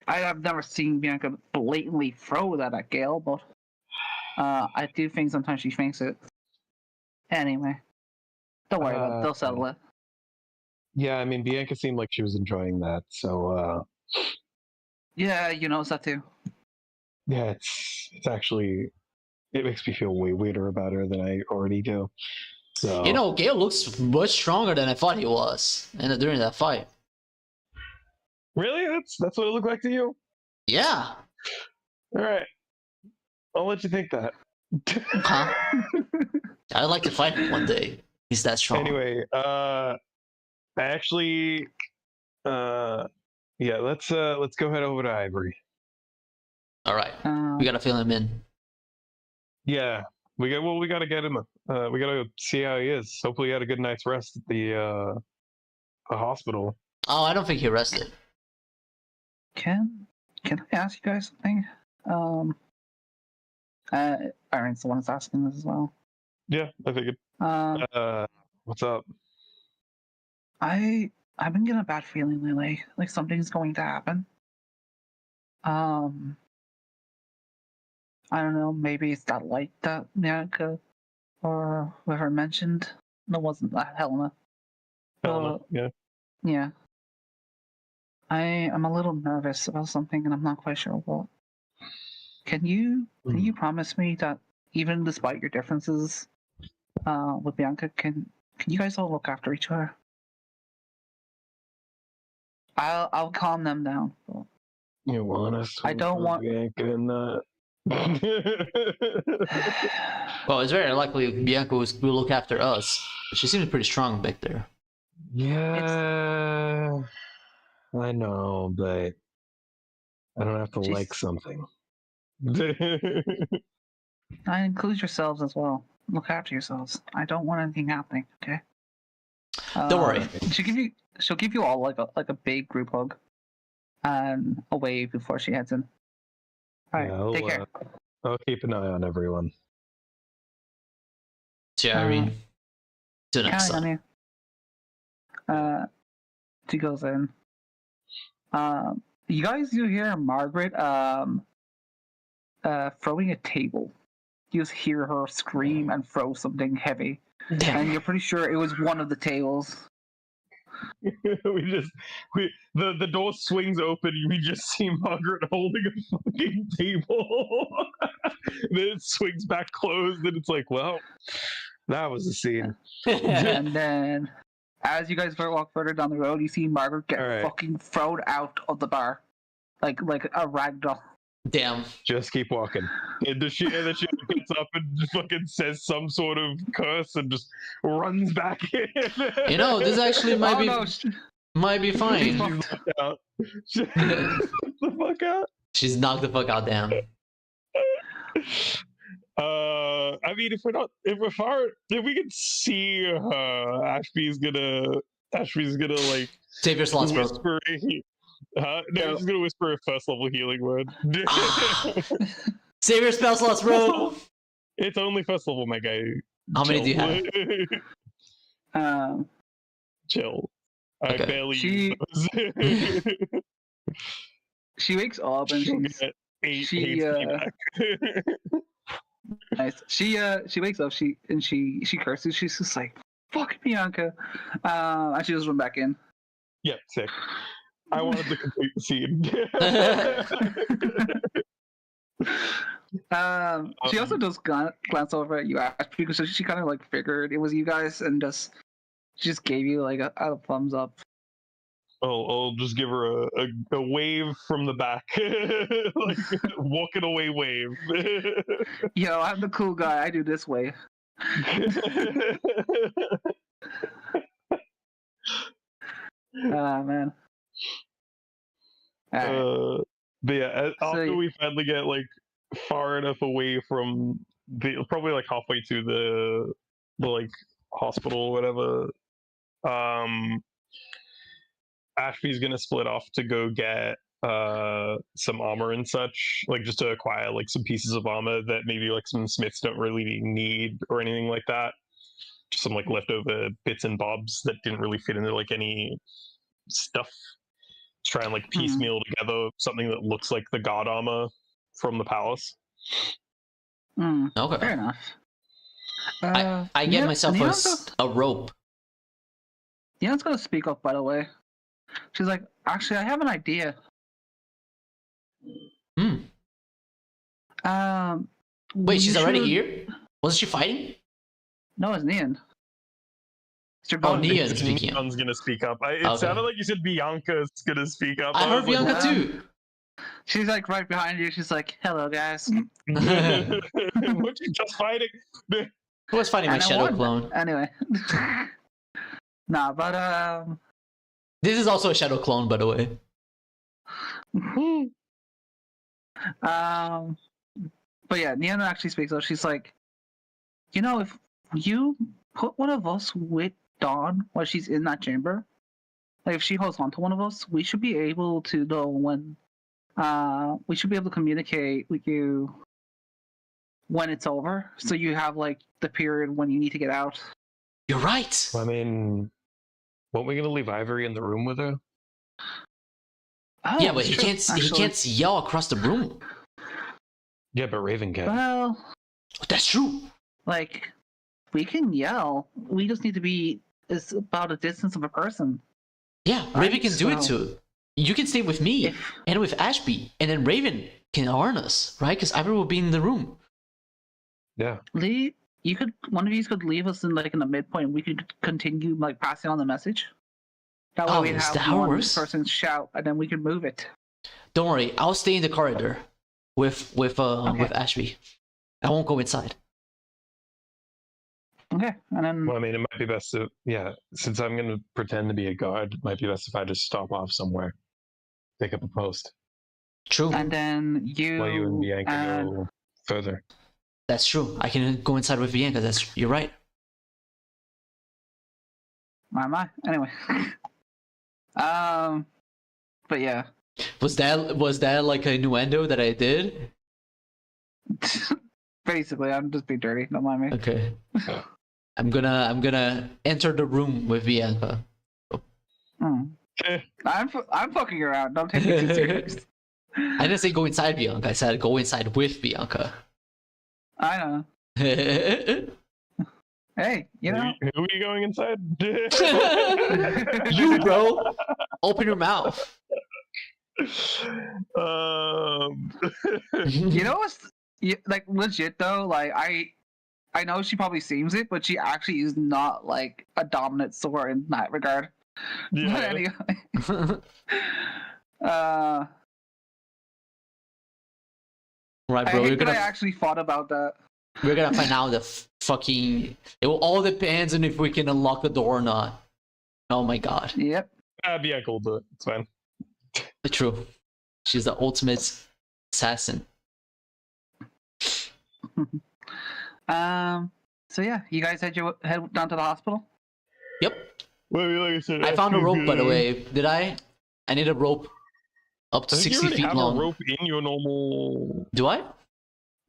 I've never seen Bianca blatantly throw that at Gale, but I do think sometimes she thinks it. Anyway, don't worry about it. They'll settle it. Yeah, I mean, Bianca seemed like she was enjoying that, so Yeah, you notice that too. yeah, it's actually, it makes me feel way weirder about her than I already do. So You know, Gale looks much stronger than I thought he was during that fight. really, that's what it looked like to you. Yeah. All right, I'll let you think that. Huh? I'd like to fight him one day. He's that strong. Anyway, I actually, yeah, let's go head over to Ivory. All right. We gotta fill him in. Yeah, we gotta get him. We gotta see how he is. Hopefully, he had a good night's rest at the hospital. Oh, I don't think he rested. Can I ask you guys something? Irene's the one that's asking this as well. Yeah, I figured. What's up? I've been getting a bad feeling lately, like something's going to happen. I don't know, maybe it's that light that Bianca or whoever mentioned. No, wasn't that Helena. Helena, yeah. Yeah. I'm a little nervous about something and I'm not quite sure what. Can you promise me that even despite your differences with Bianca, can you guys all look after each other? I'll calm them down. But You want us? I don't want. Bianca and Well, it's very likely Bianca will look after us. She seems pretty strong back there. Yeah, I know, but I don't have to She's- like something. I include yourselves as well. Look after yourselves. I don't want anything happening. Okay. Don't worry. She'll give you all like a big group hug, and a wave before she heads in. All right. Yeah, Take care. I'll keep an eye on everyone. See you, Irene. Till next Counting time. on you. She goes in. You guys do hear Margaret throwing a table. You just hear her scream and throw something heavy, and you're pretty sure it was one of the tables. The door swings open. We just see Margaret holding a fucking table. Then it swings back closed, and it's like, well, That was the scene. And then, as you guys walk further down the road, you see Margaret get All right. fucking thrown out of the bar, like a ragdoll. Damn. Just keep walking. and then she gets up and just fucking says some sort of curse and just runs back in. You know, this actually might Oh be no! might be fine. out. the fuck out. She's knocked the fuck out. Damn. I mean, if we can see her, Ashby's gonna Ashby's gonna like Save your slots, bro. whisper. No, she's gonna whisper a first level healing word. Save your spell slots, bro. It's only first level, my guy. How many do you have? Um, Chill. I Okay. barely She- use those. she wakes up and She'll she's get 8 she, HP back. nice. She wakes up. She curses. She's just like, "Fuck Bianca," and she just went back in. Yeah, sick. I wanted to complete the scene. She also does glance over at you, Ash, because she kind of like figured it was you guys, and she just gave you like a thumbs up. I'll just give her a wave from the back, like walking away wave. Yo, I'm the cool guy. I do this way. Man. Alright. But yeah, after So- we finally get like far enough away from probably like halfway to the like hospital or whatever, Ashby's gonna split off to go get some armor and such, like just to acquire like some pieces of armor that maybe like some smiths don't really need or anything like that. Just some like leftover bits and bobs that didn't really fit into like any stuff. Try and like piecemeal together something that looks like the god armor from the palace. Okay. Fair enough. I get myself Neon's a rope. gonna speak up, by the way. She's like, actually, I have an idea. Wait, she's already should- here? Wasn't she fighting? No, it's Neon. It's your Oh, god. Neon It's speaking. Neon's gonna speak up. It Okay. sounded like you said Bianca's gonna speak up. I heard was like, Bianca "Wow." too. She's like right behind you. She's like, "Hello, guys." Weren't you just fighting? Who was fighting my And I shadow won. clone? Anyway. Nah, but This is also a shadow clone, by the way. but yeah, Neon actually speaks up. She's like, if you put one of us with Dawn while she's in that chamber, like if she holds on to one of us, we should be able to know when. We should be able to communicate with you when it's over, so you have like the period when you need to get out. You're right. I mean, weren't we gonna leave Ivory in the room with her? Oh, Yeah, but that's he true, can't. He actually. can't yell across the room. Yeah, but Raven can. Well, That's true. like we can yell. We just need to be about a distance of a person. Yeah, Right, Raven can do it so- too. You can stay with me If and with Ashby, and then Raven can harness, right? Because Ivory will be in the room. Yeah. one of you could leave us in the midpoint. We could continue like passing on the message. That way Oh, we'd is have that how it one works? person shout, and then we could move it. Don't worry, I'll stay in the corridor with Ashby. I won't go inside. Okay, and then Well, I mean, it might be best to, since I'm gonna pretend to be a guard, it might be best if I just stop off somewhere, pick up a post, True. and then you. while you and Bianca and- go further. That's true. I can go inside with Bianca. You're right. My. Anyway. But yeah. Was that like a innuendo that I did? Basically, I'm just being dirty. Don't mind me. Okay. I'm gonna enter the room with Bianca. I'm fucking around. Don't take me too serious. I didn't say go inside Bianca. I said go inside with Bianca. I know. Hey, Who are you going inside? You, bro. Open your mouth. You know what's like legit though? Like I know she probably seems it, but she actually is not like a dominant sword in that regard. But Yeah. anyway, Right, I bro. hate that I actually thought about that. We're gonna find out the fucking. It will all depends on if we can unlock the door or not. Oh my god. Yep. Bianca will do it. It's fine. True. She's the ultimate assassin. So yeah, you guys head down to the hospital. Yep. Well, like I said, I found a rope, by the way. Did I? I need a rope up to I think you 60 already feet have long. a rope in your normal. Do I?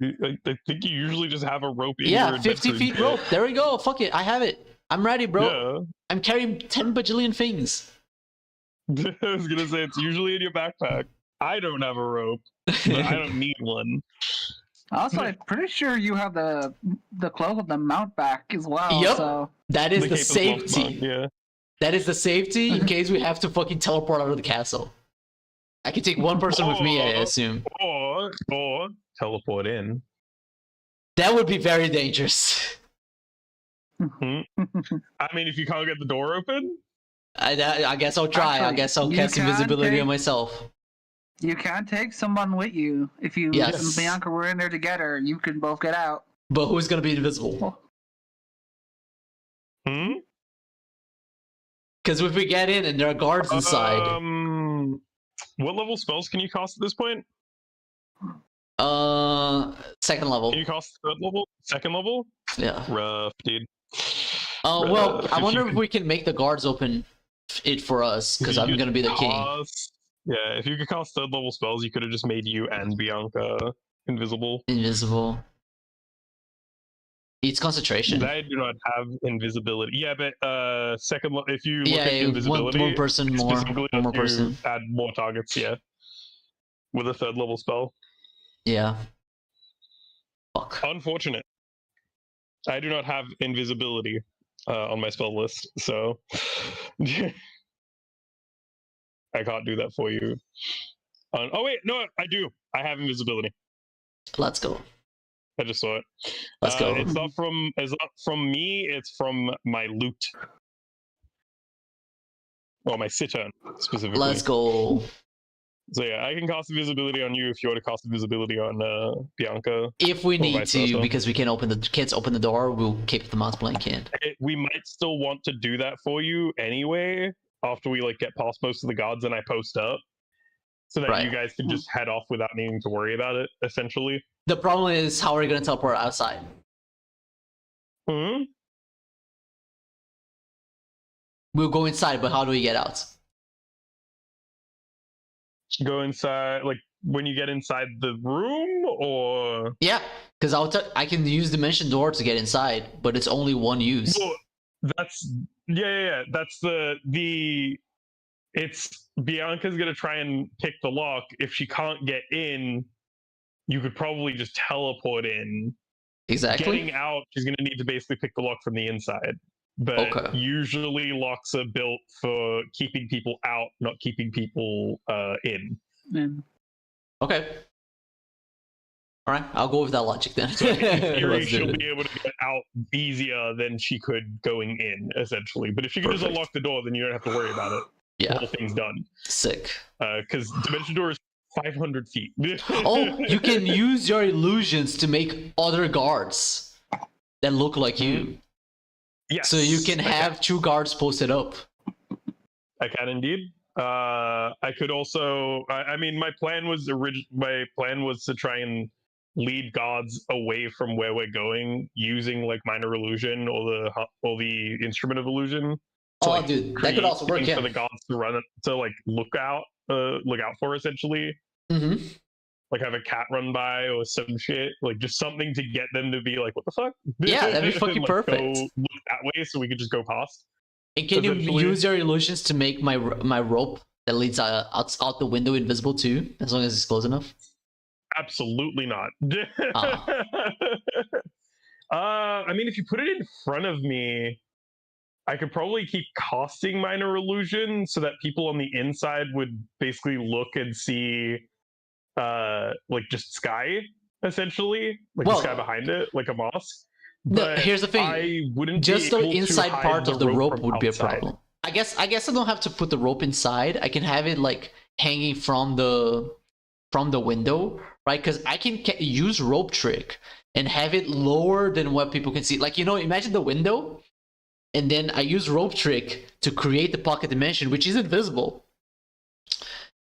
I think you usually just have a rope in Yeah, your 50 adventuring feet kit. rope. There we go. Fuck it. I have it. I'm ready, bro. Yeah. I'm carrying 10 bajillion things. I was gonna say it's usually in your backpack. I don't have a rope, but I don't need one. Also, I'm pretty sure you have the cloak of the mount back as well. Yep. So That is the Cape of safety. Lockmont, yeah. That is the safety in case we have to fucking teleport out of the castle. I can take one person with me, I assume. Or teleport in. That would be very dangerous. I mean, if you can't get the door open, I guess I'll try. I Actually, guess I'll you cast can invisibility take- on myself. you can take someone with you. If you Yes. and Bianca were in there together, you can both get out. But who's gonna be invisible? Because if we get in and there are guards inside, what level spells can you cast at this point? second level. Can you cast third level? Second level? Yeah. Rough, dude. Oh well, I if wonder you if we can make the guards open it for us, because I'm gonna be the king. Yeah, if you could cast third level spells, you could have just made you and Bianca invisible. Invisible. Eats concentration. I do not have invisibility. Yeah, but second level, if you look Yeah, at yeah, invisibility, one person more. specifically One more lets you person. add more targets. Yeah, with a third level spell. Yeah. Fuck. Unfortunate. I do not have invisibility on my spell list, so I can't do that for you. Oh wait, no, I do. I have invisibility. Let's go. I just saw it. Let's go. It's not from me. It's from my loot. Or my Cittern, specifically. Let's go. So yeah, I can cast invisibility on you if you want to cast invisibility on Bianca. If we Or need vice to, versa. because we can't open the door, we'll keep the mouse blank hand. We might still want to do that for you anyway, after we like get past most of the guards and I post up. So that Right. you guys can just head off without needing to worry about it, essentially. The problem is how are we gonna teleport outside? Hmm? We'll go inside, but how do we get out? Go inside, like when you get inside the room, or Yeah, because I can use dimension door to get inside, but it's only one use. well, that's yeah. That's the it's Bianca's gonna try and pick the lock. If she can't get in, you could probably just teleport in. Exactly. Getting out, she's gonna need to basically pick the lock from the inside. But Okay. usually locks are built for keeping people out, not keeping people in. And Okay. All right, I'll go with that logic then. So in theory, Let's do she'll it. be able to get out easier than she could going in, essentially. But if she can just Perfect. unlock the door, then you don't have to worry about it. The Yeah, whole thing's done. sick. Because Dimension Door is 500 feet. Oh, you can use your illusions to make other guards that look like you. Yes. So you can I have two guards posted up. I can indeed. I could also. I mean, my plan was to try and lead guards away from where we're going using like minor illusion or the instrument of illusion. Oh, like, dude, that create could also work. things Yeah. for the guards to run to like look out for, essentially. hmm Like have a cat run by or some shit, like just something to get them to be like, "What the fuck?" Yeah, that'd be fucking Like, perfect. Go look that way, so we could just go past. And can you Eventually- use your illusions to make my rope that leads out the window invisible too, as long as it's close enough? Absolutely not. Ah. I mean, if you put it in front of me, I could probably keep casting minor illusion so that people on the inside would basically look and see, like just sky, essentially, like Well- the sky behind it, like a mosque. No, But here's the thing. I wouldn't Just be the able to inside hide part of the rope from would be a outside. problem. I guess I don't have to put the rope inside. I can have it like hanging from the window, right? Because I can use rope trick and have it lower than what people can see. Like, you know, imagine the window, and then I use rope trick to create the pocket dimension, which is invisible,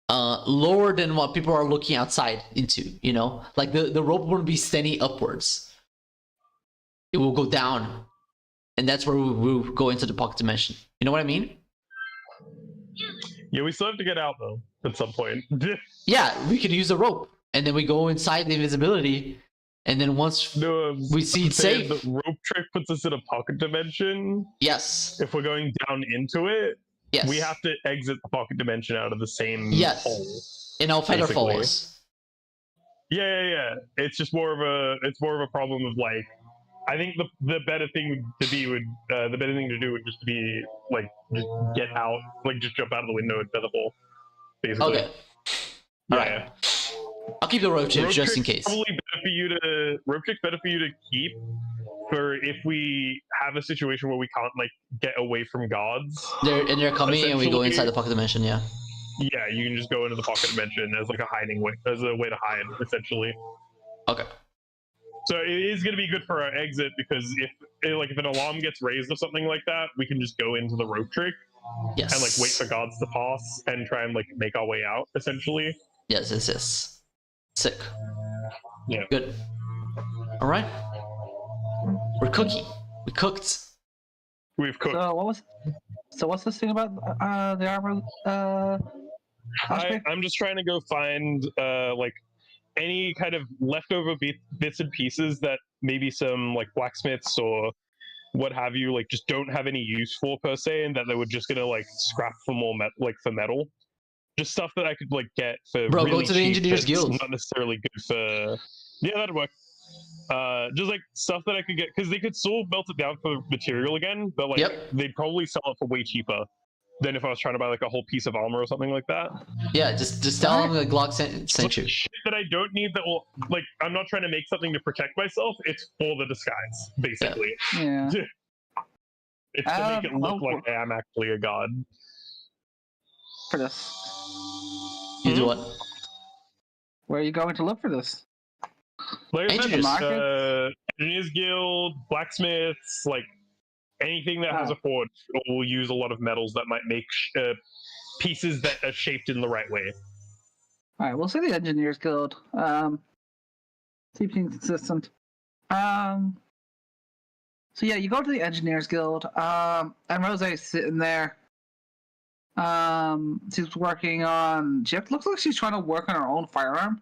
lower than what people are looking outside into. You know, like the rope wouldn't be standing upwards. It will go down and that's where we'll go into the pocket dimension. You know what I mean? Yeah, we still have to get out though at some point. Yeah, we could use a rope, and then we go inside the invisibility, and then once No, we see it's saying safe. the rope trick puts us in a pocket dimension. Yes. If we're going down into it, Yes. we have to exit the pocket dimension out of the same Yes. hole. And our feather basically. falls. Yeah. It's just more of a problem of like, I think the better thing to do would just be like just get out, like just jump out of the window and feather fall. Basically. Okay. All right. I'll keep the rope trick just in case. Rope trick's better for you to keep for if we have a situation where we can't like get away from guards. They're coming, and we go Essentially- inside the pocket dimension. Yeah. Yeah, you can just go into the pocket dimension as like as a way to hide, essentially. Okay. So it is going to be good for our exit because if an alarm gets raised or something like that, we can just go into the rope trick Yes. and like wait for guards to pass and try and like make our way out, essentially. Yes. Sick. Yeah. Good. All right. We're cooking. We cooked. We've cooked. So what's this thing about the armor? I'm just trying to go find like any kind of leftover bits and pieces that maybe some like blacksmiths or what have you like just don't have any use for per se, and that they were just gonna like scrap for more for metal. Just stuff that I could like get for Bro, really go to the cheap Engineers that's Guild. Not necessarily good for. Yeah, that'd work. Just like stuff that I could get because they could still melt it down for material again, but like Yep. they'd probably sell it for way cheaper than if I was trying to buy like a whole piece of armor or something like that. Yeah, just tell them the Glock sent you. Shit that I don't need that will like I'm not trying to make something to protect myself, it's for the disguise, basically. Yeah. It's to make it look like I am actually a god. For this, You do what? where are you going to look for this? Like I Engineers. said, Engineers Guild, blacksmiths, like anything that has a forge will use a lot of metals that might make pieces that are shaped in the right way. All right, we'll say the Engineers Guild. Keeping consistent. So yeah, you go to the Engineers Guild, and Rose's sitting there. She's working on. Looks like she's trying to work on her own firearm.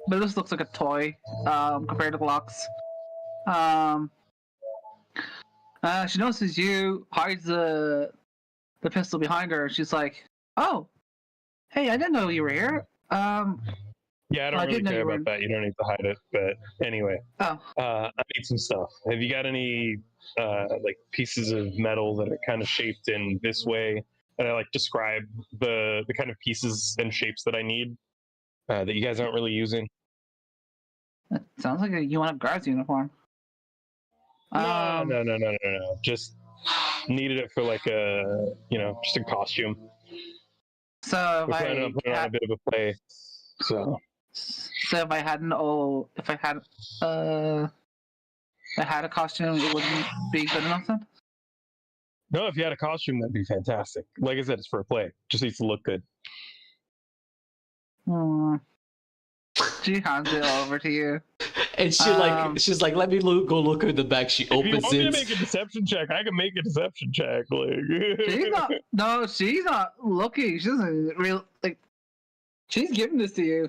But this looks like a toy compared to Glocks. She notices you, hides the pistol behind her. She's like, "Oh, hey, I didn't know you were here." Yeah, I don't really care about that. You don't need to hide it. But anyway, I need some stuff. Have you got any like pieces of metal that are kind of shaped in this way? And I like describe the kind of pieces and shapes that I need that you guys aren't really using. That sounds like you want a guard's uniform. No. Just needed it for like a just a costume. So We're planning on putting on a bit of a play. So if I had a costume, it wouldn't be good enough then? no, if you had a costume, that'd be fantastic. Like I said, it's for a play. Just needs to look good. She hands it over to you. And she's like, let me go look in the back. She If you opens want me to it. make a deception check, I can make a deception check. Like She's not looking. She doesn't real like. She's giving this to you.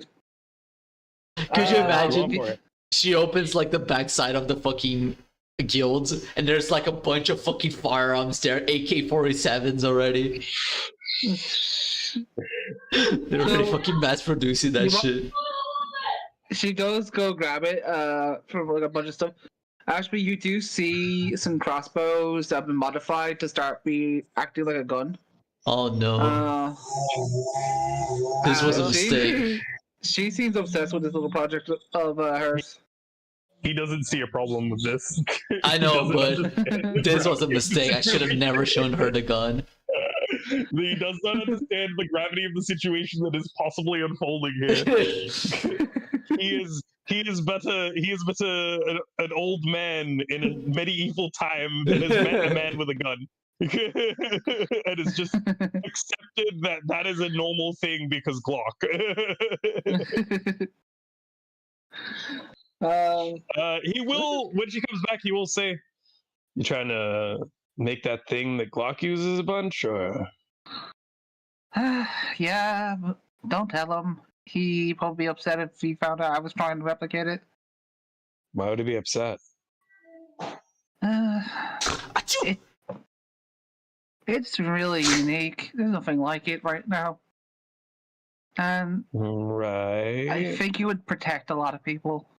Could you Go imagine? for it. She opens like the backside of the fucking guild, and there's like a bunch of fucking firearms there, AK-47s already. They're already fucking mass producing that shit. She goes go grab it from like a bunch of stuff. Actually, you do see some crossbows that have been modified to start acting like a gun. Oh no. This was a mistake. She seems obsessed with this little project of hers. He doesn't see a problem with this. I He know, doesn't but understand. this was a mistake. I should have never shown her the gun. He does not understand the gravity of the situation that is possibly unfolding here. He is but an old man in a medieval time that has met a man with a gun. And it's just accepted that is a normal thing because Glock. He will, when she comes back, he will say, "You trying to make that thing that Glock uses a bunch, or?" Yeah, but don't tell him. He probably be upset if he found out I was trying to replicate it. Why would he be upset? It, it's really unique. There's nothing like it right now. And Right. I think it would protect a lot of people.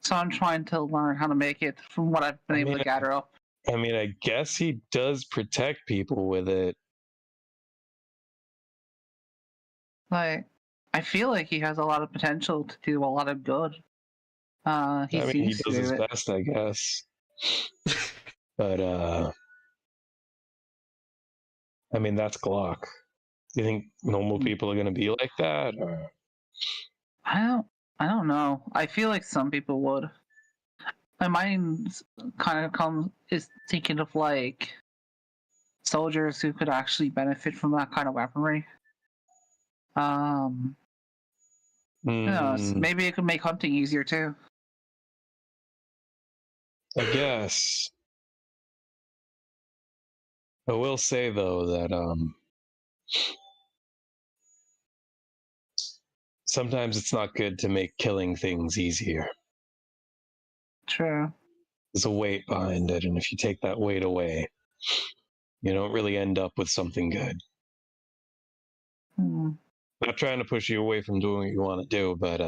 So I'm trying to learn how to make it from what I've been able to gather up. I mean, I guess he does protect people with it. Like, I feel like he has a lot of potential to do a lot of good. He I mean, he seems to does do his it. best, I guess. But I mean, that's Glock. You think normal people are gonna be like that, or? I don't know. I feel like some people would. My mind kind of is thinking of like soldiers who could actually benefit from that kind of weaponry. Who knows? Maybe it could make hunting easier too. I guess. I will say though that sometimes it's not good to make killing things easier. True. There's a weight behind it, and if you take that weight away, you don't really end up with something good. Not trying to push you away from doing what you want to do, but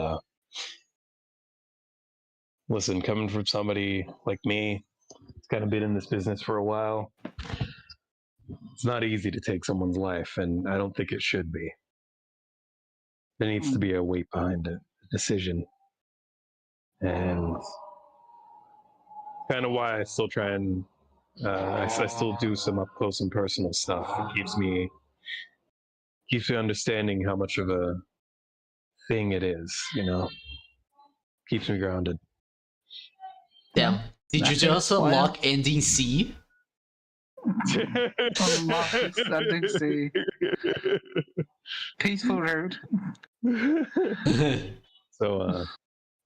listen, coming from somebody like me, it's kind of been in this business for a while. It's not easy to take someone's life, and I don't think it should be. There needs to be a weight behind it, a decision. And kind of why I still try and I still do some up close and personal stuff. It keeps me understanding how much of a thing it is, you know. Keeps me grounded. Damn. Did you just unlock ending C? Unlock ending C. Peaceful road. So,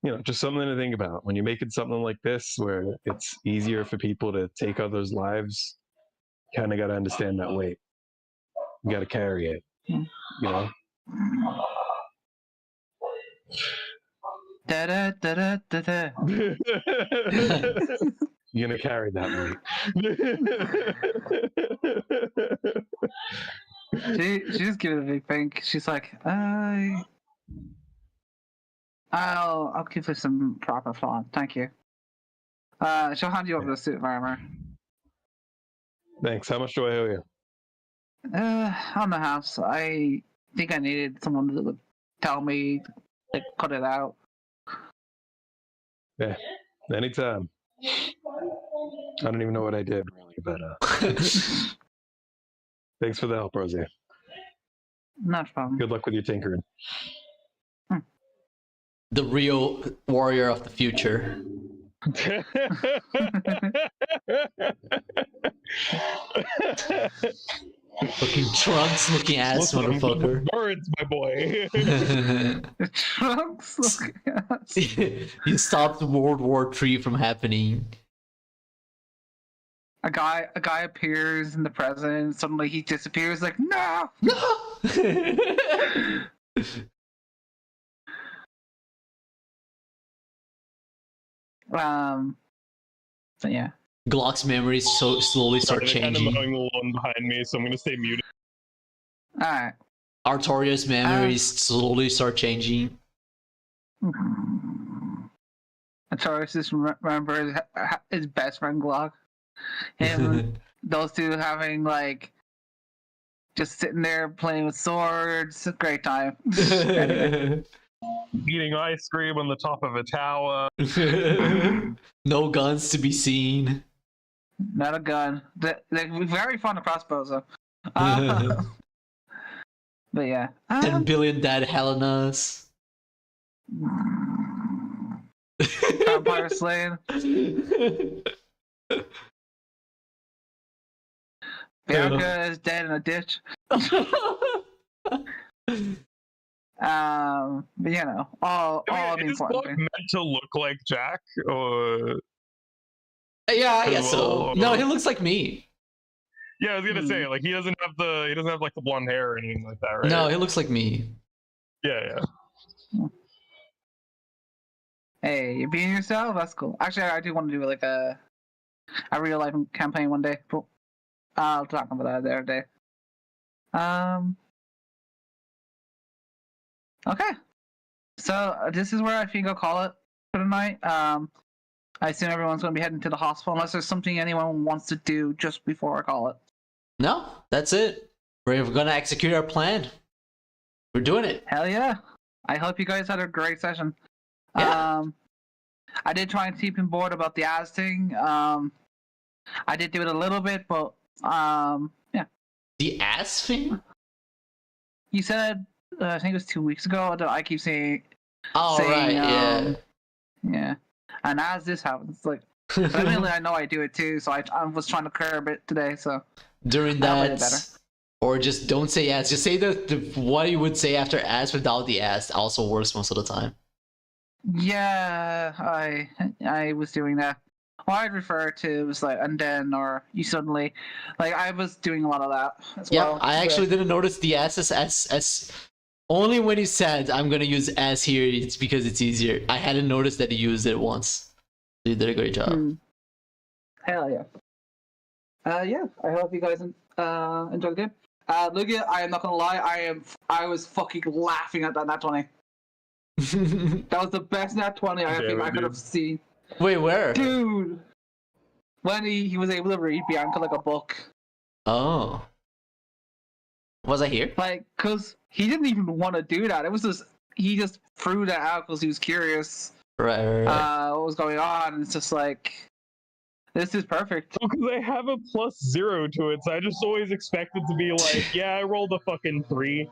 you know, just something to think about when you're making something like this, where it's easier for people to take others' lives. Kind of got to understand that weight. You got to carry it, you know. Da da da da da da. You're gonna carry that weight. She's giving a big think. She's like, I'll give her some proper thought. Thank you. She'll hand you over the suit of armor. Thanks. How much do I owe you? On the house. I think I needed someone to tell me, like, cut it out. Yeah, anytime. I don't even know what I did really, but thanks for the help, Rosie. Not a problem. Good luck with your tinkering. The real warrior of the future. Looking trunks, looking ass, motherfucker. Words, my boy. Trunks looking ass. You stopped World War III from happening. A guy appears in the present, and suddenly he disappears. Like, no. So yeah. Glock's memories so slowly start changing. I'm kind of mowing the lawn behind me, so I'm gonna stay muted. All right. Artoria's memories slowly start changing. Artorias just remembers his best friend Glock. Him, those two having like just sitting there playing with swords. Great time. Anyway. Eating ice cream on the top of a tower. No guns to be seen. Not a gun. They're very fond of crossbows, though. But yeah. 10 billion dead Helenas. Vampire slaying. Bianca is dead in a ditch. But you know, all I the mean, is important Buck things. meant to look like Jack? Or Yeah, I as guess so. well, No, or- he looks like me. Yeah, I was gonna say like he doesn't have like the blonde hair or anything like that, right? No, he looks like me. Yeah, yeah. Hey, you being yourself? That's cool. Actually, I do want to do like a real life campaign one day, but I'll talk about that the other day. Okay. So this is where I think I'll call it for tonight. I assume everyone's going to be heading to the hospital unless there's something anyone wants to do just before I call it. No, that's it. We're gonna execute our plan. We're doing it. Hell yeah! I hope you guys had a great session. Yeah. I did try and keep him bored about the Az thing. I did do it a little bit, but yeah. The ass thing? You said I think it was 2 weeks ago that I keep saying Oh, saying, right, yeah. yeah. And as this happens, like, but admittedly, I know I do it too, so I was trying to curb it today. So During I hope I did better. that, or just don't say ass. Just say the what you would say after ass without the ass also works most of the time. Yeah, I was doing that. Or I'd refer to was like and then or you suddenly, like I was doing a lot of that as Yeah, well. I actually didn't notice the ass as only when you said I'm gonna use ass here. It's because it's easier. I hadn't noticed that you used it once. You did a great job. Hell yeah. Yeah. I hope you guys enjoy the game. Lugia, I am not gonna lie. I was fucking laughing at that nat 20. That was the best nat 20 I think I could have seen. Wait, where? Dude, when he was able to read Bianca like a book. Oh, was I here? Like, cause he didn't even want to do that. It was just he just threw that out because he was curious Right. what was going on. And it's just like, this is perfect. Because I have a +0 to it, so I just always expect it to be like, yeah, I rolled a fucking 3.